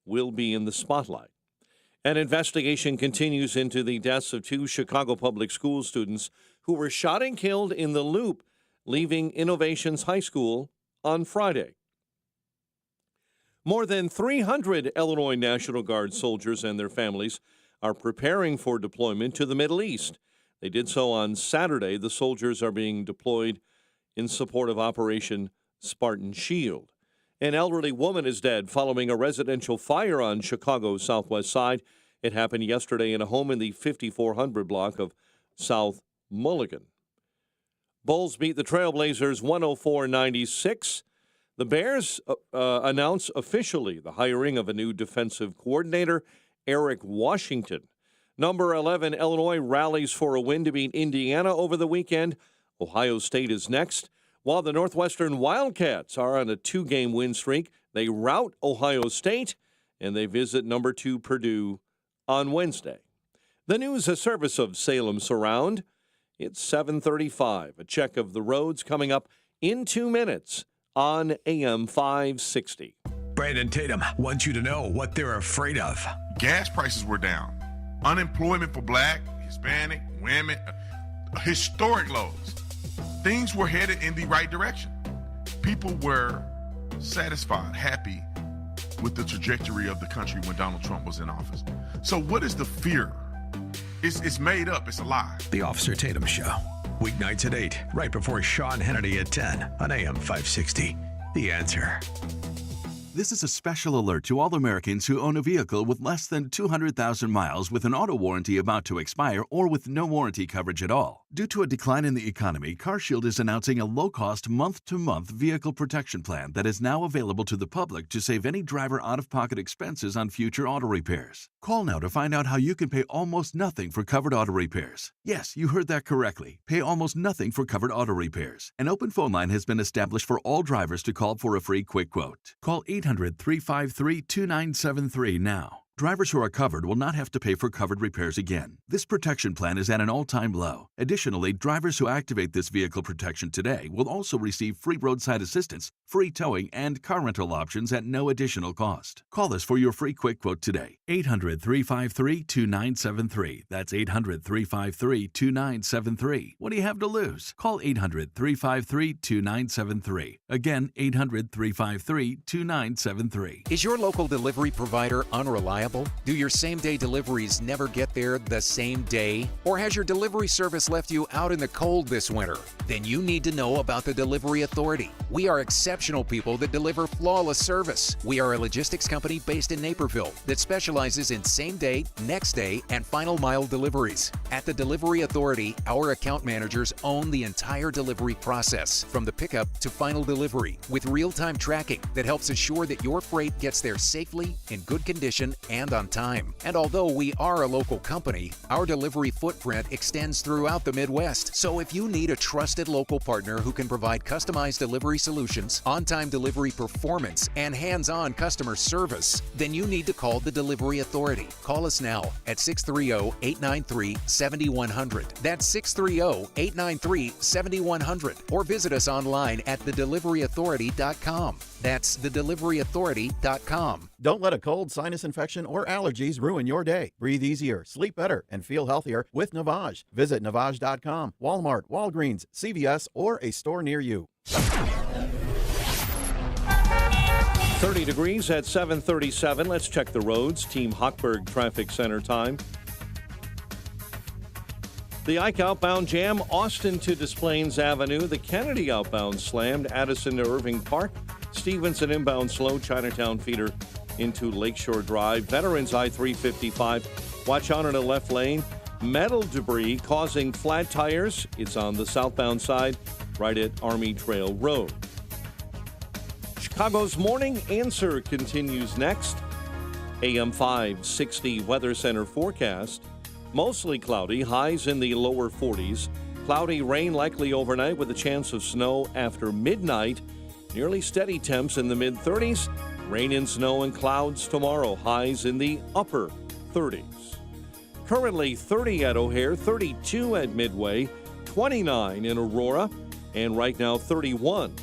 will be in the spotlight. An investigation continues into the deaths of 2 Chicago public school students who were shot and killed in the Loop, leaving Innovations High School on Friday. More than 300 Illinois National Guard soldiers and their families are preparing for deployment to the Middle East. They did so on Saturday. The soldiers are being deployed in support of Operation Spartan Shield. An elderly woman is dead following a residential fire on Chicago's southwest side. It happened yesterday in a home in the 5400 block of South Mulligan. Bulls beat the Trailblazers 104-96. The Bears announced officially the hiring of a new defensive coordinator, Eric Washington. Number 11, Illinois rallies for a win to beat Indiana over the weekend. Ohio State is next. While the Northwestern Wildcats are on a 2-game win streak, they rout Ohio State, and they visit number 2 Purdue on Wednesday. The news, a service of Salem Surround. It's 7:35. A check of the roads coming up in 2 minutes on AM 560. Brandon Tatum wants you to know what they're afraid of. Gas prices were down. Unemployment for Black, Hispanic, women, historic lows. Things were headed in the right direction. People were satisfied, happy with the trajectory of the country when Donald Trump was in office. So what is the fear? It's made up. It's a lie. The Officer Tatum Show. Weeknights at 8, right before Sean Hannity at 10 on AM 560. The Answer. This is a special alert to all Americans who own a vehicle with less than 200,000 miles with an auto warranty about to expire or with no warranty coverage at all. Due to a decline in the economy, CarShield is announcing a low-cost month-to-month vehicle protection plan that is now available to the public to save any driver out-of-pocket expenses on future auto repairs. Call now to find out how you can pay almost nothing for covered auto repairs. Yes, you heard that correctly. Pay almost nothing for covered auto repairs. An open phone line has been established for all drivers to call for a free quick quote. Call 800-353-2973 now. Drivers who are covered will not have to pay for covered repairs again. This protection plan is at an all-time low. Additionally, drivers who activate this vehicle protection today will also receive free roadside assistance, free towing, and car rental options at no additional cost. Call us for your free quick quote today. 800-353-2973. That's 800-353-2973. What do you have to lose? Call 800-353-2973. Again, 800-353-2973. Is your local delivery provider unreliable? Do your same-day deliveries never get there the same day? Or has your delivery service left you out in the cold this winter? Then you need to know about the Delivery Authority. We are exceptional people that deliver flawless service. We are a logistics company based in Naperville that specializes in same-day, next-day, and final-mile deliveries. At the Delivery Authority, our account managers own the entire delivery process, from the pickup to final delivery, with real-time tracking that helps assure that your freight gets there safely, in good condition, and on time. And although we are a local company, our delivery footprint extends throughout the Midwest. So if you need a trusted local partner who can provide customized delivery solutions, on-time delivery performance, and hands-on customer service, then you need to call the Delivery Authority. Call us now at 630-893-7100. That's 630-893-7100. Or visit us online at thedeliveryauthority.com. That's thedeliveryauthority.com. Don't let a cold, sinus infection, or allergies ruin your day. Breathe easier, sleep better, and feel healthier with Navage. Visit Navage.com, Walmart, Walgreens, CVS, or a store near you. 30 degrees at 7:37. Let's check the roads. Team Hochberg Traffic Center time. The Ike outbound jam, Austin to Des Plaines Avenue. The Kennedy outbound slammed Addison to Irving Park. Stevenson inbound slow, Chinatown feeder into Lakeshore Drive. Veterans I-355. Watch out in the left lane. Metal debris causing flat tires. It's on the southbound side, right at Army Trail Road. Chicago's Morning Answer continues next. AM 560 Weather Center forecast. Mostly cloudy, highs in the lower 40s. Cloudy rain likely overnight with a chance of snow after midnight. Nearly steady temps in the mid-30s. Rain and snow and clouds tomorrow. Highs in the upper 30s. Currently 30 at O'Hare, 32 at Midway, 29 in Aurora, and right now 31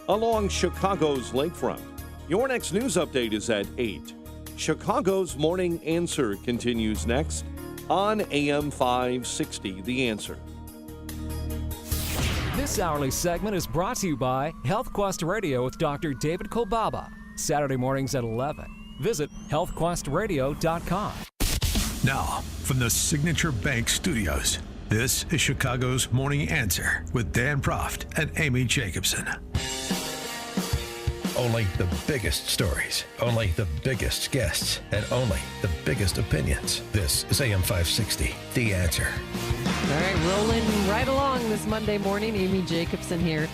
along Chicago's lakefront. Your next news update is at 8. Chicago's Morning Answer continues next on AM 560, The Answer. This hourly segment is brought to you by HealthQuest Radio with Dr. David Kolbaba. Saturday mornings at 11. Visit healthquestradio.com. Now, from the Signature Bank Studios, this is Chicago's Morning Answer with Dan Proft and Amy Jacobson. Only the biggest stories, only the biggest guests, and only the biggest opinions. This is AM 560, The Answer. All right, rolling right along this Monday morning. Amy Jacobson here.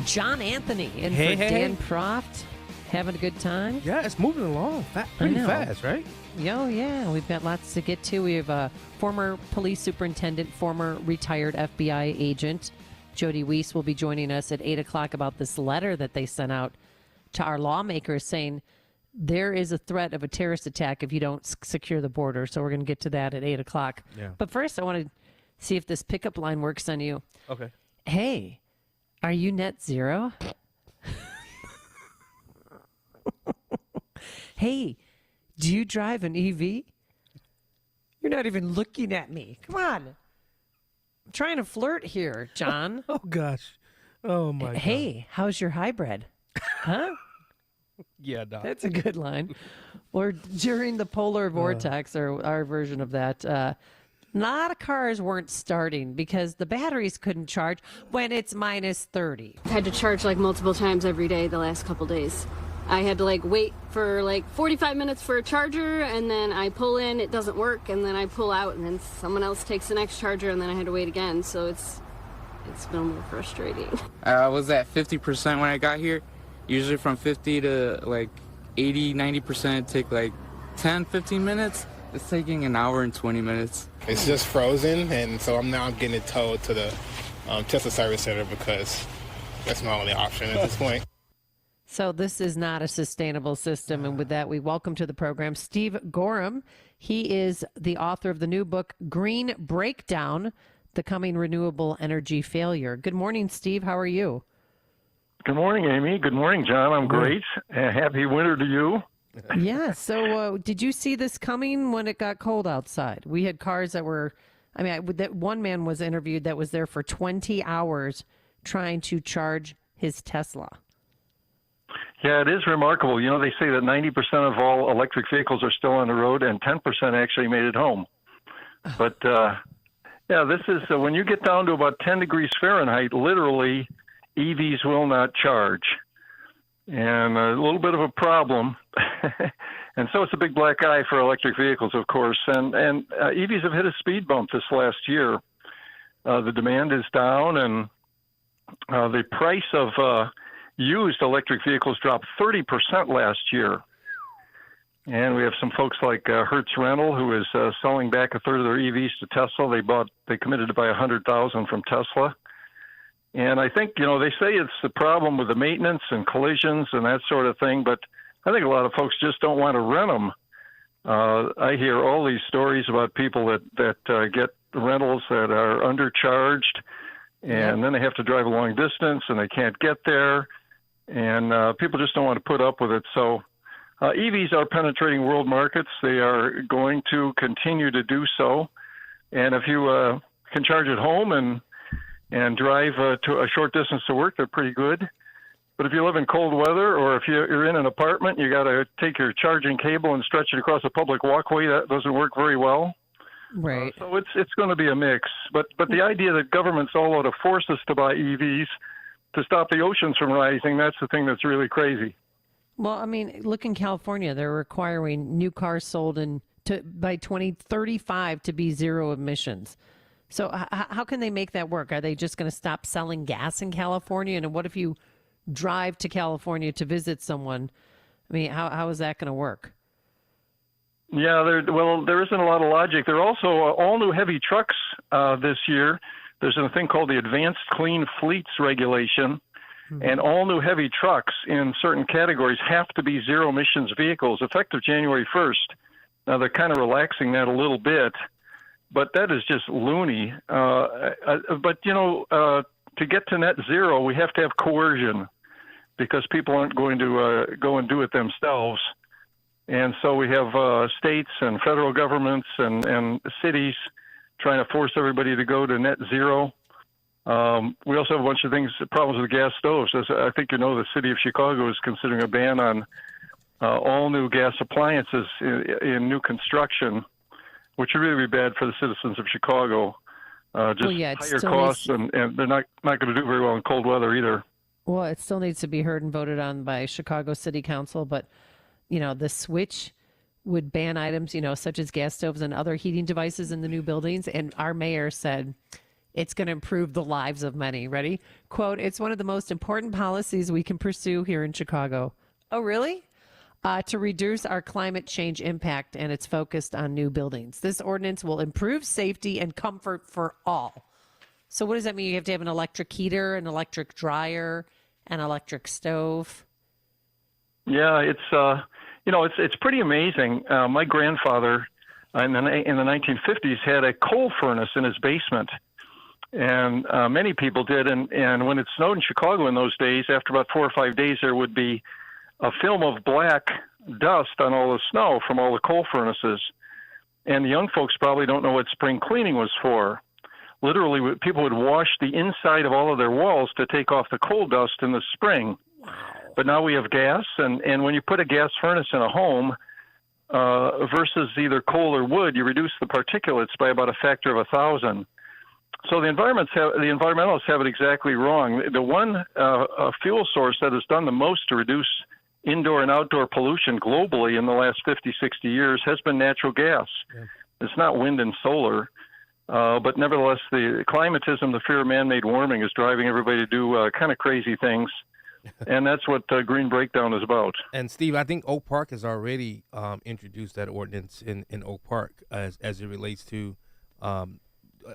John Anthony in for Dan Proft. Having a good time? Yeah, it's moving along pretty fast, right? Oh, yeah. We've got lots to get to. We have a former police superintendent, former retired FBI agent. Jody Weiss will be joining us at 8 o'clock about this letter that they sent out to our lawmakers saying there is a threat of a terrorist attack if you don't secure the border. So we're going to get to that at 8 o'clock. Yeah. But first, I want to see if this pickup line works on you. Okay. Hey, are you net zero? Hey, do you drive an EV? You're not even looking at me. Come on. I'm trying to flirt here, John. Oh, gosh. Oh, my God. Hey, how's your hybrid? Huh? Yeah, Doc. That's a good line. Or during the polar vortex, or our version of that, a lot of cars weren't starting because the batteries couldn't charge when it's minus 30. I had to charge like multiple times every day the last couple days. I had to wait for 45 minutes for a charger, and then I pull in, it doesn't work, and then I pull out, and then someone else takes the next charger, and then I had to wait again. So it's been a little frustrating. I was at 50% when I got here. Usually from 50 to 80, 90% take 10, 15 minutes. It's taking an hour and 20 minutes. It's just frozen, and so I'm getting it towed to the Tesla service center because that's my only option at this point. So this is not a sustainable system. And with that, we welcome to the program Steve Gorham. He is the author of the new book, Green Breakdown, The Coming Renewable Energy Failure. Good morning, Steve. How are you? Good morning, Amy. Good morning, John. I'm great. Happy winter to you. Yeah. So did you see this coming when it got cold outside? We had cars that were, that one man was interviewed that was there for 20 hours trying to charge his Tesla. Yeah, it is remarkable. You know, they say that 90% of all electric vehicles are still on the road and 10% actually made it home. But, this is when you get down to about 10 degrees Fahrenheit, literally, EVs will not charge. And a little bit of a problem. And so it's a big black eye for electric vehicles, of course. And EVs have hit a speed bump this last year. The demand is down, and the price of used electric vehicles dropped 30% last year. And we have some folks like Hertz Rental, who is selling back a third of their EVs to Tesla. They committed to buy 100,000 from Tesla. And I think, they say it's the problem with the maintenance and collisions and that sort of thing, but I think a lot of folks just don't want to rent them. I hear all these stories about people that get rentals that are undercharged, and then they have to drive a long distance and they can't get there. And people just don't want to put up with it. So EVs are penetrating world markets. They are going to continue to do so. And if you can charge at home and drive to a short distance to work, they're pretty good. But if you live in cold weather, or if you're in an apartment, you got to take your charging cable and stretch it across a public walkway. That doesn't work very well. Right. So it's going to be a mix. But the idea that government's all out to force us to buy EVs to stop the oceans from rising. That's the thing that's really crazy. Well, I mean, look in California, they're requiring new cars sold by 2035 to be zero emissions. So how can they make that work? Are they just going to stop selling gas in California? And what if you drive to California to visit someone? I mean, how is that going to work? Yeah, there isn't a lot of logic. There are also all new heavy trucks this year. There's a thing called the Advanced Clean Fleets Regulation, and all new heavy trucks in certain categories have to be zero emissions vehicles effective January 1st. Now, they're kind of relaxing that a little bit, but that is just loony. But, to get to net zero, we have to have coercion because people aren't going to go and do it themselves. And so we have states and federal governments and cities trying to force everybody to go to net zero. We also have a bunch of problems with gas stoves. As I think the city of Chicago is considering a ban on all new gas appliances in new construction, which would really be bad for the citizens of Chicago. Higher costs, and they're not going to do very well in cold weather either. Well, it still needs to be heard and voted on by Chicago City Council, but the switch would ban items, such as gas stoves and other heating devices in the new buildings. And our mayor said it's going to improve the lives of many. Ready? Quote, "It's one of the most important policies we can pursue here in Chicago." Oh, really? To reduce our climate change impact, and it's focused on new buildings. This ordinance will improve safety and comfort for all. So what does that mean? You have to have an electric heater, an electric dryer, an electric stove? Yeah, it's pretty amazing. My grandfather in the 1950s had a coal furnace in his basement, and many people did. And when it snowed in Chicago in those days, after about 4 or 5 days, there would be a film of black dust on all the snow from all the coal furnaces. And the young folks probably don't know what spring cleaning was for. Literally, people would wash the inside of all of their walls to take off the coal dust in the spring. But now we have gas, and when you put a gas furnace in a home versus either coal or wood, you reduce the particulates by about a factor of 1,000. So the environmentalists have it exactly wrong. The one fuel source that has done the most to reduce indoor and outdoor pollution globally in the last 50, 60 years has been natural gas. Yeah. It's not wind and solar. But nevertheless, the climatism, the fear of man-made warming is driving everybody to do kind of crazy things. And that's what Green Breakdown is about. And, Steve, I think Oak Park has already introduced that ordinance in Oak Park as it relates to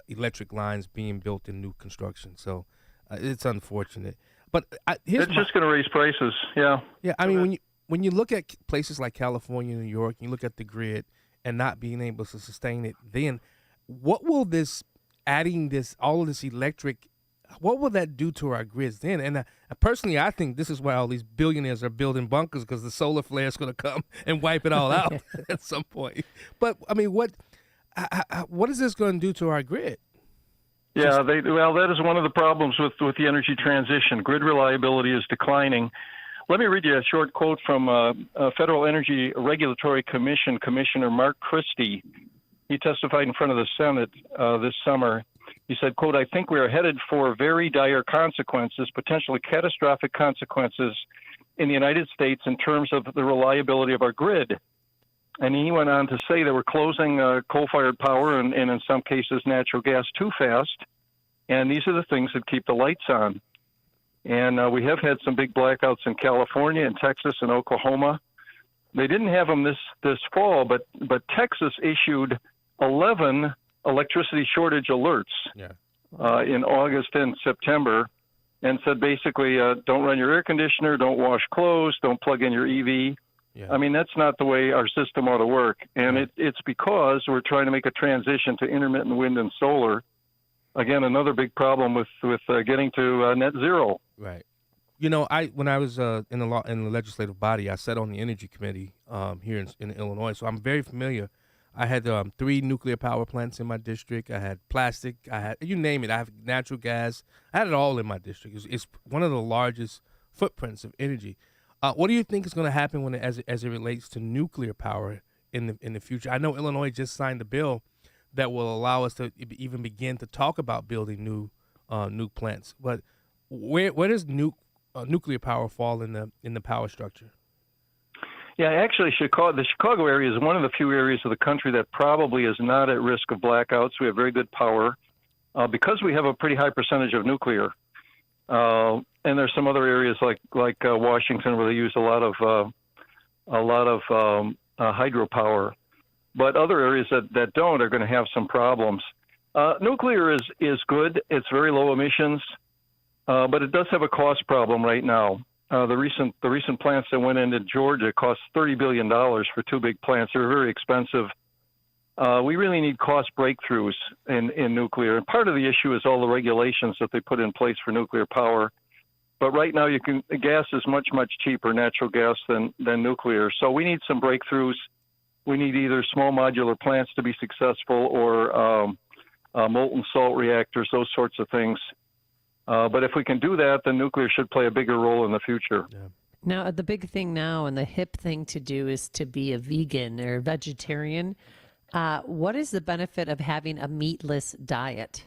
electric lines being built in new construction. So it's unfortunate. But it's just going to raise prices, yeah. Yeah, I mean, when you look at places like California, New York, you look at the grid and not being able to sustain it, then what will adding all of this electric, what will that do to our grids then? And personally, I think this is why all these billionaires are building bunkers, because the solar flare is going to come and wipe it all out at some point. But, I mean, what is this going to do to our grid? Yeah, that is one of the problems with the energy transition. Grid reliability is declining. Let me read you a short quote from Federal Energy Regulatory Commission Commissioner Mark Christie. He testified in front of the Senate this summer. He said, quote, "I think we are headed for very dire consequences, potentially catastrophic consequences in the United States in terms of the reliability of our grid." And he went on to say that we're closing coal-fired power and in some cases natural gas too fast. And these are the things that keep the lights on. And we have had some big blackouts in California and Texas and Oklahoma. They didn't have them this fall, but Texas issued 11 electricity shortage alerts in August and September, and said basically, don't run your air conditioner, don't wash clothes, don't plug in your EV. Yeah. I mean, that's not the way our system ought to work. And it's because we're trying to make a transition to intermittent wind and solar. Again, another big problem with getting to net zero. Right. When I was in the legislative body, I sat on the energy committee here in Illinois, so I'm very familiar. I had 3 nuclear power plants in my district. I had plastic. I had, you name it. I have natural gas. I had it all in my district. It's one of the largest footprints of energy. What do you think is going to happen as it relates to nuclear power in the future? I know Illinois just signed a bill that will allow us to even begin to talk about building new plants. But where does nuclear power fall in the power structure? Yeah, actually, the Chicago area is one of the few areas of the country that probably is not at risk of blackouts. We have very good power because we have a pretty high percentage of nuclear. And there's some other areas like Washington where they use a lot of hydropower. But other areas that don't are going to have some problems. Nuclear is good. It's very low emissions, but it does have a cost problem right now. The recent plants that went into Georgia cost $30 billion for two big plants. They're very expensive. We really need cost breakthroughs in nuclear. And part of the issue is all the regulations that they put in place for nuclear power. But right now, gas is much, much cheaper, natural gas, than nuclear. So we need some breakthroughs. We need either small modular plants to be successful or molten salt reactors, those sorts of things. But if we can do that, then nuclear should play a bigger role in the future. Yeah. Now, the big thing now and the hip thing to do is to be a vegan or vegetarian. What is the benefit of having a meatless diet?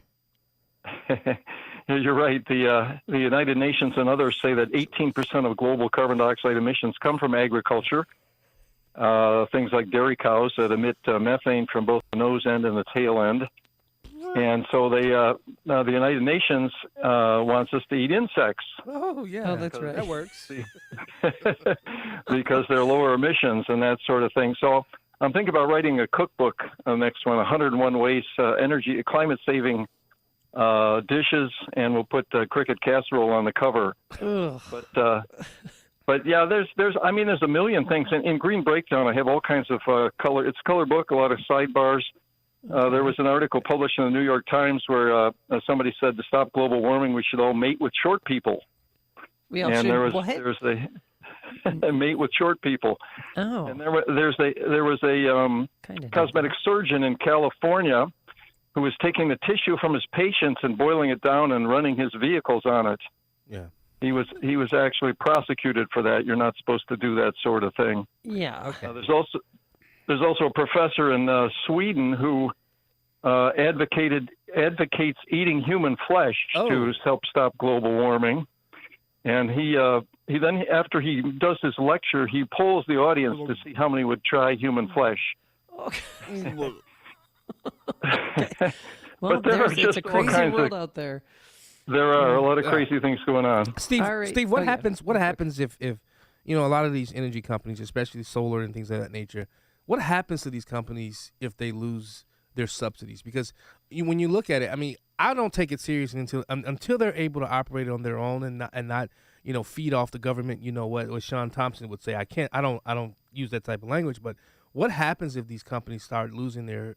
You're right. The United Nations and others say that 18% of global carbon dioxide emissions come from agriculture. Things like dairy cows that emit methane from both the nose end and the tail end. And so the United Nations wants us to eat insects. Oh, yeah. Oh, that's right. That works. Because they're lower emissions and that sort of thing. So I'm thinking about writing a cookbook, the next one, 101 ways climate-saving dishes, and we'll put cricket casserole on the cover. But yeah, there's a million things. In Green Breakdown, I have all kinds of color. It's a color book, a lot of sidebars. There was an article published in the New York Times where somebody said to stop global warming, we should all mate with short people. We all should there's a mate with short people. Oh. And there was a cosmetic surgeon in California who was taking the tissue from his patients and boiling it down and running his vehicles on it. Yeah. He was actually prosecuted for that. You're not supposed to do that sort of thing. Yeah. Okay. There's also a professor in Sweden who advocates eating human flesh to help stop global warming. And he then, after he does his lecture, he polls the audience to see how many would try human flesh. Okay. Well, it's a crazy world out there. There are a lot of crazy things going on. Steve, what happens? What happens if a lot of these energy companies, especially solar and things of that nature, what happens to these companies if they lose their subsidies? Because when you look at it, I mean, I don't take it seriously until they're able to operate on their own and not feed off the government. You know what Sean Thompson would say. I don't use that type of language. But what happens if these companies start losing their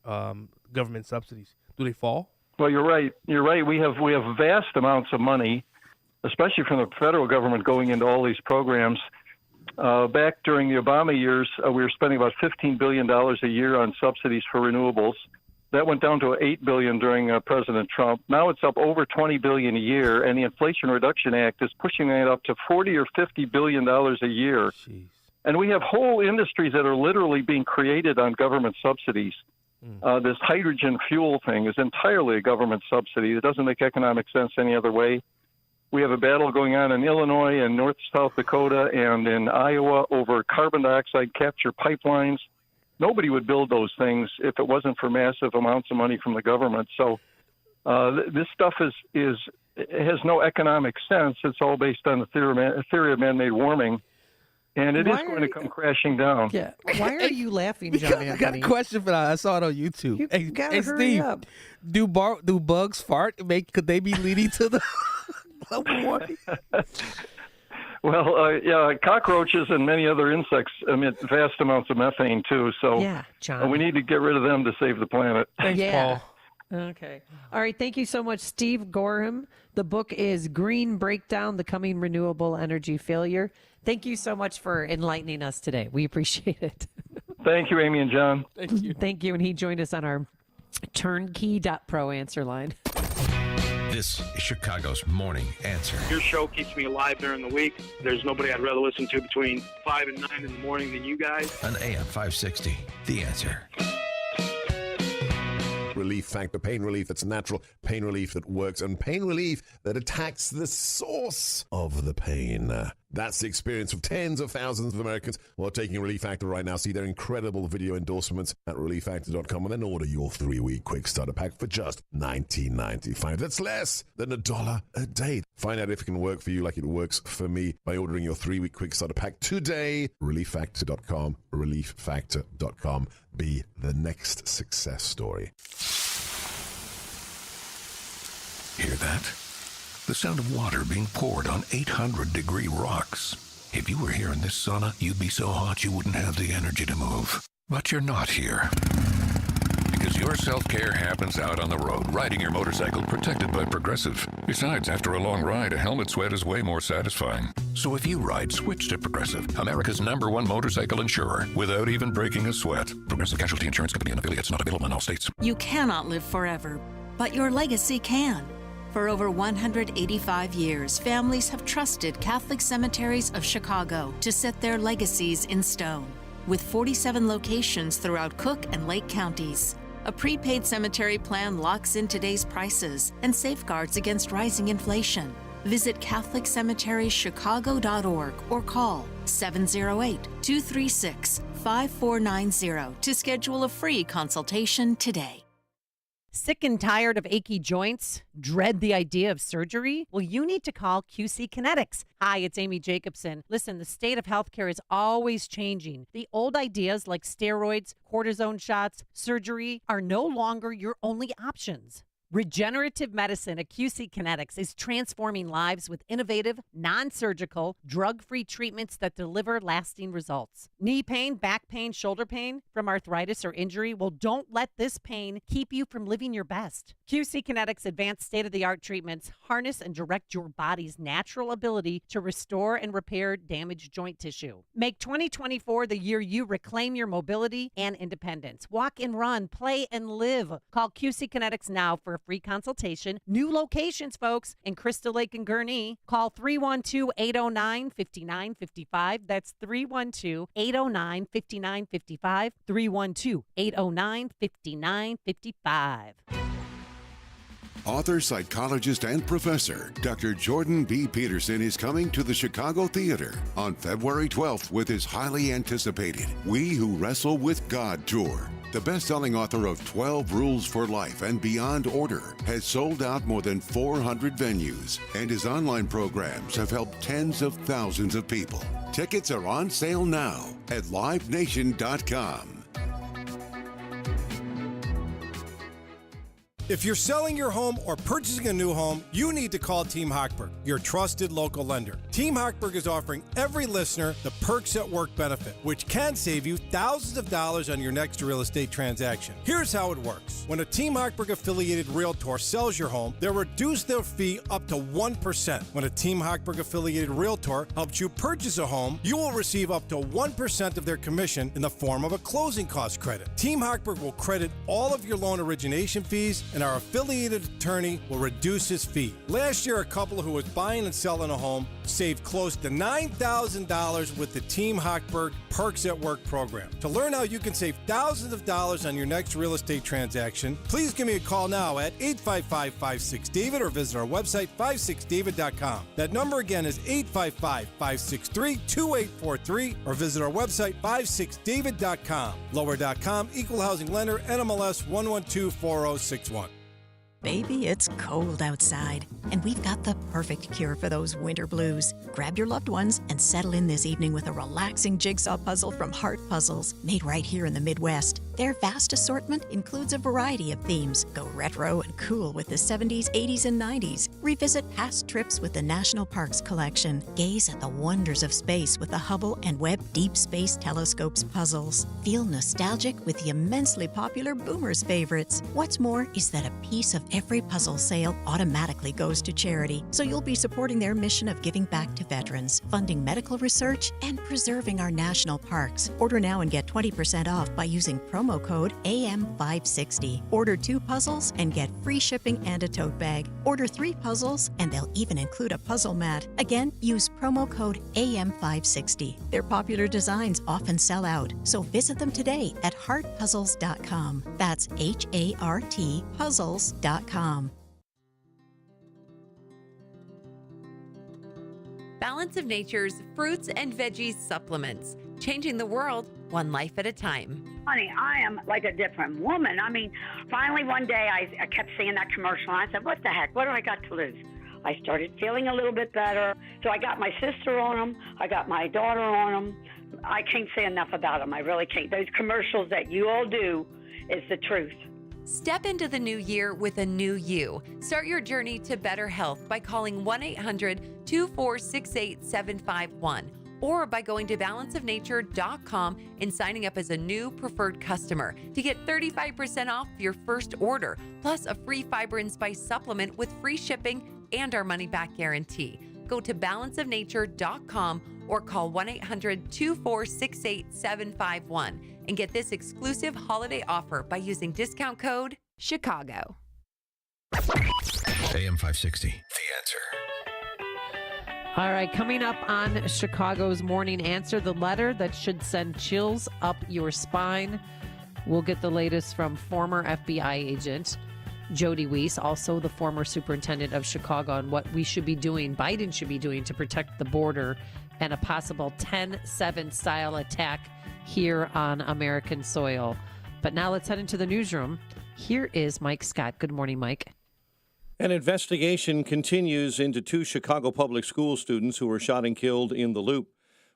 government subsidies? Do they fall? Well, you're right. We have vast amounts of money, especially from the federal government, going into all these programs. Back during the Obama years, we were spending about $15 billion a year on subsidies for renewables. That went down to $8 billion during President Trump. Now it's up over $20 billion a year, and the Inflation Reduction Act is pushing that up to $40 or $50 billion a year. Jeez. And we have whole industries that are literally being created on government subsidies. This hydrogen fuel thing is entirely a government subsidy. It doesn't make economic sense any other way. We have a battle going on in Illinois and South Dakota and in Iowa over carbon dioxide capture pipelines. Nobody would build those things if it wasn't for massive amounts of money from the government. So this stuff has no economic sense. It's all based on the theory of man-made warming. And it is going to come crashing down. Yeah. Why are you laughing, Johnny? I got a question for that. I saw it on YouTube. You gotta hurry Steve, up. Do bugs fart? Could they be leading to the global warming? Well, yeah, cockroaches and many other insects emit vast amounts of methane too. So yeah, John. We need to get rid of them to save the planet. Thanks, Paul. Okay. All right. Thank you so much, Steve Gorham. The book is Green Breakdown, The Coming Renewable Energy Failure. Thank you so much for enlightening us today. We appreciate it. Thank you, Amy and John. Thank you. Thank you. And he joined us on our turnkey.pro answer line. This is Chicago's Morning Answer. Your show keeps me alive during the week. There's nobody I'd rather listen to between 5 and 9 in the morning than you guys. On AM 560, The Answer. relief factor, pain relief that's natural, pain relief that works, and pain relief that attacks the source of the pain. That's the experience of tens of thousands of Americans who are taking Relief Factor right now. See their incredible video endorsements at relieffactor.com and then order your 3-week quick starter pack for just $19.95. That's less than $1 a day. Find out if it can work for you like it works for me by ordering your 3-week quick starter pack today. relieffactor.com, relieffactor.com. Be the next success story. Hear that? The sound of water being poured on 800-degree rocks. If you were here in this sauna, you'd be so hot you wouldn't have the energy to move. But you're not here. Because your self-care happens out on the road, riding your motorcycle protected by Progressive. Besides, after a long ride, a helmet sweat is way more satisfying. So if you ride, switch to Progressive, America's #1 motorcycle insurer, without even breaking a sweat. Progressive Casualty Insurance Company and affiliates, not available in all states. You cannot live forever, but your legacy can. For over 185 years, families have trusted Catholic Cemeteries of Chicago to set their legacies in stone. With 47 locations throughout Cook and Lake counties, a prepaid cemetery plan locks in today's prices and safeguards against rising inflation. Visit CatholicCemeteriesChicago.org or call 708-236-5490 to schedule a free consultation today. Sick and tired of achy joints? Dread the idea of surgery? Well, you need to call QC Kinetics. Hi, it's Amy Jacobson. Listen, the state of healthcare is always changing. The old ideas like steroids, cortisone shots, surgery are no longer your only options. Regenerative medicine at QC Kinetics is transforming lives with innovative, non-surgical, drug-free treatments that deliver lasting results. Knee pain, back pain, shoulder pain from arthritis or injury? Well, don't let this pain keep you from living your best. QC Kinetics' advanced state-of-the-art treatments harness and direct your body's natural ability to restore and repair damaged joint tissue. Make 2024 the year you reclaim your mobility and independence. Walk and run, play and live. Call QC Kinetics now for a free consultation. New locations, folks, in Crystal Lake and Gurnee. Call 312-809-5955. That's 312-809-5955. 312-809-5955. Author, psychologist, and professor Dr. Jordan B. Peterson is coming to the Chicago Theater on February 12th with his highly anticipated We Who Wrestle with God tour. The best-selling author of 12 Rules for Life and Beyond Order has sold out more than 400 venues, and his online programs have helped tens of thousands of people. Tickets are on sale now at livenation.com. If you're selling your home or purchasing a new home, you need to call Team Hochberg, your trusted local lender. Team Hochberg is offering every listener the Perks at Work benefit, which can save you thousands of dollars on your next real estate transaction. Here's how it works. When a Team Hochberg affiliated realtor sells your home, they'll reduce their fee up to 1%. When a Team Hochberg affiliated realtor helps you purchase a home, you will receive up to 1% of their commission in the form of a closing cost credit. Team Hochberg will credit all of your loan origination fees, and our affiliated attorney will reduce his fee. Last year, a couple who was buying and selling a home saved close to $9,000 with the Team Hochberg Perks at Work program. To learn how you can save thousands of dollars on your next real estate transaction, please give me a call now at 855-56-DAVID or visit our website, 56david.com. That number again is 855-563-2843 or visit our website, 56david.com. Lower.com, Equal Housing Lender, NMLS 1124061. Baby, it's cold outside, and we've got the perfect cure for those winter blues. Grab your loved ones and settle in this evening with a relaxing jigsaw puzzle from Heart Puzzles, made right here in the Midwest. Their vast assortment includes a variety of themes. Go retro and cool with the 70s, 80s, and 90s. Revisit past trips with the National Parks Collection. Gaze at the wonders of space with the Hubble and Webb Deep Space Telescopes puzzles. Feel nostalgic with the immensely popular Boomers favorites. What's more is that a piece of every puzzle sale automatically goes to charity, so you'll be supporting their mission of giving back to veterans, funding medical research, and preserving our national parks. Order now and get 20% off by using promo promo code AM560. Order 2 puzzles and get free shipping and a tote bag. Order 3 puzzles and they'll even include a puzzle mat. Again, use promo code AM560. Their popular designs often sell out, so visit them today at heartpuzzles.com. That's HART puzzles.com. Balance of Nature's fruits and veggies supplements, changing the world one life at a time. Honey, I am like a different woman. I mean, finally one day I kept seeing that commercial and I said, what the heck, what do I got to lose? I started feeling a little bit better. So I got my sister on them. I got my daughter on them. I can't say enough about them. I really can't. Those commercials that you all do is the truth. Step into the new year with a new you. Start your journey to better health by calling 1-800-246-8751 or by going to balanceofnature.com and signing up as a new preferred customer to get 35% off your first order, plus a free fiber and spice supplement with free shipping and our money-back guarantee. Go to balanceofnature.com or call 1-800-246-8751 and get this exclusive holiday offer by using discount code CHICAGO. AM 560, The Answer. All right, coming up on Chicago's Morning Answer, the letter that should send chills up your spine. We'll get the latest from former FBI agent Jody Weiss, also the former superintendent of Chicago, on what we should be doing, Biden should be doing to protect the border and a possible 10/7 style attack here on American soil. But now let's head into the newsroom. Here is Mike Scott. Good morning, Mike. An investigation continues into 2 Chicago public school students who were shot and killed in the Loop.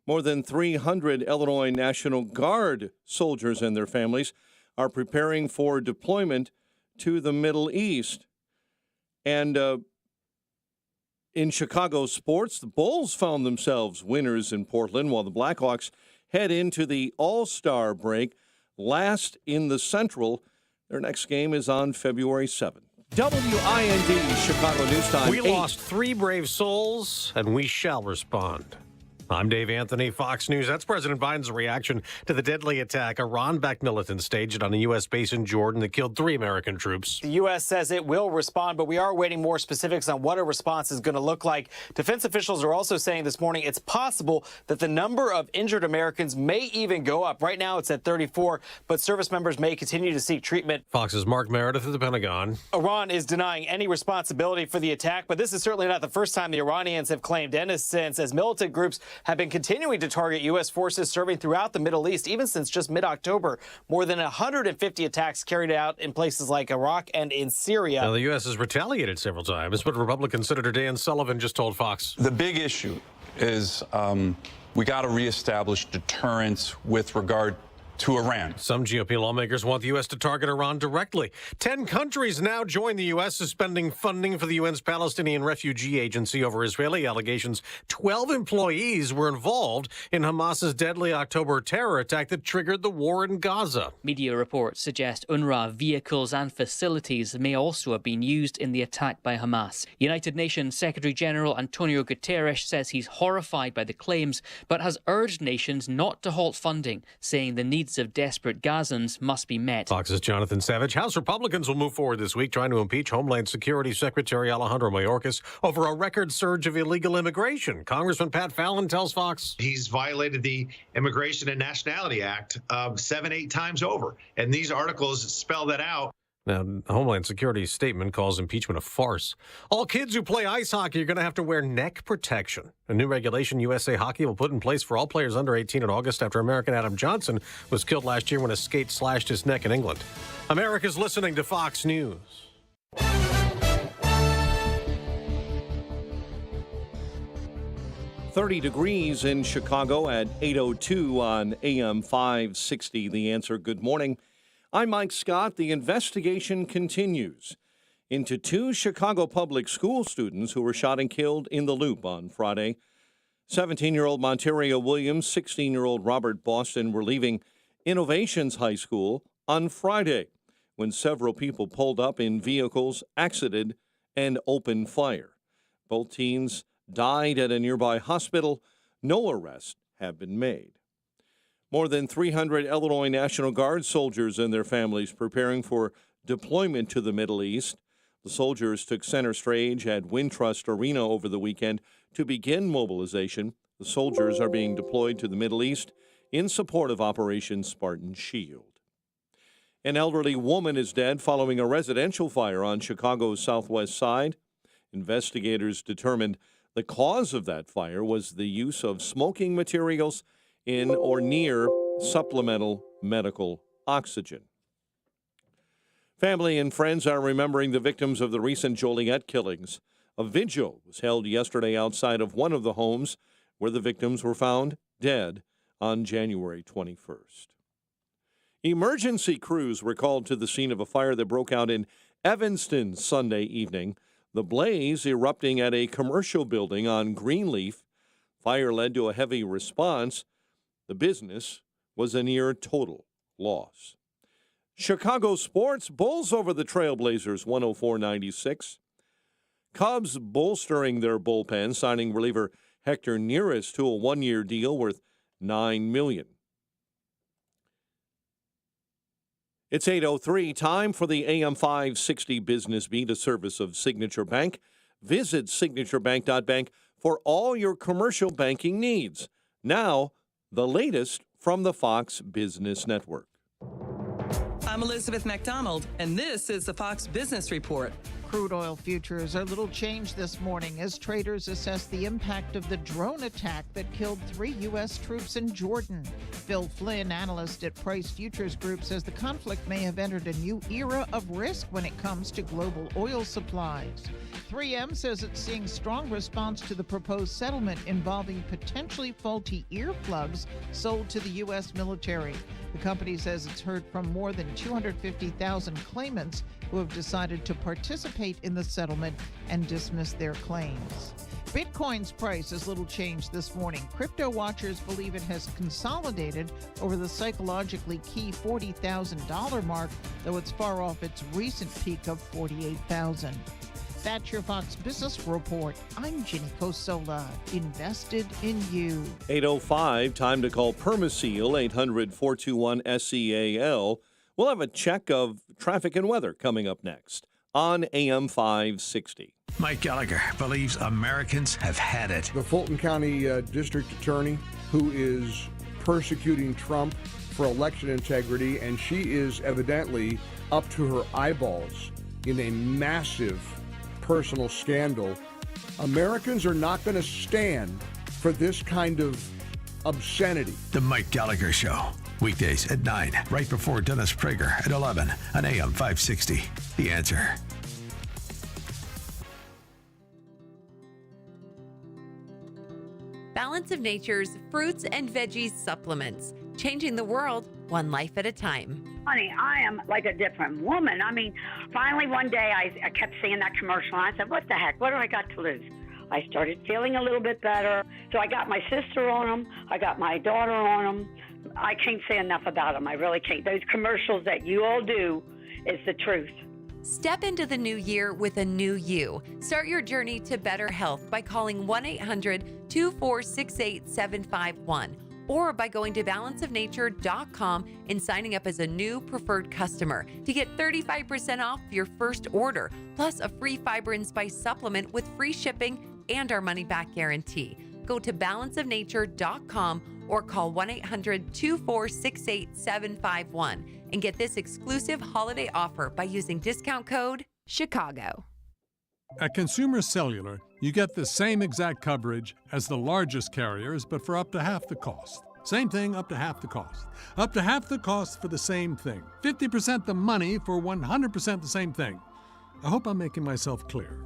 More than 300 Illinois National Guard soldiers and their families are preparing for deployment to the Middle East. And in Chicago sports, the Bulls found themselves winners in Portland, while the Blackhawks head into the All-Star break last in the Central. Their next game is on February 7th. WIND Chicago News Time. We lost 3 brave souls, and we shall respond. I'm Dave Anthony, Fox News. That's President Biden's reaction to the deadly attack Iran-backed militants staged on a U.S. base in Jordan that killed 3 American troops. The U.S. says it will respond, but we are awaiting more specifics on what a response is going to look like. Defense officials are also saying this morning it's possible that the number of injured Americans may even go up. Right now it's at 34, but service members may continue to seek treatment. Fox's Mark Meredith at the Pentagon. Iran is denying any responsibility for the attack, but this is certainly not the first time the Iranians have claimed innocence, as militant groups have been continuing to target U.S. forces serving throughout the Middle East, even since just mid-October. More than 150 attacks carried out in places like Iraq and in Syria. Now, the U.S. has retaliated several times, but Republican Senator Dan Sullivan just told Fox. The big issue is we got to reestablish deterrence with regard to Iran. Some GOP lawmakers want the U.S. to target Iran directly. 10 countries now join the U.S. suspending funding for the UN's Palestinian Refugee Agency over Israeli allegations 12 employees were involved in Hamas's deadly October terror attack that triggered the war in Gaza. Media reports suggest UNRWA vehicles and facilities may also have been used in the attack by Hamas. United Nations Secretary General Antonio Guterres says he's horrified by the claims, but has urged nations not to halt funding, saying the needs of desperate Gazans must be met. Fox's Jonathan Savage. House Republicans will move forward this week trying to impeach Homeland Security Secretary Alejandro Mayorkas over a record surge of illegal immigration. Congressman Pat Fallon tells Fox he's violated the Immigration and Nationality Act 7-8 times over, and these articles spell that out. Now, Homeland Security's statement calls impeachment a farce. All kids who play ice hockey are going to have to wear neck protection. A new regulation USA Hockey will put in place for all players under 18 in August after American Adam Johnson was killed last year when a skate slashed his neck in England. America's listening to Fox News. 30 degrees in Chicago at 8:02 on AM 560. The Answer. Good morning. I'm Mike Scott. The investigation continues into 2 Chicago public school students who were shot and killed in the Loop on Friday. 17-year-old Monteria Williams, 16-year-old Robert Boston were leaving Innovations High School on Friday when several people pulled up in vehicles, exited, and opened fire. Both teens died at a nearby hospital. No arrests have been made. More than 300 Illinois National Guard soldiers and their families preparing for deployment to the Middle East. The soldiers took center stage at Wintrust Arena over the weekend to begin mobilization. The soldiers are being deployed to the Middle East in support of Operation Spartan Shield. An elderly woman is dead following a residential fire on Chicago's southwest side. Investigators determined the cause of that fire was the use of smoking materials in or near supplemental medical oxygen. Family and friends are remembering the victims of the recent Joliet killings. A vigil was held yesterday outside of one of the homes where the victims were found dead on January 21st. Emergency crews were called to the scene of a fire that broke out in Evanston Sunday evening. The blaze erupting at a commercial building on Greenleaf. Fire led to a heavy response. The business was a near total loss. Chicago sports, Bulls over the Trailblazers 104-96. Cubs bolstering their bullpen, signing reliever Hector Neris to a one-year deal worth $9 million. It's 8:03, time for the AM 560 Business Beat, a service of Signature Bank. Visit signaturebank.bank for all your commercial banking needs. Now, the latest from the Fox Business Network. I'm Elizabeth McDonald, and this is the Fox Business Report. Crude oil futures are little changed this morning as traders assess the impact of the drone attack that killed 3 U.S. troops in Jordan. Phil Flynn, analyst at Price Futures Group, says the conflict may have entered a new era of risk when it comes to global oil supplies. 3M says it's seeing strong response to the proposed settlement involving potentially faulty earplugs sold to the U.S. military. The company says it's heard from more than 250,000 claimants who have decided to participate in the settlement and dismiss their claims. Bitcoin's price is little changed this morning. Crypto watchers believe it has consolidated over the psychologically key $40,000 mark, though it's far off its recent peak of $48,000. That's your Fox Business Report. I'm Ginny Cosola, invested in you. 8:05, time to call Permaseal, 800-421-SEAL. We'll have a check of traffic and weather coming up next on AM 560. Mike Gallagher believes Americans have had it. The Fulton County District Attorney, who is persecuting Trump for election integrity, and she is evidently up to her eyeballs in a massive personal scandal. Americans are not going to stand for this kind of obscenity. The Mike Gallagher Show. Weekdays at 9, right before Dennis Prager at 11 on AM 560. The Answer. Balance of Nature's fruits and veggies supplements, changing the world one life at a time. Honey, I am like a different woman. I mean, finally one day I kept seeing that commercial and I said, what the heck, what do I got to lose? I started feeling a little bit better. So I got my sister on them. I got my daughter on them. I can't say enough about them. I really can't. Those commercials that you all do is the truth. Step into the new year with a new you. Start your journey to better health by calling 1-800-246-8751 or by going to balanceofnature.com and signing up as a new preferred customer to get 35% off your first order, plus a free fiber and spice supplement with free shipping and our money-back guarantee. Go to balanceofnature.com or call 1-800-246-8751 and get this exclusive holiday offer by using discount code CHICAGO. At Consumer Cellular, you get the same exact coverage as the largest carriers, but for up to half the cost. Same thing, up to half the cost. Up to half the cost for the same thing. 50% the money for 100% the same thing. I hope I'm making myself clear.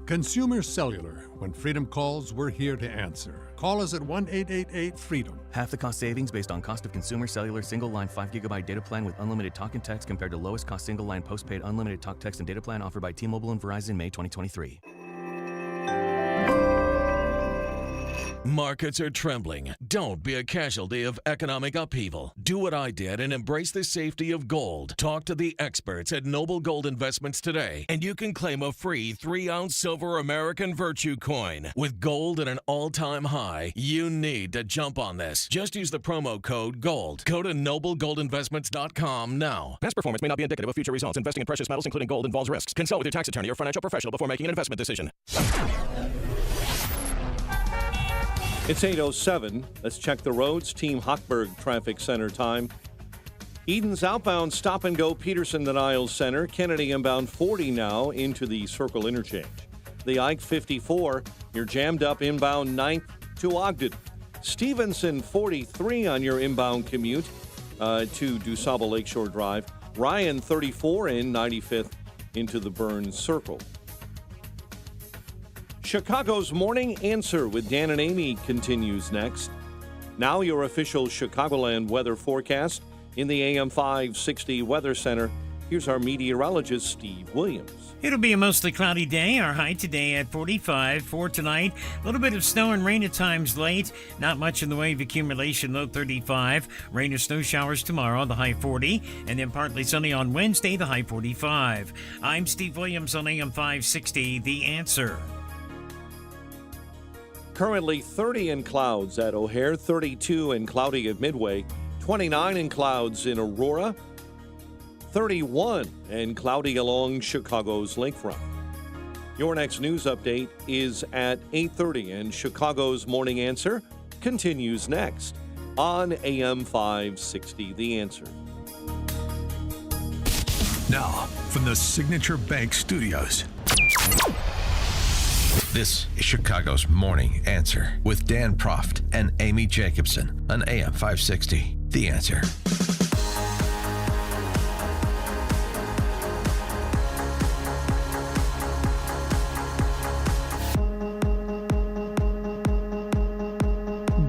Consumer Cellular. When freedom calls, we're here to answer. Call us at 1-888-FREEDOM. Half the cost savings based on cost of Consumer Cellular single-line 5GB data plan with unlimited talk and text compared to lowest cost single-line postpaid unlimited talk, text, and data plan offered by T-Mobile and Verizon May 2023. Markets are trembling. Don't be a casualty of economic upheaval. Do what I did and embrace the safety of gold. Talk to the experts at Noble Gold Investments today, and you can claim a free 3-ounce silver American Virtue coin. With gold at an all-time high, you need to jump on this. Just use the promo code GOLD. Go to noblegoldinvestments.com now. Past performance may not be indicative of future results. Investing in precious metals, including gold, involves risks. Consult with your tax attorney or financial professional before making an investment decision. It's 8:07. Let's check the roads. Team Hochberg Traffic Center time. Eden's outbound stop and go Peterson to Niles Center. Kennedy inbound 40 now into the Circle interchange. The Ike 54, you're jammed up inbound 9th to Ogden. Stevenson 43 on your inbound commute to DuSable Lakeshore Drive. Ryan 34 in 95th into the Burns Circle. Chicago's Morning Answer with Dan and Amy continues next. Now your official Chicagoland weather forecast in the AM 560 Weather Center. Here's our meteorologist, Steve Williams. It'll be a mostly cloudy day. Our high today at 45. For tonight, a little bit of snow and rain at times late. Not much in the way of accumulation, low 35. Rain or snow showers tomorrow, the high 40. And then partly sunny on Wednesday, the high 45. I'm Steve Williams on AM 560, The Answer. Currently 30 in clouds at O'Hare, 32 and cloudy at Midway, 29 in clouds in Aurora, 31 and cloudy along Chicago's lakefront. Your next news update is at 8:30, and Chicago's Morning Answer continues next on AM 560, The Answer. Now, from the Signature Bank Studios, this is Chicago's Morning Answer with Dan Proft and Amy Jacobson on AM 560, The Answer.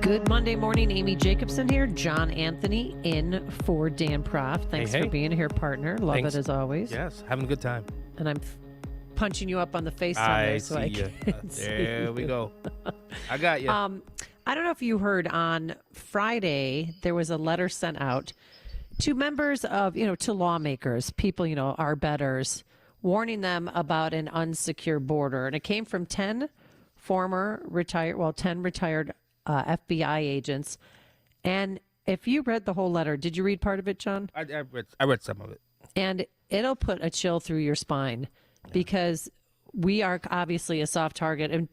Good Monday morning, Amy Jacobson here. John Anthony in for Dan Proft. Thanks for being here, partner. Love it as always. Yes, having a good time. And I'm punching you up on the FaceTime there so I can see There we go. I got you. I don't know if you heard on Friday, there was a letter sent out to members of, to lawmakers, people, our betters, warning them about an unsecure border. And it came from 10 retired FBI agents. And if you read the whole letter, did you read part of it, John? I read some of it. And it'll put a chill through your spine because we are obviously a soft target, and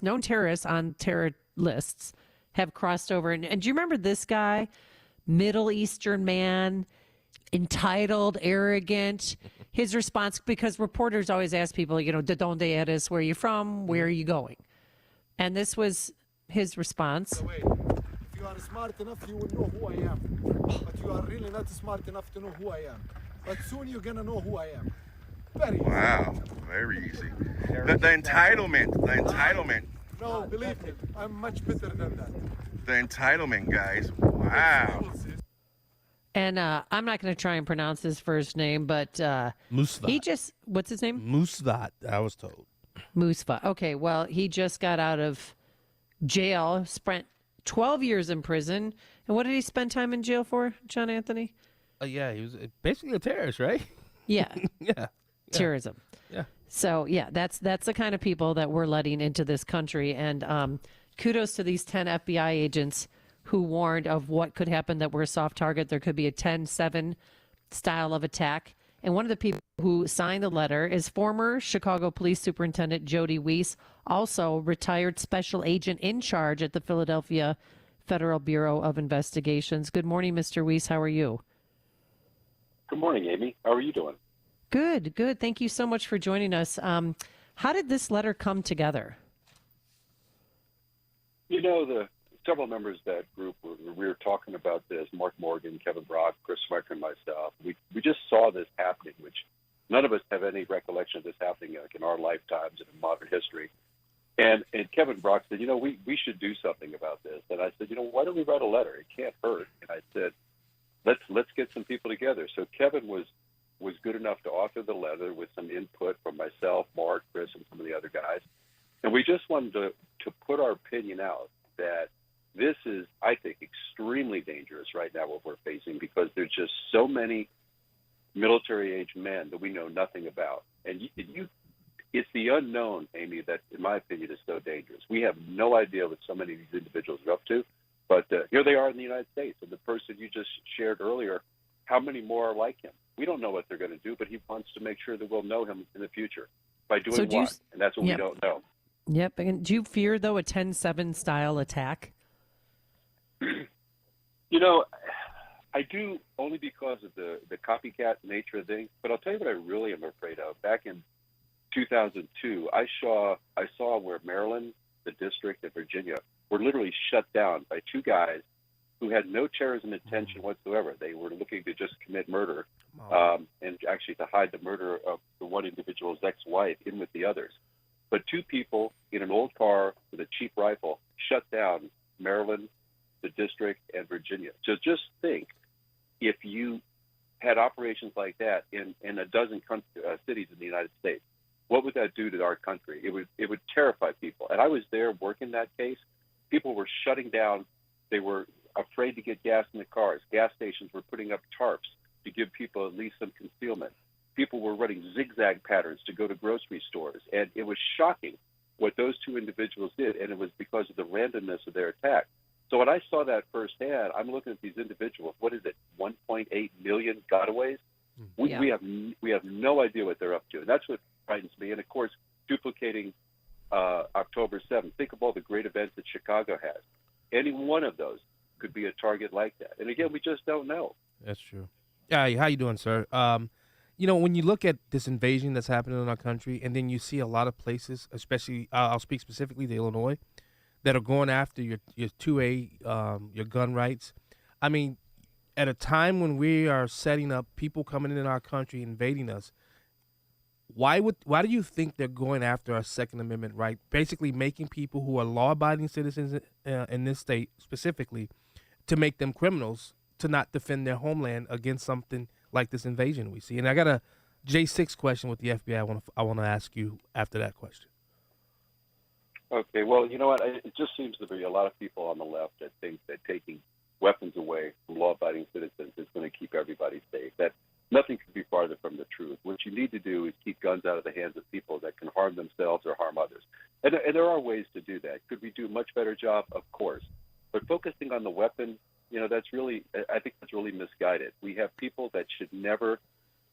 known terrorists on terror lists have crossed over. And do you remember this guy, Middle Eastern man, entitled, arrogant? His response, because reporters always ask people, de donde eres, where are you from, where are you going? And this was his response. Wait, if you are smart enough, you will know who I am. But you are really not smart enough to know who I am. But soon you're going to know who I am. Very easy. Wow, very easy. The entitlement. No, believe me, I'm much better than that. The entitlement, guys. Wow. And I'm not going to try and pronounce his first name, but Musvat. What's his name? Musvat, I was told. Musvat. Okay, well, he just got out of jail, spent 12 years in prison. And what did he spend time in jail for, John Anthony? Yeah, he was basically a terrorist, right? Yeah. Yeah. Terrorism. Yeah. So, that's the kind of people that we're letting into this country. And kudos to these 10 FBI agents who warned of what could happen, that we're a soft target. There could be a 10-7 style of attack. And one of the people who signed the letter is former Chicago Police Superintendent Jody Weiss, also retired special agent in charge at the Philadelphia Federal Bureau of Investigations. Good morning, Mr. Weiss. How are you? Good morning, Amy. How are you doing? Good. Thank you so much for joining us. How did this letter come together? The several members of that group we were talking about this, Mark Morgan, Kevin Brock, Chris Schwecker, and myself. We just saw this happening, which none of us have any recollection of this happening in our lifetimes and in modern history. And Kevin Brock said, we should do something about this. And I said, why don't we write a letter? It can't hurt. And I said, let's get some people together. So Kevin was good enough to author the letter with some input from myself, Mark, Chris, and some of the other guys. And we just wanted to put our opinion out something about. And it's the unknown, Amy, that, in my opinion, is so dangerous. We have no idea what so many of these individuals are up to, but here they are in the United States. And the person you just shared earlier, how many more are like him? We don't know what they're going to do, but he wants to make sure that we'll know him in the future. By doing what? And that's what we don't know. Yep. And do you fear, though, a 10-7 style attack? I do, only because of the copycat nature of things. But I'll tell you what I really am afraid of. Back in 2002, I saw where Maryland, the district, and Virginia were literally shut down by two guys who had no terrorism intention whatsoever. They were looking to just commit murder, and actually to hide the murder of the one individual's ex-wife in with the others. But two people in an old car with a cheap rifle shut down Maryland, the district, and Virginia. So just think, if you had operations like that in a dozen cities in the United States, what would that do to our country? It would terrify people. And I was there working that case. People were shutting down. They were afraid to get gas in the cars. Gas stations were putting up tarps to give people at least some concealment. People were running zigzag patterns to go to grocery stores. And it was shocking what those two individuals did, and it was because of the randomness of their attack. So when I saw that firsthand, I'm looking at these individuals. What is it, 1.8 million gotaways? We have no idea what they're up to. And that's what frightens me. And, of course, duplicating October 7th. Think of all the great events that Chicago has. Any one of those could be a target like that. And, again, we just don't know. That's true. Yeah, how you doing, sir? When you look at this invasion that's happening in our country, and then you see a lot of places, especially I'll speak specifically to Illinois, that are going after your 2A, your gun rights. I mean, at a time when we are setting up people coming in our country, invading us, why do you think they're going after our Second Amendment right? Basically making people who are law-abiding citizens in this state specifically, to make them criminals, to not defend their homeland against something like this invasion we see. And I got a J6 question with the FBI I want to ask you after that question. Okay, well, you know what? It just seems to be a lot of people on the left that think that taking weapons away from law-abiding citizens is going to keep everybody safe. That nothing could be farther from the truth. What you need to do is keep guns out of the hands of people that can harm themselves or harm others. And there are ways to do that. Could we do a much better job? Of course. But focusing on the weapon, I think that's really misguided. We have people that should never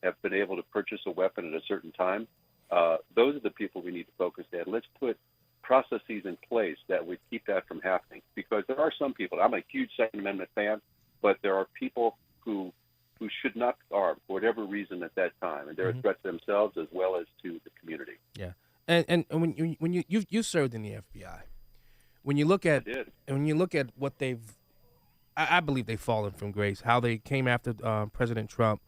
have been able to purchase a weapon at a certain time. Those are the people we need to focus on. Let's put processes in place that would keep that from happening, because there are some people, I'm a huge Second Amendment fan, but there are people who should not be armed for whatever reason at that time, and they're a threat to themselves as well as to the community. Yeah, and when you served in the FBI, when you look at what I believe they've fallen from grace, how they came after President Trump.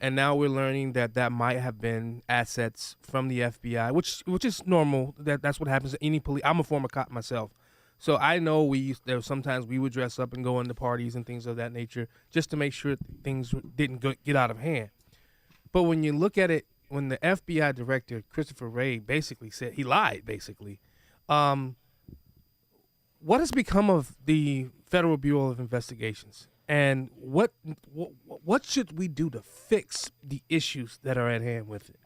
And now we're learning that might have been assets from the FBI, which is normal. That's what happens to any police. I'm a former cop myself, so I know sometimes we would dress up and go into parties and things of that nature just to make sure things didn't get out of hand. But when you look at it, when the FBI director Christopher Wray basically said he lied, what has become of the Federal Bureau of Investigations? And what should we do to fix the issues that are at hand with it?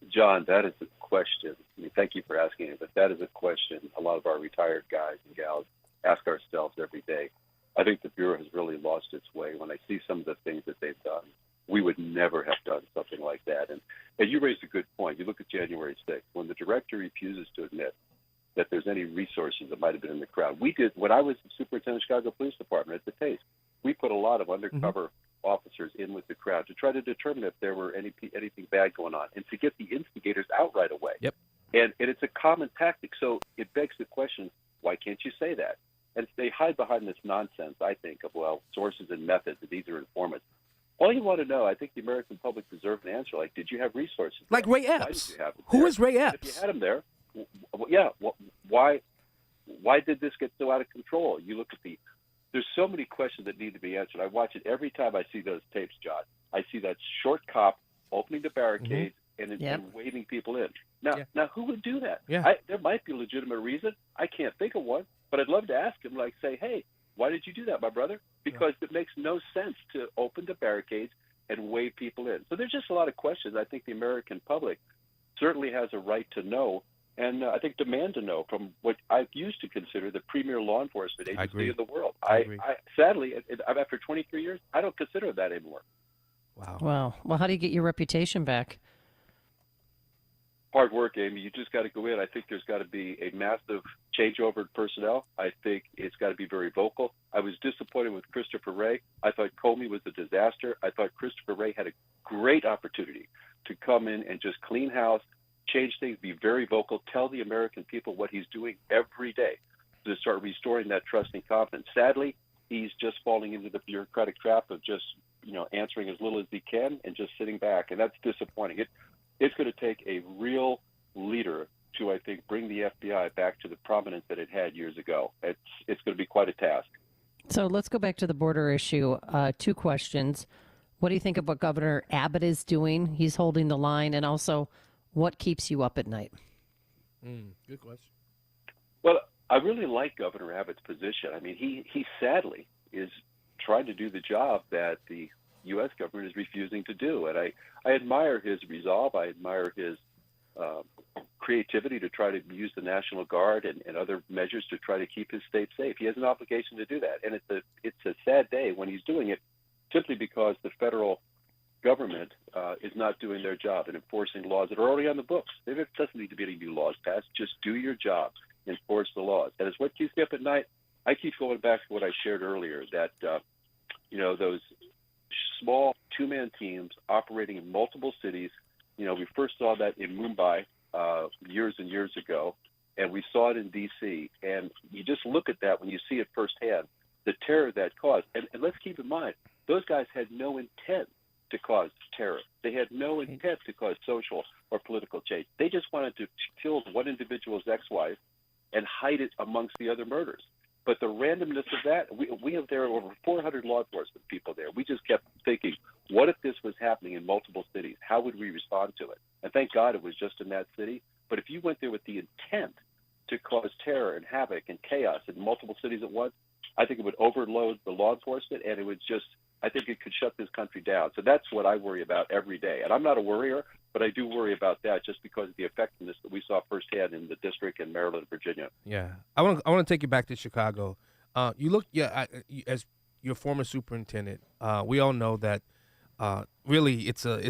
John, that is a question. I mean, thank you for asking it, but that is a question a lot of our retired guys and gals ask ourselves every day. I think the Bureau has really lost its way. When I see some of the things that they've done, we would never have done something like that. And you raised a good point. You look at January 6th, when the director refuses to admit that there's any resources that might have been in the crowd. We did, when I was the superintendent of Chicago Police Department at the Taste, we put a lot of undercover officers in with the crowd to try to determine if there were anything bad going on and to get the instigators out right away. Yep. And it's a common tactic. So it begs the question, why can't you say that? And they hide behind this nonsense, I think, of, sources and methods, and these are informants. All you want to know, I think the American public deserves an answer. Like, did you have resources? Like Ray Epps. Who is Ray Epps? If you had him there, why did this get so out of control? You look at there's so many questions that need to be answered. I watch it every time I see those tapes, John. I see that short cop opening the barricades and waving people in. Now, who would do that? Yeah. There might be a legitimate reason. I can't think of one, but I'd love to ask him, say, hey, why did you do that, my brother? Because it makes no sense to open the barricades and wave people in. So there's just a lot of questions. I think the American public certainly has a right to know, and I think demand to know from what I used to consider the premier law enforcement agency in the world. I sadly, after 23 years, I don't consider that anymore. Wow. Well, how do you get your reputation back? Hard work, Amy. You just got to go in. I think there's got to be a massive changeover in personnel. I think it's got to be very vocal. I was disappointed with Christopher Wray. I thought Comey was a disaster. I thought Christopher Wray had a great opportunity to come in and just clean house, change things, be very vocal, tell the American people what he's doing every day to start restoring that trust and confidence. Sadly, he's just falling into the bureaucratic trap of just, answering as little as he can and just sitting back, and that's disappointing. It's going to take a real leader to, I think, bring the FBI back to the prominence that it had years ago. It's going to be quite a task. So let's go back to the border issue. 2 questions. What do you think of what Governor Abbott is doing? He's holding the line. And also, what keeps you up at night? Good question. Well, I really like Governor Abbott's position. I mean, he sadly is trying to do the job that the U.S. government is refusing to do. And I admire his resolve. I admire his creativity to try to use the National Guard and other measures to try to keep his state safe. He has an obligation to do that. And it's a sad day when he's doing it simply because the federal government is not doing their job and enforcing laws that are already on the books. There doesn't need to be any new laws passed. Just do your job, enforce the laws. And it's what keeps me up at night. I keep going back to what I shared earlier, that, those small two-man teams operating in multiple cities. We first saw that in Mumbai years and years ago, and we saw it in D.C. And you just look at that when you see it firsthand, the terror that caused. And let's keep in mind, those guys had no intent to cause terror. They had no intent to cause social or political change. They just wanted to kill one individual's ex-wife and hide it amongst the other murders. But the randomness of that, we have there over 400 law enforcement people there. We just kept thinking, what if this was happening in multiple cities? How would we respond to it? And thank God it was just in that city. But if you went there with the intent to cause terror and havoc and chaos in multiple cities at once, I think it would overload the law enforcement, and it would just, I think it could shut this country down. So that's what I worry about every day. And I'm not a worrier, but I do worry about that just because of the effectiveness that we saw firsthand in the district in Maryland and Virginia. Yeah. I want to take you back to Chicago. As your former superintendent, we all know that really it's a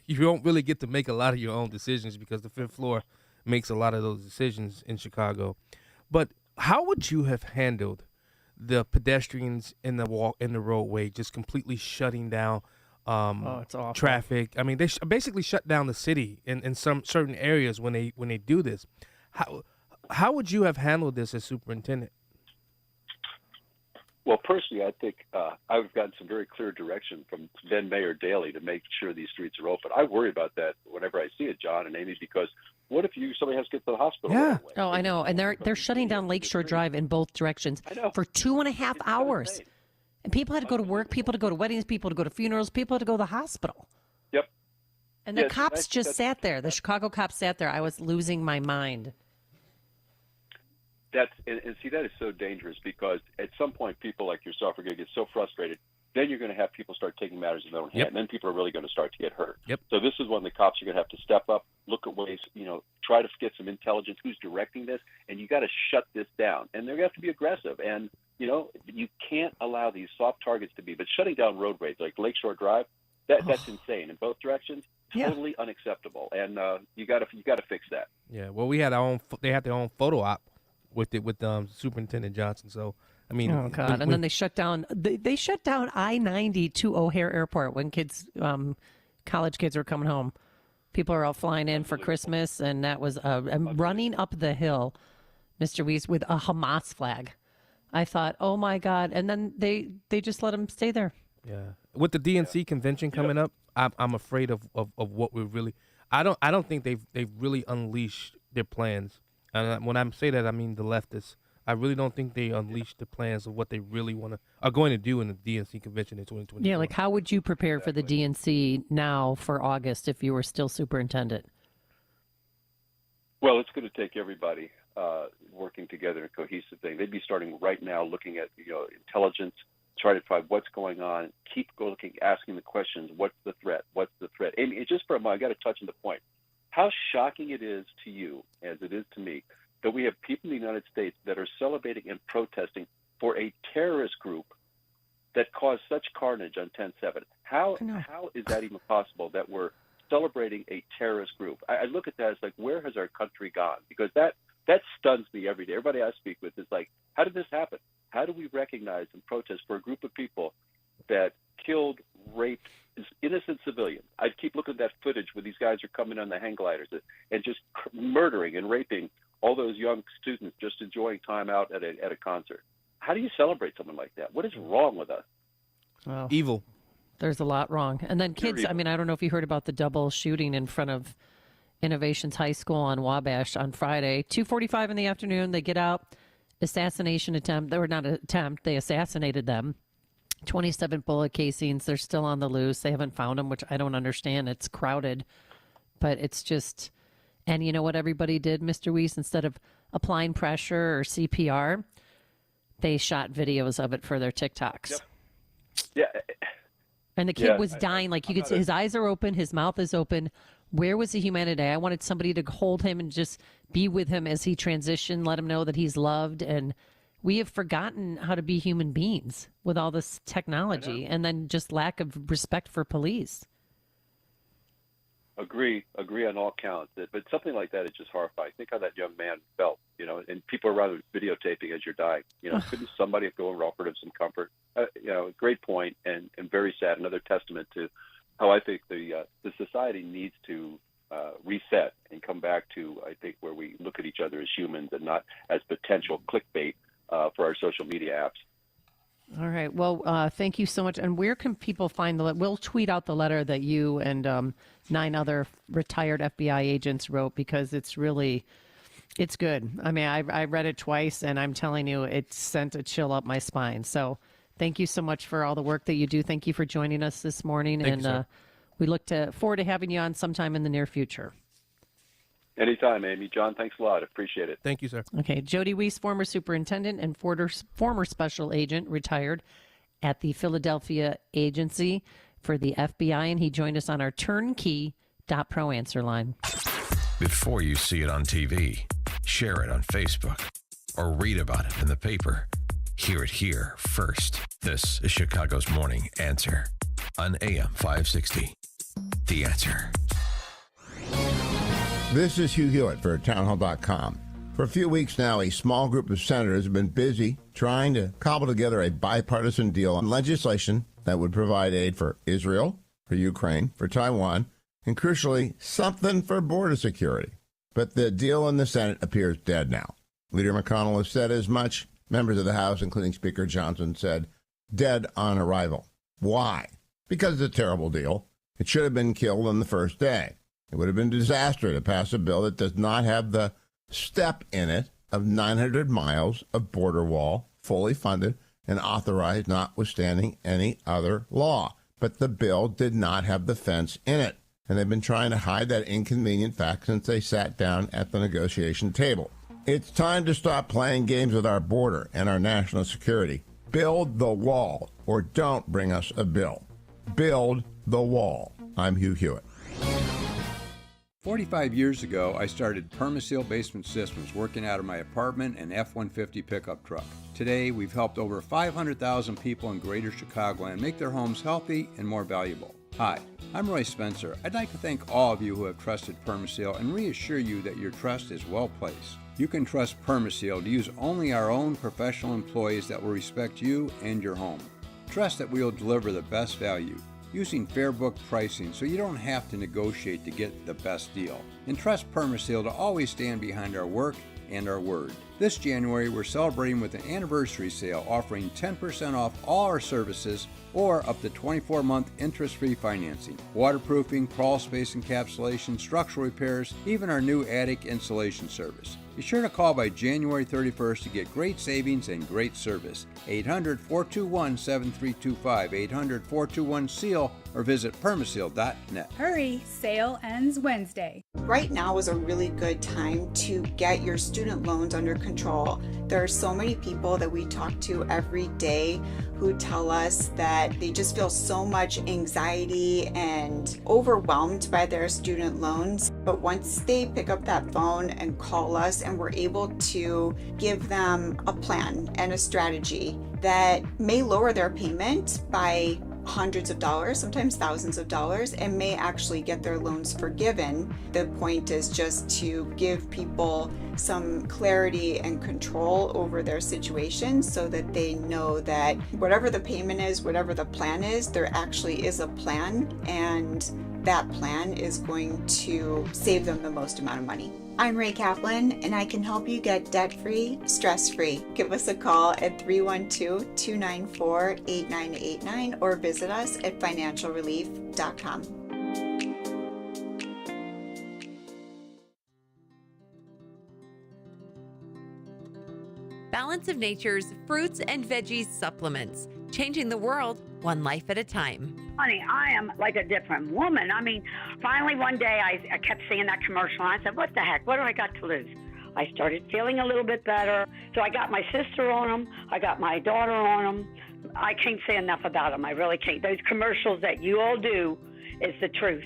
you don't really get to make a lot of your own decisions because the fifth floor makes a lot of those decisions in Chicago. But how would you have handled the pedestrians in the roadway just completely shutting down it's awful. Traffic? I mean, they basically shut down the city in some certain areas when they do this. How would you have handled this as superintendent? Well, personally, I think I've gotten some very clear direction from then Mayor Daley to make sure these streets are open. I worry about that whenever I see it, John and Amy, because what if somebody has to get to the hospital? Yeah. Right away? Oh, I know. And they're shutting down Lakeshore Drive in both directions for 2.5 hours. And people had to go to work, people to go to weddings, people to go to funerals, people had to go to the hospital. Yep. And the cops just sat there. The Chicago cops sat there. I was losing my mind. And see, that is so dangerous because at some point people like yourself are going to get so frustrated. Then you're going to have people start taking matters in their own hand, and then people are really going to start to get hurt. Yep. So this is when the cops are going to have to step up, look at ways, try to get some intelligence, who's directing this, and you got to shut this down. And they're going to have to be aggressive. And, you can't allow these soft targets to be, but shutting down roadways like Lakeshore Drive, that's insane in both directions. Totally unacceptable. And you got to fix that. Yeah. Well, they had their own photo op with Superintendent Johnson. So, I mean, oh God! And then they shut down. They shut down I-90 to O'Hare Airport when kids, college kids, were coming home. People are all flying in for Christmas, and that was running up the hill, Mr. Weiss, with a Hamas flag. I thought, oh my God! And then they just let them stay there. Yeah. With the DNC convention coming up, I'm afraid of what we're really. I don't think they've really unleashed their plans. And when I say that, I mean the leftists. I really don't think they unleashed the plans of what they really are going to do in the DNC convention in 2020. Yeah, like how would you prepare for the DNC now for August if you were still superintendent? Well, it's going to take everybody working together in a cohesive thing. They'd be starting right now looking at intelligence try to find what's going on, keep looking, asking the questions, what's the threat, what's the threat? And it's just for a moment, I got to touch on the point. How shocking it is to you, as it is to me, that we have people in the United States that are celebrating and protesting for a terrorist group that caused such carnage on 10/7. How is that even possible that we're celebrating a terrorist group? I look at that as like, where has our country gone? Because that stuns me every day. Everybody I speak with is like, how did this happen? How do we recognize and protest for a group of people that killed, raped innocent civilians? I keep looking at that footage where these guys are coming on the hang gliders and just murdering and raping all those young students just enjoying time out at a concert. How do you celebrate someone like that? What is wrong with us? Well, evil. There's a lot wrong. And then kids, I mean, I don't know if you heard about the double shooting in front of Innovations High School on Wabash on Friday. 2:45 in the afternoon, they get out, assassination attempt. They were not an attempt, they assassinated them. 27 bullet casings. They're still on the loose. They haven't found them, which I don't understand. It's crowded. But it's just, and you know what everybody did, Mr. Weiss? Instead of applying pressure or CPR, they shot videos of it for their TikToks. Yep. Yeah. And the kid was dying. Like you could see his eyes are open, his mouth is open. Where was the humanity? I wanted somebody to hold him and just be with him as he transitioned, let him know that he's loved. And we have forgotten how to be human beings with all this technology and then just lack of respect for police. Agree on all counts. But something like that is just horrifying. Think how that young man felt, and people around videotaping as you're dying. Couldn't somebody have gone and offered him some comfort? Great point and very sad. Another testament to how I think the society needs to reset and come back to, I think, where we look at each other as humans and not as potential clickbait for our social media apps. All right. Well, thank you so much. And where can people find the letter? We'll tweet out the letter that you and 9 other retired FBI agents wrote, because it's good. I mean, I read it twice, and I'm telling you, it sent a chill up my spine. So thank you so much for all the work that you do. Thank you for joining us this morning. Thank you, sir. We look forward to having you on sometime in the near future. Anytime, Amy. John, thanks a lot. Appreciate it. Thank you, sir. Okay. Jody Weiss, former superintendent and former special agent, retired at the Philadelphia Agency for the FBI, and he joined us on our turnkey.pro answer line. Before you see it on TV, share it on Facebook, or read about it in the paper, hear it here first. This is Chicago's Morning Answer on AM 560. The Answer. This is Hugh Hewitt for townhall.com. For a few weeks now, a small group of senators have been busy trying to cobble together a bipartisan deal on legislation that would provide aid for Israel, for Ukraine, for Taiwan, and crucially, something for border security. But the deal in the Senate appears dead now. Leader McConnell has said as much. Members of the House, including Speaker Johnson, said dead on arrival. Why? Because it's a terrible deal. It should have been killed on the first day. It would have been a disaster to pass a bill that does not have the step in it of 900 miles of border wall, fully funded and authorized, notwithstanding any other law. But the bill did not have the fence in it. And they've been trying to hide that inconvenient fact since they sat down at the negotiation table. It's time to stop playing games with our border and our national security. Build the wall, or don't bring us a bill. Build the wall. I'm Hugh Hewitt. 45 years ago, I started Permaseal Basement Systems working out of my apartment and F-150 pickup truck. Today, we've helped over 500,000 people in greater Chicagoland make their homes healthy and more valuable. Hi, I'm Roy Spencer. I'd like to thank all of you who have trusted Permaseal and reassure you that your trust is well placed. You can trust Permaseal to use only our own professional employees that will respect you and your home. Trust that we will deliver the best value, using fair book pricing so you don't have to negotiate to get the best deal. And trust Permaseal to always stand behind our work and our word. This January, we're celebrating with an anniversary sale offering 10% off all our services or up to 24-month interest-free financing, waterproofing, crawl space encapsulation, structural repairs, even our new attic insulation service. Be sure to call by January 31st to get great savings and great service. 800-421-7325, 800-421-SEAL, or visit permaseal.net. Hurry, sale ends Wednesday. Right now is a really good time to get your student loans under control. There are so many people that we talk to every day who tell us that they just feel so much anxiety and overwhelmed by their student loans. But once they pick up that phone and call us and we're able to give them a plan and a strategy that may lower their payment by hundreds of dollars, sometimes thousands of dollars, and may actually get their loans forgiven. The point is just to give people some clarity and control over their situation so that they know that whatever the payment is, whatever the plan is, there actually is a plan, and that plan is going to save them the most amount of money. I'm Ray Kaplan, and I can help you get debt-free, stress-free. Give us a call at 312-294-8989 or visit us at financialrelief.com. Balance of Nature's fruits and veggies supplements, changing the world one life at a time. Honey, I am like a different woman. I mean, finally one day I kept seeing that commercial and I said, what the heck? What do I got to lose? I started feeling a little bit better. So I got my sister on them. I got my daughter on them. I can't say enough about them. I really can't. Those commercials that you all do is the truth.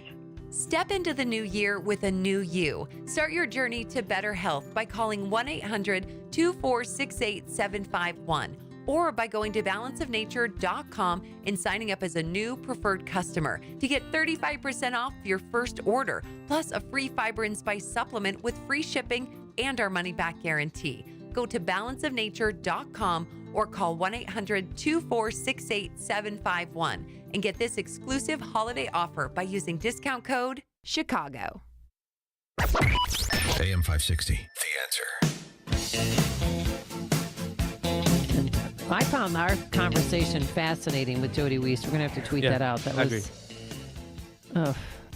Step into the new year with a new you. Start your journey to better health by calling 1-800-246-8751 or by going to balanceofnature.com and signing up as a new preferred customer to get 35% off your first order, plus a free fiber and spice supplement with free shipping and our money-back guarantee. Go to balanceofnature.com or call 1-800-246-8751 and get this exclusive holiday offer by using discount code CHICAGO. AM 560, The Answer. I found our conversation fascinating with Jody Weiss. We're going to have to tweet that out. That I was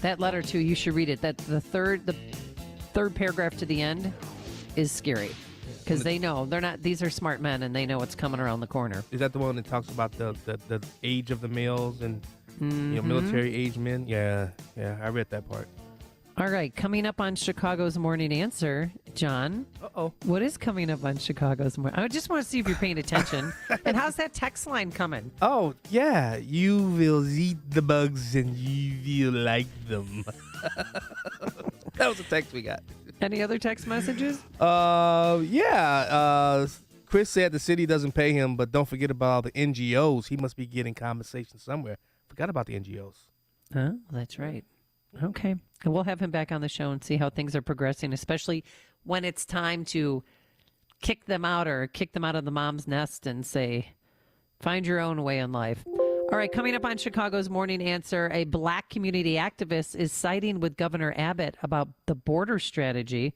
that letter too. You should read it. That the third paragraph to the end is scary because they know they're not. These are smart men and they know what's coming around the corner. Is that the one that talks about the age of the males and military age men? Yeah, I read that part. All right, coming up on Chicago's Morning Answer, John. Uh-oh. What is coming up on Chicago's Morning? I just want to see if you're paying attention. And how's that text line coming? Oh, yeah. You will eat the bugs and you will like them. That was the text we got. Any other text messages? Yeah. Chris said the city doesn't pay him, but don't forget about all the NGOs. He must be getting compensation somewhere. Forgot about the NGOs. Oh, that's right. Okay. And we'll have him back on the show and see how things are progressing, especially when it's time to kick them out of the mom's nest and say, find your own way in life. All right, coming up on Chicago's Morning Answer, a black community activist is siding with Governor Abbott about the border strategy,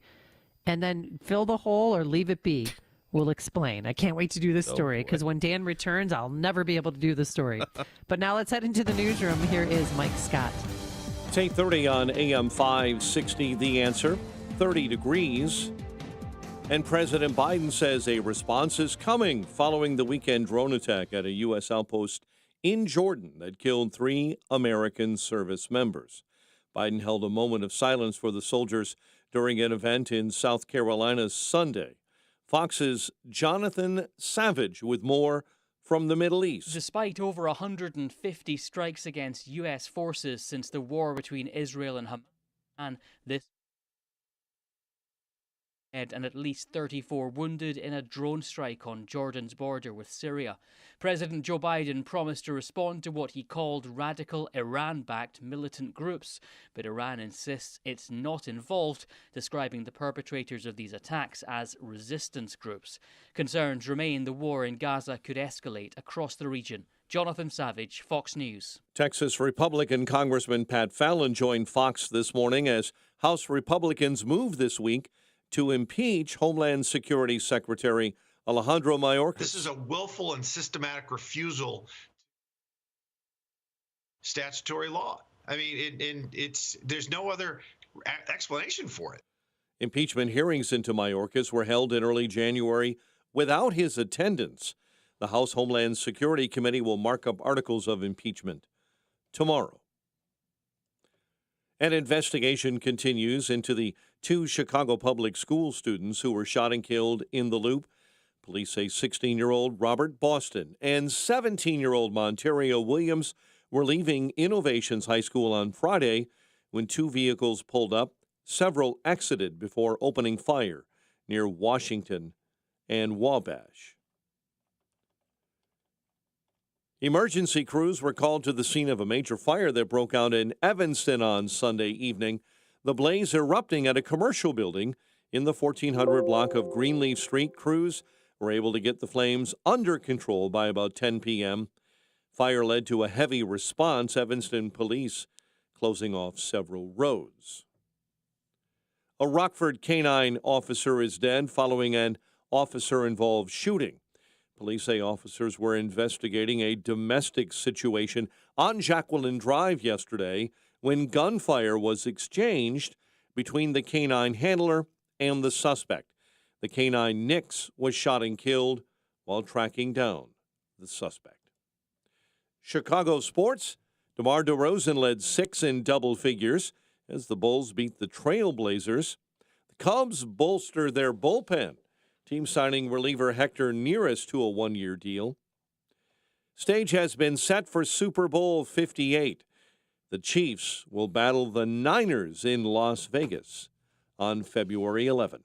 and then fill the hole or leave it be. We'll explain. I can't wait to do this story because when Dan returns, I'll never be able to do the story. But now let's head into the newsroom. Here is Mike Scott. It's 8:30 on AM 560, The Answer, 30 degrees. And President Biden says a response is coming following the weekend drone attack at a U.S. outpost in Jordan that killed 3 American service members. Biden held a moment of silence for the soldiers during an event in South Carolina Sunday. Fox's Jonathan Savage with more from the Middle East. Despite over 150 strikes against U.S. forces since the war between Israel and Hamas, this and at least 34 wounded in a drone strike on Jordan's border with Syria. President Joe Biden promised to respond to what he called radical Iran-backed militant groups, but Iran insists it's not involved, describing the perpetrators of these attacks as resistance groups. Concerns remain the war in Gaza could escalate across the region. Jonathan Savage, Fox News. Texas Republican Congressman Pat Fallon joined Fox this morning as House Republicans move this week to impeach Homeland Security Secretary Alejandro Mayorkas. This is a willful and systematic refusal statutory law. I mean, there's no other explanation for it. Impeachment hearings into Mayorkas were held in early January without his attendance. The House Homeland Security Committee will mark up articles of impeachment tomorrow. An investigation continues into the 2 Chicago public school students who were shot and killed in the Loop. Police say 16-year-old Robert Boston and 17-year-old Monterio Williams were leaving Innovations High School on Friday when 2 vehicles pulled up. Several exited before opening fire near Washington and Wabash. Emergency crews were called to the scene of a major fire that broke out in Evanston on Sunday evening. The blaze erupting at a commercial building in the 1400 block of Greenleaf Street. Crews were able to get the flames under control by about 10 p.m. Fire led to a heavy response, Evanston police closing off several roads. A Rockford canine officer is dead following an officer-involved shooting. Police say officers were investigating a domestic situation on Jacqueline Drive yesterday when gunfire was exchanged between the canine handler and the suspect. The canine Nix was shot and killed while tracking down the suspect. Chicago sports, DeMar DeRozan led 6 in double figures as the Bulls beat the Trailblazers. The Cubs bolster their bullpen. Team signing reliever Hector Neris to a 1-year deal. Stage has been set for Super Bowl 58. The Chiefs will battle the Niners in Las Vegas on February 11.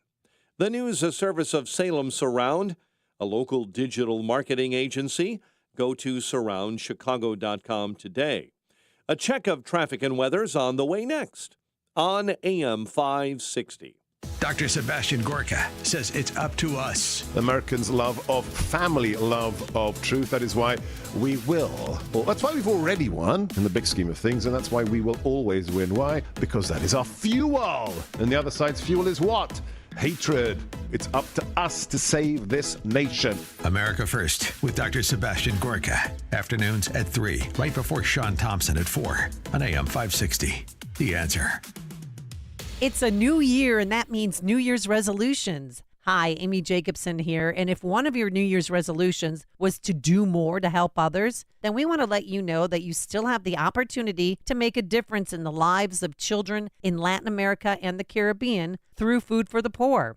The news, a service of Salem Surround, a local digital marketing agency. Go to surroundchicago.com today. A check of traffic and weather's on the way next on AM 560. Dr. Sebastian Gorka says it's up to us. Americans' love of family, love of truth. That is why we will. Well, that's why we've already won in the big scheme of things, and that's why we will always win. Why? Because that is our fuel. And the other side's fuel is what? Hatred. It's up to us to save this nation. America First with Dr. Sebastian Gorka. Afternoons at 3, right before Sean Thompson at 4 on AM 560. The Answer. It's a new year, and that means New Year's resolutions. Hi, Amy Jacobson here. And if one of your New Year's resolutions was to do more to help others, then we want to let you know that you still have the opportunity to make a difference in the lives of children in Latin America and the Caribbean through Food for the Poor.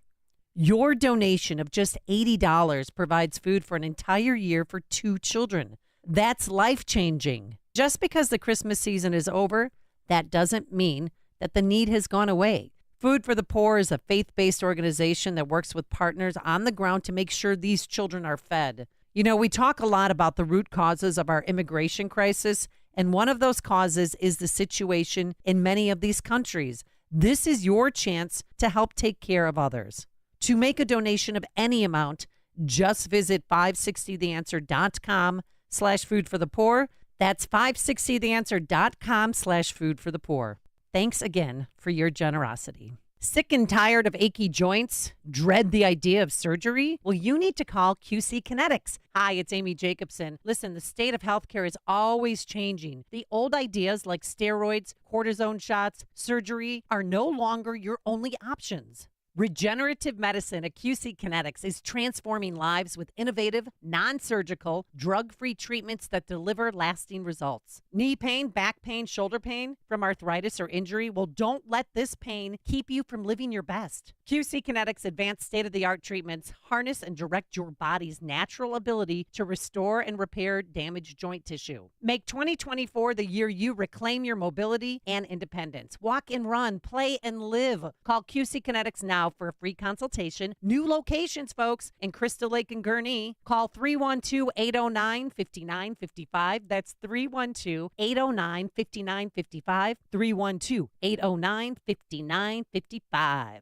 Your donation of just $80 provides food for an entire year for 2 children. That's life-changing. Just because the Christmas season is over, that doesn't mean that the need has gone away. Food for the Poor is a faith-based organization that works with partners on the ground to make sure these children are fed. You know, we talk a lot about the root causes of our immigration crisis, and one of those causes is the situation in many of these countries. This is your chance to help take care of others. To make a donation of any amount, just visit 560theanswer.com/food for the poor. That's 560theanswer.com/food for the poor. Thanks again for your generosity. Sick and tired of achy joints? Dread the idea of surgery? Well, you need to call QC Kinetics. Hi, it's Amy Jacobson. Listen, the state of healthcare is always changing. The old ideas like steroids, cortisone shots, surgery are no longer your only options. Regenerative medicine at QC Kinetics is transforming lives with innovative, non-surgical, drug-free treatments that deliver lasting results. Knee pain, back pain, shoulder pain from arthritis or injury? Well, don't let this pain keep you from living your best. QC Kinetics' advanced state-of-the-art treatments harness and direct your body's natural ability to restore and repair damaged joint tissue. Make 2024 the year you reclaim your mobility and independence. Walk and run, play and live. Call QC Kinetics now for a free consultation. New locations, folks, in Crystal Lake and Gurnee. Call 312-809-5955. That's 312-809-5955. 312-809-5955.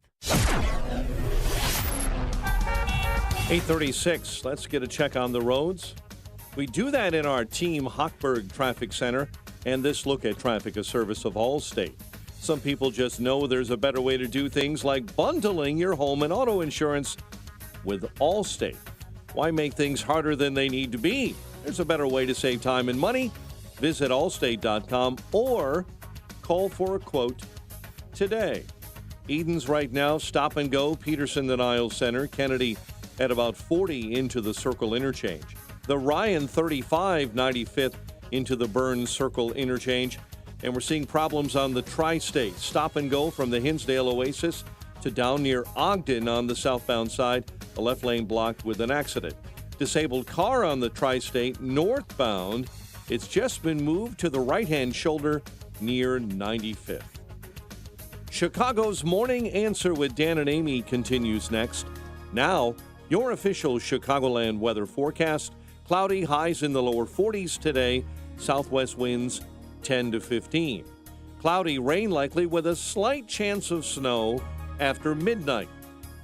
8:36. Let's get a check on the roads. We do that in our Team Hochberg Traffic Center, and this look at traffic, a service of Allstate. Some people just know there's a better way to do things like bundling your home and auto insurance with Allstate. Why make things harder than they need to be? There's a better way to save time and money. Visit allstate.com or call for a quote today. Eden's right now, stop and go, Peterson and Niles Center, Kennedy at about 40 into the Circle interchange. The Ryan 35, 95th into the Burns Circle interchange. And we're seeing problems on the tri-state. Stop and go from the Hinsdale Oasis to down near Ogden on the southbound side. The left lane blocked with an accident. Disabled car on the tri-state northbound. It's just been moved to the right-hand shoulder near 95th. Chicago's Morning Answer with Dan and Amy continues next. Now, your official Chicagoland weather forecast. Cloudy, highs in the lower 40s today. Southwest winds 10 to 15. Cloudy, rain likely with a slight chance of snow after midnight.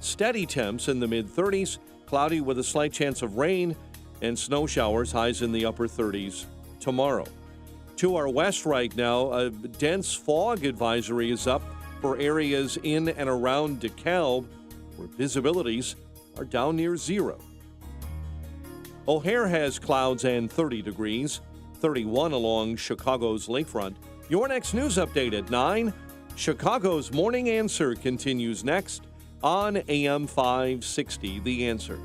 Steady temps in the mid-30s. Cloudy with a slight chance of rain and snow showers, highs in the upper 30s tomorrow. To our west right now, a dense fog advisory is up for areas in and around DeKalb, where visibilities are down near zero. O'Hare has clouds and 30 degrees, 31 along Chicago's lakefront. Your next news update at 9. Chicago's Morning Answer continues next on AM 560, The Answer.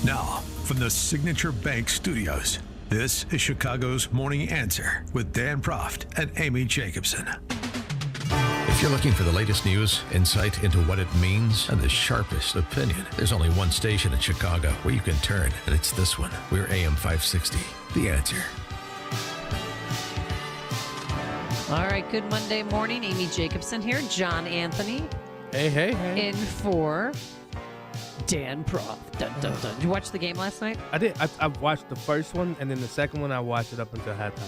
Now, from the Signature Bank Studios, this is Chicago's Morning Answer with Dan Proft and Amy Jacobson. If you're looking for the latest news, insight into what it means, and the sharpest opinion, there's only one station in Chicago where you can turn, and it's this one. We're AM 560, The Answer. All right, good Monday morning. Amy Jacobson here. John Anthony. Hey. In for Dan Proft. Dun, dun, dun. Did you watch the game last night? I did. I watched the first one, and then the second one I watched it up until halftime.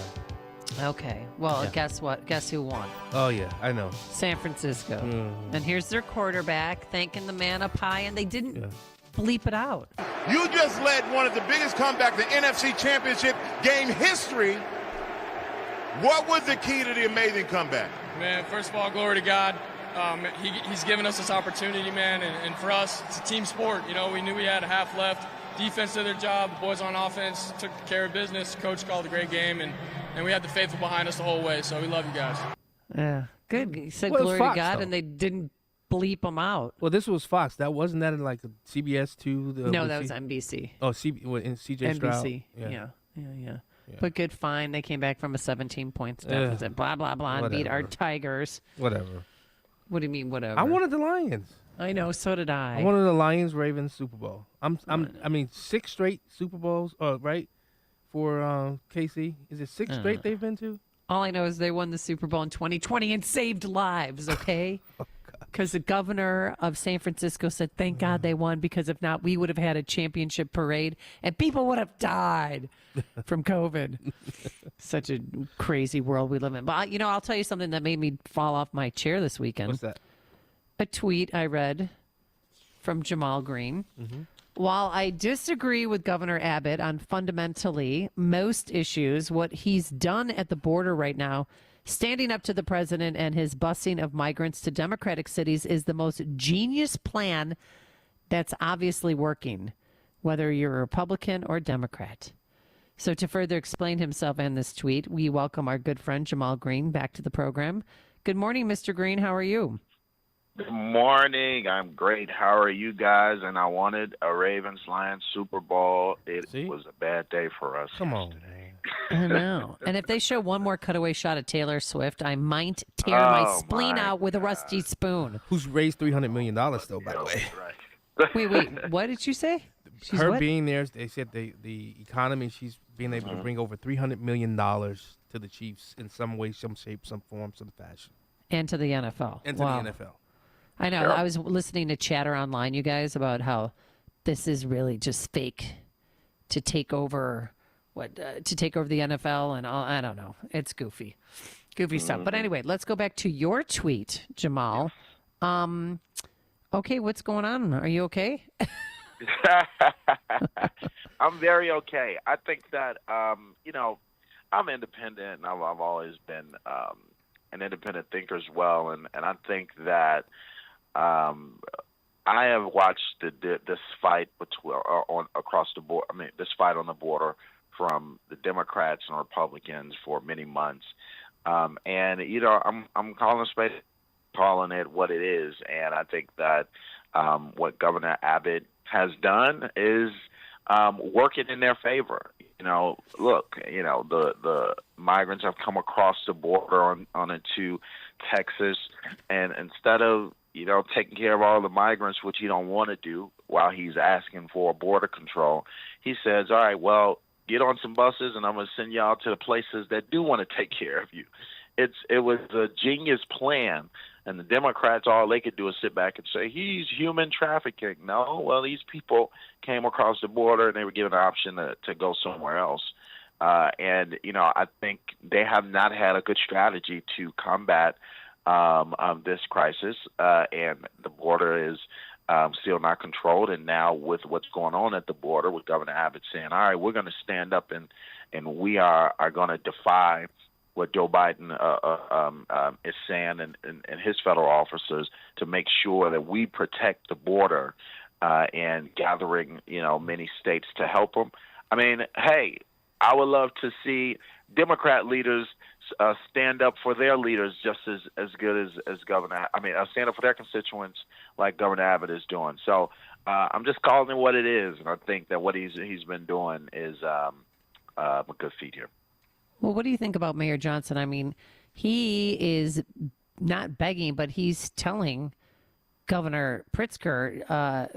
Okay. Well, Yeah. guess what? Guess who won? Oh, yeah, I know. San Francisco. Mhm. And here's their quarterback thanking the man up high, and they didn't bleep it out. You just led one of the biggest comebacks in NFC Championship game history. What was the key to the amazing comeback? Man, first of all, glory to God. He's given us this opportunity, man, and for us, it's a team sport. You know, we knew we had a half left. Defense did their job. The boys on offense took care of business. Coach called a great game, and we had the faithful behind us the whole way, so we love you guys. Yeah, good. You said Well, it was glory Fox, to God, though. and they didn't bleep them out. Well, this was Fox. That wasn't that in like a CBS 2? No, that was NBC. Oh, in CJ Stroud. NBC. Yeah. But good fine. They came back from a 17-point deficit. Blah, blah, blah, and beat our Whatever. Tigers. Whatever. What do you mean, whatever? I wanted the Lions. I know, so did I. I wanted the Lions-Ravens Super Bowl. I mean, 6 straight Super Bowls, right? For KC. Is it 6 straight they've been to? All I know is they won the Super Bowl in 2020 and saved lives, okay? Because the governor of San Francisco said, thank God they won, because if not, we would have had a championship parade and people would have died from COVID. Such a crazy world we live in. But, I'll tell you something that made me fall off my chair this weekend. What's that? A tweet I read from Jamal Green. While I disagree with Governor Abbott on fundamentally most issues, what he's done at the border right now, standing up to the president and his busing of migrants to Democratic cities, is the most genius plan that's obviously working, whether you're a Republican or Democrat. So to further explain himself and this tweet, we welcome our good friend Jamal Green back to the program. Good morning, Mr. Green. How are you? Good morning. I'm great. How are you guys? And I wanted a Ravens-Lions Super Bowl. It was a bad day for us. Come on. I know. And if they show one more cutaway shot of Taylor Swift, I might tear my spleen out with a rusty spoon. Who's raised $300 million, though, by the way. Wait. What did you say? She's Her what? being there, they said the economy, she's being able to bring over $300 million to the Chiefs in some way, some shape, some form, some fashion. And to the NFL. And to Wow. the NFL. I know. I was listening to chatter online, you guys, about how this is really just fake to take over the NFL and all. I don't know. It's goofy stuff. But anyway, let's go back to your tweet, Jamal. Okay, what's going on? Are you okay? I'm very okay. I think that, I'm independent, and I've always been an independent thinker as well. And I think that I have watched this fight across the board. I mean, this fight on the border from the Democrats and Republicans for many months. I'm calling it what it is. And I think that what Governor Abbott has done is work it in their favor. Look, the migrants have come across the border on into Texas, and instead of taking care of all the migrants, which he don't want to do while he's asking for border control, he says, all right, well, get on some buses and I'm going to send y'all to the places that do want to take care of you. It was a genius plan, and the Democrats, all they could do is sit back and say, he's human trafficking. No, well, these people came across the border and they were given an option to go somewhere else. And I think they have not had a good strategy to combat this crisis, and the border is still not controlled. And now with what's going on at the border, with Governor Abbott saying, all right, we're going to stand up and we are going to defy what Joe Biden is saying and his federal officers to make sure that we protect the border, and gathering, many states to help them. I mean, hey, I would love to see Democrat leaders stand up for their leaders just as good as Governor. Stand up for their constituents like Governor Abbott is doing. So I'm just calling it what it is, and I think that what he's been doing is a good feat here. Well, what do you think about Mayor Johnson? I mean, he is not begging, but he's telling Governor Pritzker,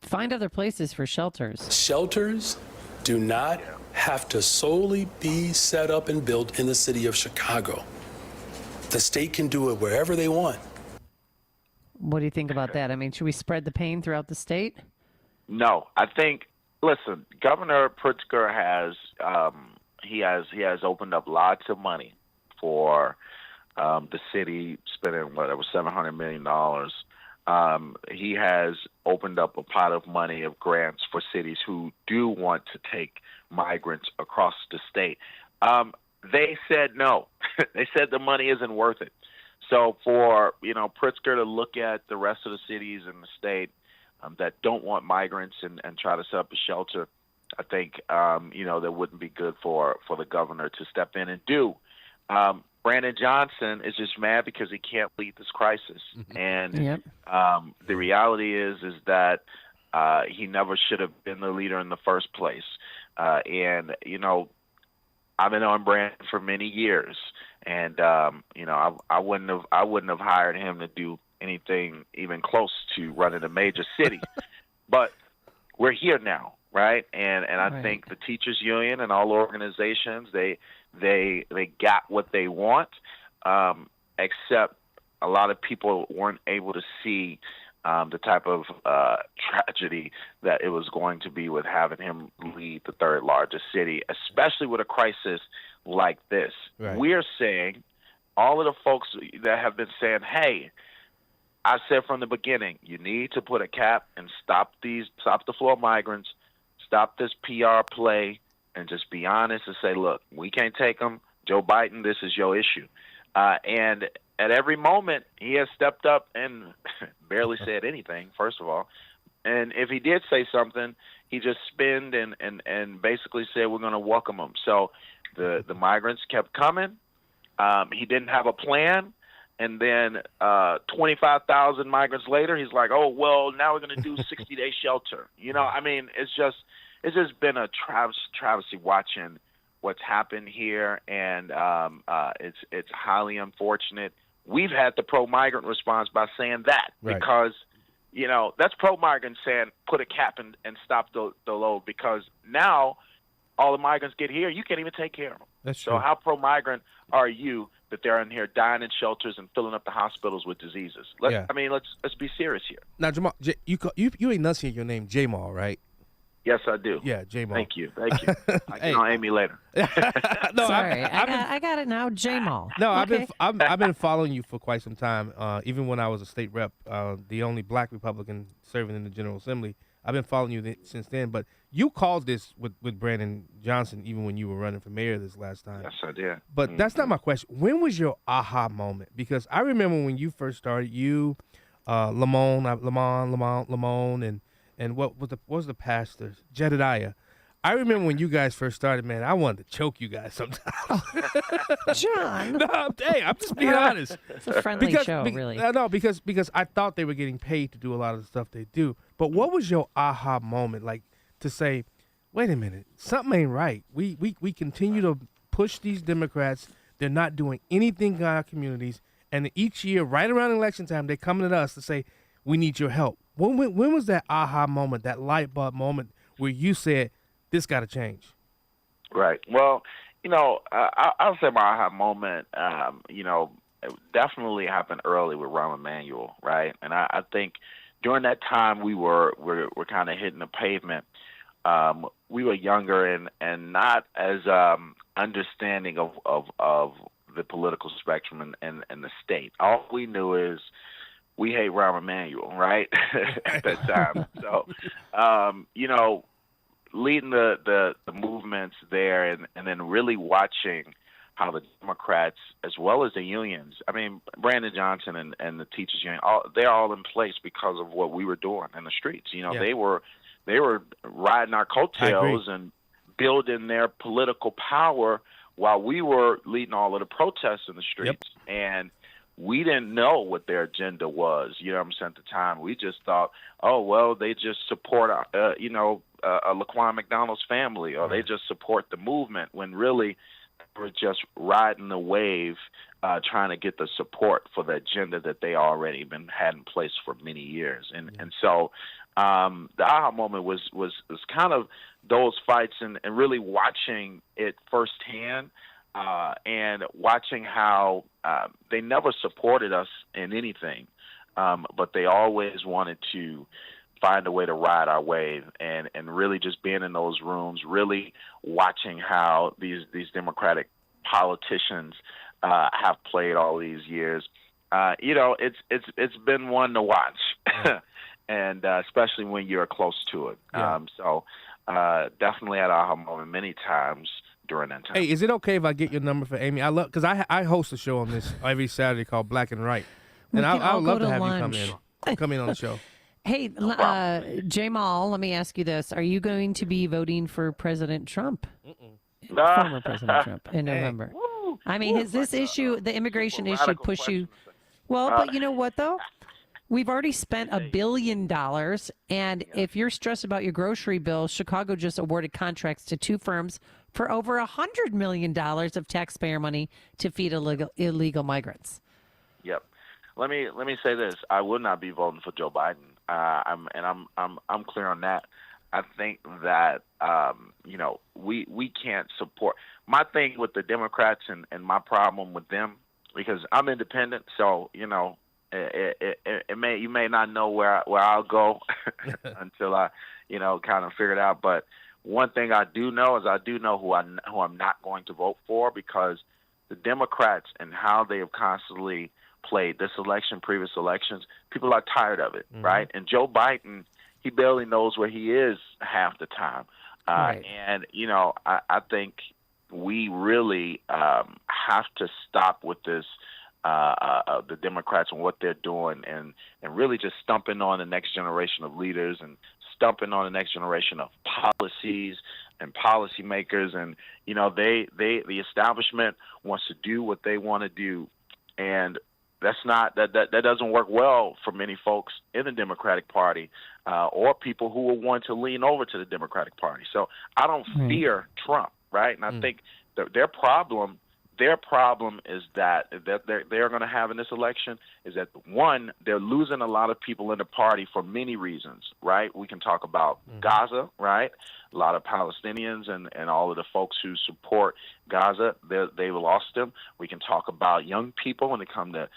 find other places for shelters. Shelters do not have to solely be set up and built in the city of Chicago. The state can do it wherever they want. What do you think about that? I mean, should we spread the pain throughout the state? No, I think, listen, Governor Pritzker has he has opened up lots of money for the city, spending whatever $700 million. He has opened up a pot of money of grants for cities who do want to take migrants across the state. They said no. They said the money isn't worth it. So for Pritzker to look at the rest of the cities in the state that don't want migrants and try to set up a shelter, I think that wouldn't be good for the governor to step in and do. Brandon Johnson is just mad because he can't lead this crisis, and the reality is that he never should have been the leader in the first place. And I've been on Brandon for many years, and I wouldn't have hired him to do anything even close to running a major city, but we're here now. Right, and I think the teachers union and all organizations they got what they want, except a lot of people weren't able to see the type of tragedy that it was going to be with having him lead the third largest city, especially with a crisis like this. Right. We're saying, all of the folks that have been saying, hey, I said from the beginning, you need to put a cap and stop the flow of migrants. Stop this PR play and just be honest and say, look, we can't take them. Joe Biden, this is your issue. And at every moment, he has stepped up and barely said anything, first of all. And if he did say something, he just spinned and basically said, we're going to welcome them. So the migrants kept coming. He didn't have a plan. And then 25,000 migrants later, he's like, oh, well, now we're going to do 60-day shelter. It's just been a travesty watching what's happened here. And it's highly unfortunate. We've had the pro-migrant response by saying that, because, that's pro-migrant saying put a cap and stop the load, because now all the migrants get here, you can't even take care of them. That's so true. How pro-migrant are you that they're in here dying in shelters and filling up the hospitals with diseases? Let's be serious here. Now, Jamal, you enunciate your name Jamal, right? Yes, I do. Yeah, Jamal. Thank you. I can on Amy later. No, Sorry, I got it now, Jamal. No, okay. I've been following you for quite some time. Even when I was a state rep, the only black Republican serving in the General Assembly. I've been following you since then. But you called this with Brandon Johnson even when you were running for mayor this last time. Yes, I did. But that's not my question. When was your aha moment? Because I remember when you first started, you, Lamone, and what was the pastor, Jedediah. I remember when you guys first started, man, I wanted to choke you guys sometimes. John. No, hey, I'm just being honest. It's a friendly show, really. No, because I thought they were getting paid to do a lot of the stuff they do. But what was your aha moment, like, to say, wait a minute, something ain't right. We continue to push these Democrats. They're not doing anything in our communities. And each year, right around election time, they're coming at us to say, we need your help. When was that aha moment, that light bulb moment where you said, this got to change? Right. Well, I'll say my aha moment, it definitely happened early with Rahm Emanuel, right? And I think during that time we were kind of hitting the pavement. We were younger and not as understanding of the political spectrum and the state. All we knew is we hate Rahm Emanuel, right? At that time. So, leading the movements there and then really watching how the Democrats, as well as the unions, I mean, Brandon Johnson and the teachers union, they're all in place because of what we were doing in the streets. They were riding our coattails and building their political power while we were leading all of the protests in the streets. Yep. And we didn't know what their agenda was, at the time. We just thought, oh, well, they just support, Laquan McDonald's family, or they just support the movement, when really they were just riding the wave, trying to get the support for the agenda that they already had in place for many years. And so the aha moment was kind of those fights and really watching it firsthand. And watching how they never supported us in anything, but they always wanted to find a way to ride our wave, and really just being in those rooms, really watching how these Democratic politicians have played all these years. It's been one to watch, and especially when you're close to it. Yeah. So definitely had aha moment many times during that time. Hey, is it okay if I get your number for Amy? because I host a show on this every Saturday called Black and Right, and I would love to have you come in on the show. Hey, Jamal, let me ask you this: are you going to be voting for President Trump, former President Trump, in November? I mean, has this issue, the immigration issue, push you? Well, but you know what though? We've already spent $1 billion, and if you're stressed about your grocery bill, Chicago just awarded contracts to 2 firms for over $100 million of taxpayer money to feed illegal migrants. Yep. Let me say this: I would not be voting for Joe Biden. I'm clear on that. I think that we can't support. My thing with the Democrats and my problem with them, because I'm independent, so you may not know where I'll go until I kind of figure it out. But one thing I do know is I do know who I'm not going to vote for, because the Democrats and how they have constantly played this election, previous elections, people are tired of it, right? And Joe Biden, he barely knows where he is half the time. Right. And, I think we really have to stop with this, the Democrats and what they're doing, and really just stumping on the next generation of leaders and stumping on the next generation of policies and policymakers. And, the establishment wants to do what they want to do. And that doesn't work well for many folks in the Democratic Party, or people who will want to lean over to the Democratic Party. So I don't fear Trump, right? And I think their problem is that they're going to have in this election is that, one, they're losing a lot of people in the party for many reasons, right? We can talk about Gaza, right? A lot of Palestinians and all of the folks who support Gaza, they've lost them. We can talk about young people when it comes to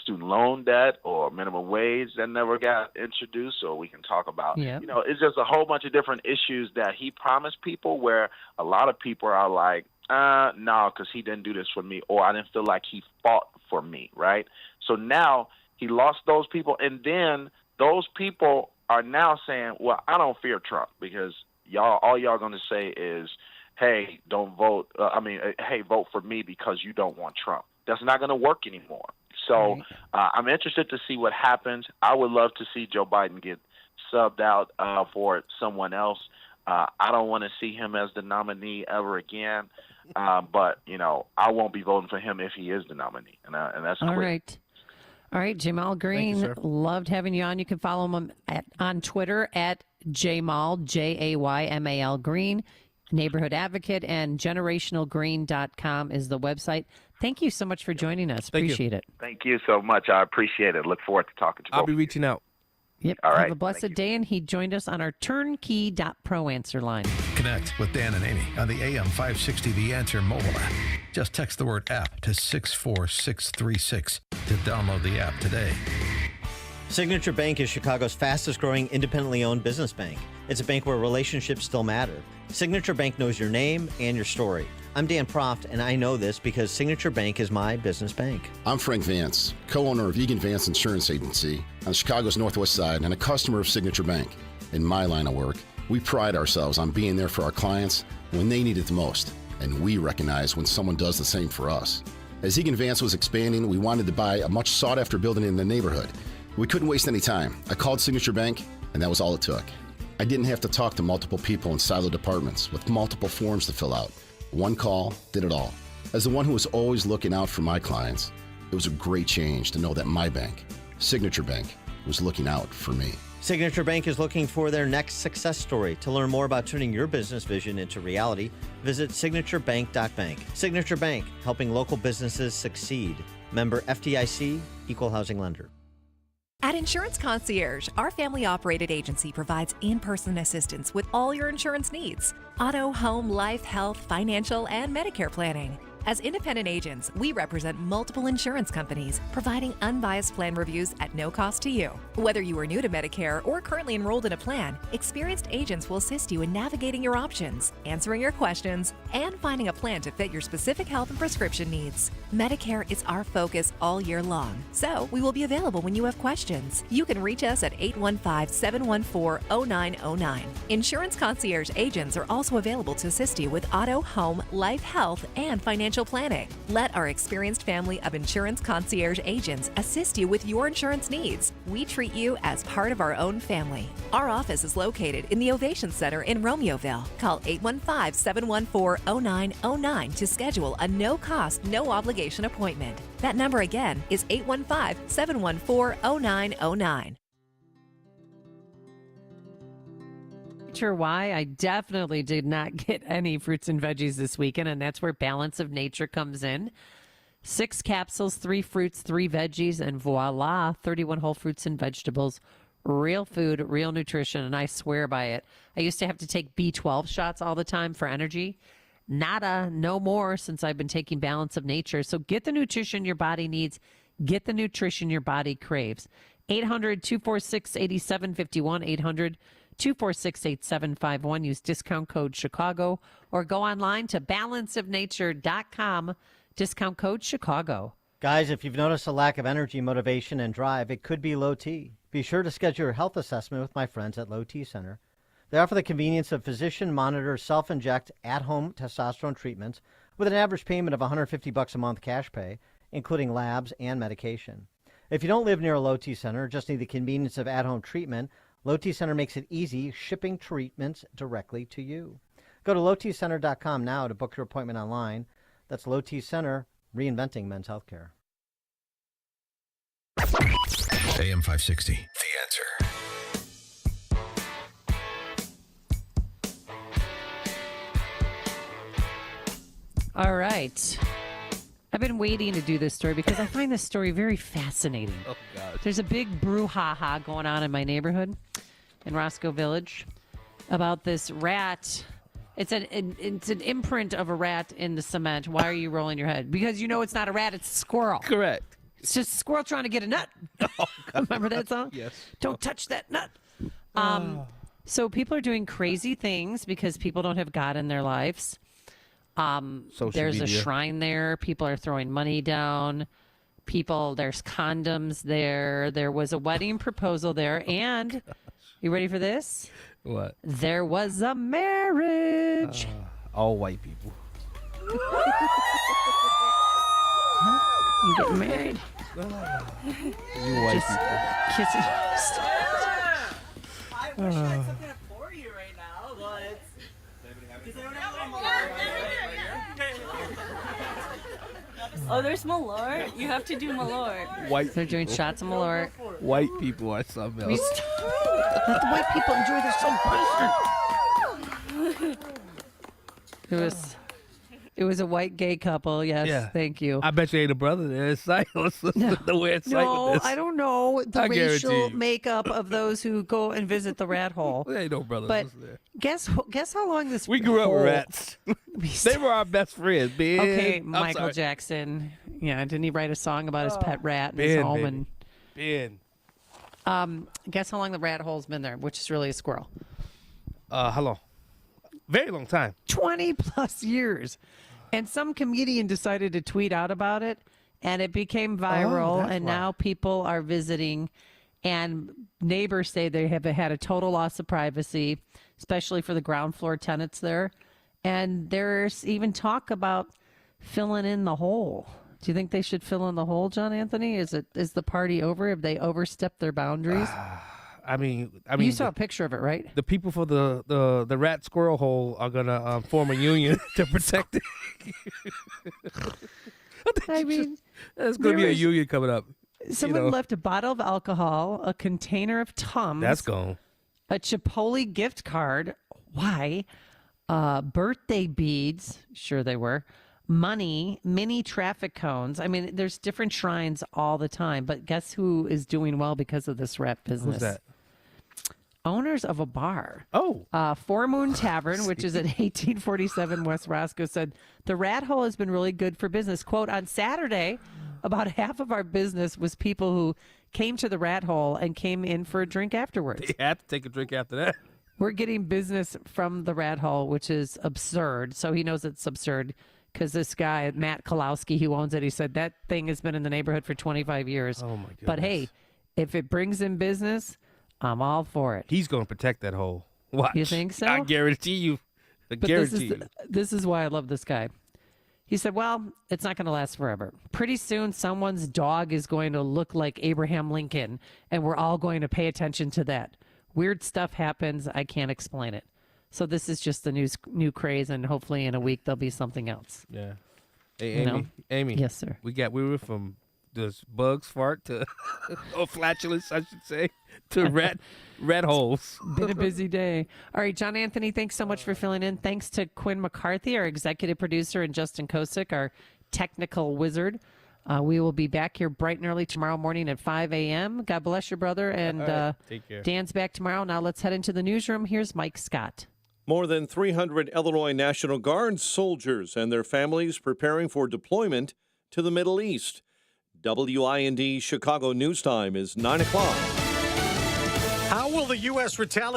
student loan debt or minimum wage that never got introduced. Or we can talk about, it's just a whole bunch of different issues that he promised people, where a lot of people are like, no, because he didn't do this for me, or I didn't feel like he fought for me, right? So now he lost those people, and then those people are now saying, well, I don't fear Trump, because all y'all going to say is, hey, don't vote. Hey, vote for me because you don't want Trump. That's not going to work anymore. So I'm interested to see what happens. I would love to see Joe Biden get subbed out for someone else. I don't want to see him as the nominee ever again. But, I won't be voting for him if he is the nominee. And that's clear. All All right, Jamal Green, sir. loved having you on. You can follow him on Twitter at Jaymal, Jaymal Green, neighborhood advocate, and generationalgreen.com is the website. Thank you so much for joining us. Thank you. Appreciate it. Thank you so much. I appreciate it. Look forward to talking to I'll both be of you. reaching out. Yep. All Have right. a blessed day, and he joined us on our turnkey.pro answer line. Connect with Dan and Amy on the AM 560 The Answer mobile app. Just text the word app to 64636 to download the app today. Signature Bank is Chicago's fastest growing independently owned business bank. It's a bank where relationships still matter. Signature Bank knows your name and your story. I'm Dan Proft, and I know this because Signature Bank is my business bank. I'm Frank Vance, co-owner of Egan Vance Insurance Agency on Chicago's Northwest Side and a customer of Signature Bank. In my line of work, we pride ourselves on being there for our clients when they need it the most, and we recognize when someone does the same for us. As Egan Vance was expanding, we wanted to buy a much sought-after building in the neighborhood. We couldn't waste any time. I called Signature Bank, and that was all it took. I didn't have to talk to multiple people in siloed departments with multiple forms to fill out. One call did it all. As the one who was always looking out for my clients, it was a great change to know that my bank, Signature Bank, was looking out for me. Signature Bank is looking for their next success story. To learn more about turning your business vision into reality, visit signaturebank.bank. Signature Bank, helping local businesses succeed. Member FDIC, Equal Housing Lender. At Insurance Concierge, our family-operated agency provides in-person assistance with all your insurance needs. Auto, home, life, health, financial, and Medicare planning. As independent agents, we represent multiple insurance companies, providing unbiased plan reviews at no cost to you. Whether you are new to Medicare or currently enrolled in a plan, experienced agents will assist you in navigating your options, answering your questions, and finding a plan to fit your specific health and prescription needs. Medicare is our focus all year long, so we will be available when you have questions. You can reach us at 815-714-0909. Insurance Concierge agents are also available to assist you with auto, home, life, health, and financial planning. Let our experienced family of Insurance Concierge agents assist you with your insurance needs. We treat you as part of our own family. Our office is located in the Ovation Center in Romeoville. Call 815-714-0909 to schedule a no-cost, no-obligation appointment. That number again is 815-714-0909. Sure why I definitely did not get any fruits and veggies this weekend, and that's where Balance of Nature comes in. 6 capsules, 3 fruits, 3 veggies, and voila, 31 whole fruits and vegetables. Real food, real nutrition, and I swear by it. I used to have to take B12 shots all the time for energy. Nada, no more since I've been taking Balance of Nature. So get the nutrition your body needs. Get the nutrition your body craves. 800-246-8751, 800-246-8751. Use discount code Chicago or go online to balanceofnature.com. Discount code Chicago. Guys, if you've noticed a lack of energy, motivation, and drive, it could be low T. Be sure to schedule your health assessment with my friends at Low T Center. They offer the convenience of physician-monitored, self-inject, at-home testosterone treatments with an average payment of $150 a month cash pay, including labs and medication. If you don't live near a Low T Center or just need the convenience of at-home treatment, Low T Center makes it easy shipping treatments directly to you. Go to lowtcenter.com now to book your appointment online. That's Low T Center, reinventing men's healthcare. AM 560, The Answer. All right. I've been waiting to do this story because I find this story very fascinating. Oh, God. There's a big brouhaha going on in my neighborhood in Roscoe Village about this rat. It's an imprint of a rat in the cement. Why are you rolling your head? Because you know it's not a rat, it's a squirrel. Correct. It's just a squirrel trying to get a nut. Oh, Remember that song? Yes. Don't touch that nut. So people are doing crazy things because people don't have God in their lives. There's a shrine there. People are throwing money down. There's condoms there. There was a wedding proposal there. And you ready for this? What? There was a marriage. All white people. You getting married? You white Just people. kissing. I wish I had something for you right now, but because I don't have any more. Oh, there's Malort. You have to do Malort. White. They're doing shots of Malort. White people are something else. Let the white people enjoy their celebration. It was a white gay couple. Yes, Yeah. thank you. I bet you ain't a brother there. It's like, the way it's like No, with this. I don't know the I guarantee racial you. makeup of those who go and visit the rat hole. There ain't no brothers But there. guess how long this We grew up hole- with rats. They were our best friends, Ben. Okay, I'm Michael sorry. Jackson. Yeah, didn't he write a song about his pet rat in Ben, his home? baby. Ben. And guess how long the rat hole's been there, which is really a squirrel. How long? Very long time. 20 plus years. And some comedian decided to tweet out about it, and it became viral, that's and why. now people are visiting, and neighbors say they have had a total loss of privacy, especially for the ground floor tenants there. And there's even talk about filling in the hole. Do you think they should fill in the hole, John Anthony? Is the party over? Have they overstepped their boundaries? I mean, You saw a picture of it, right? The people for the rat squirrel hole are gonna form a union to protect it. I mean, there's gonna be a was- union coming up. Someone left a bottle of alcohol, a container of Tums. That's gone. A Chipotle gift card. Why? Birthday beads. Sure they were. Money, mini traffic cones. I mean, there's different shrines all the time. But guess who is doing well because of this rat business? Who's that? Owners of a bar. Oh. Four Moon Tavern, which is at 1847 West Roscoe, said the rat hole has been really good for business. Quote, on Saturday, about half of our business was people who came to the rat hole and came in for a drink afterwards. They had to take a drink after that. We're getting business from the rat hole, which is absurd. So he knows it's absurd because this guy, Matt Kalowski, who owns it, he said that thing has been in the neighborhood for 25 years. Oh, my goodness. But hey, if it brings in business, I'm all for it. He's gonna protect that hole. Watch. You think so? I guarantee you. I But guarantee you. this is why I love this guy. He said, well, it's not going to last forever. Pretty soon, someone's dog is going to look like Abraham Lincoln, and we're all going to pay attention to that. Weird stuff happens. I can't explain it. So this is just the new craze, and hopefully in a week there'll be something else. Yeah. Hey, You know? Amy. Yes, sir. We were from this bugs fart to or flatulence, I should say, to rat holes. Been a busy day. All right, John Anthony, thanks so much for filling in. Thanks to Quinn McCarthy, our executive producer, and Justin Kosick, our technical wizard. We will be back here bright and early tomorrow morning at 5 a.m. God bless your brother. And All right, take care. Dan's back tomorrow. Now let's head into the newsroom. Here's Mike Scott. More than 300 Illinois National Guard soldiers and their families preparing for deployment to the Middle East. WIND Chicago News Time is 9 o'clock. How will the U.S. retaliate?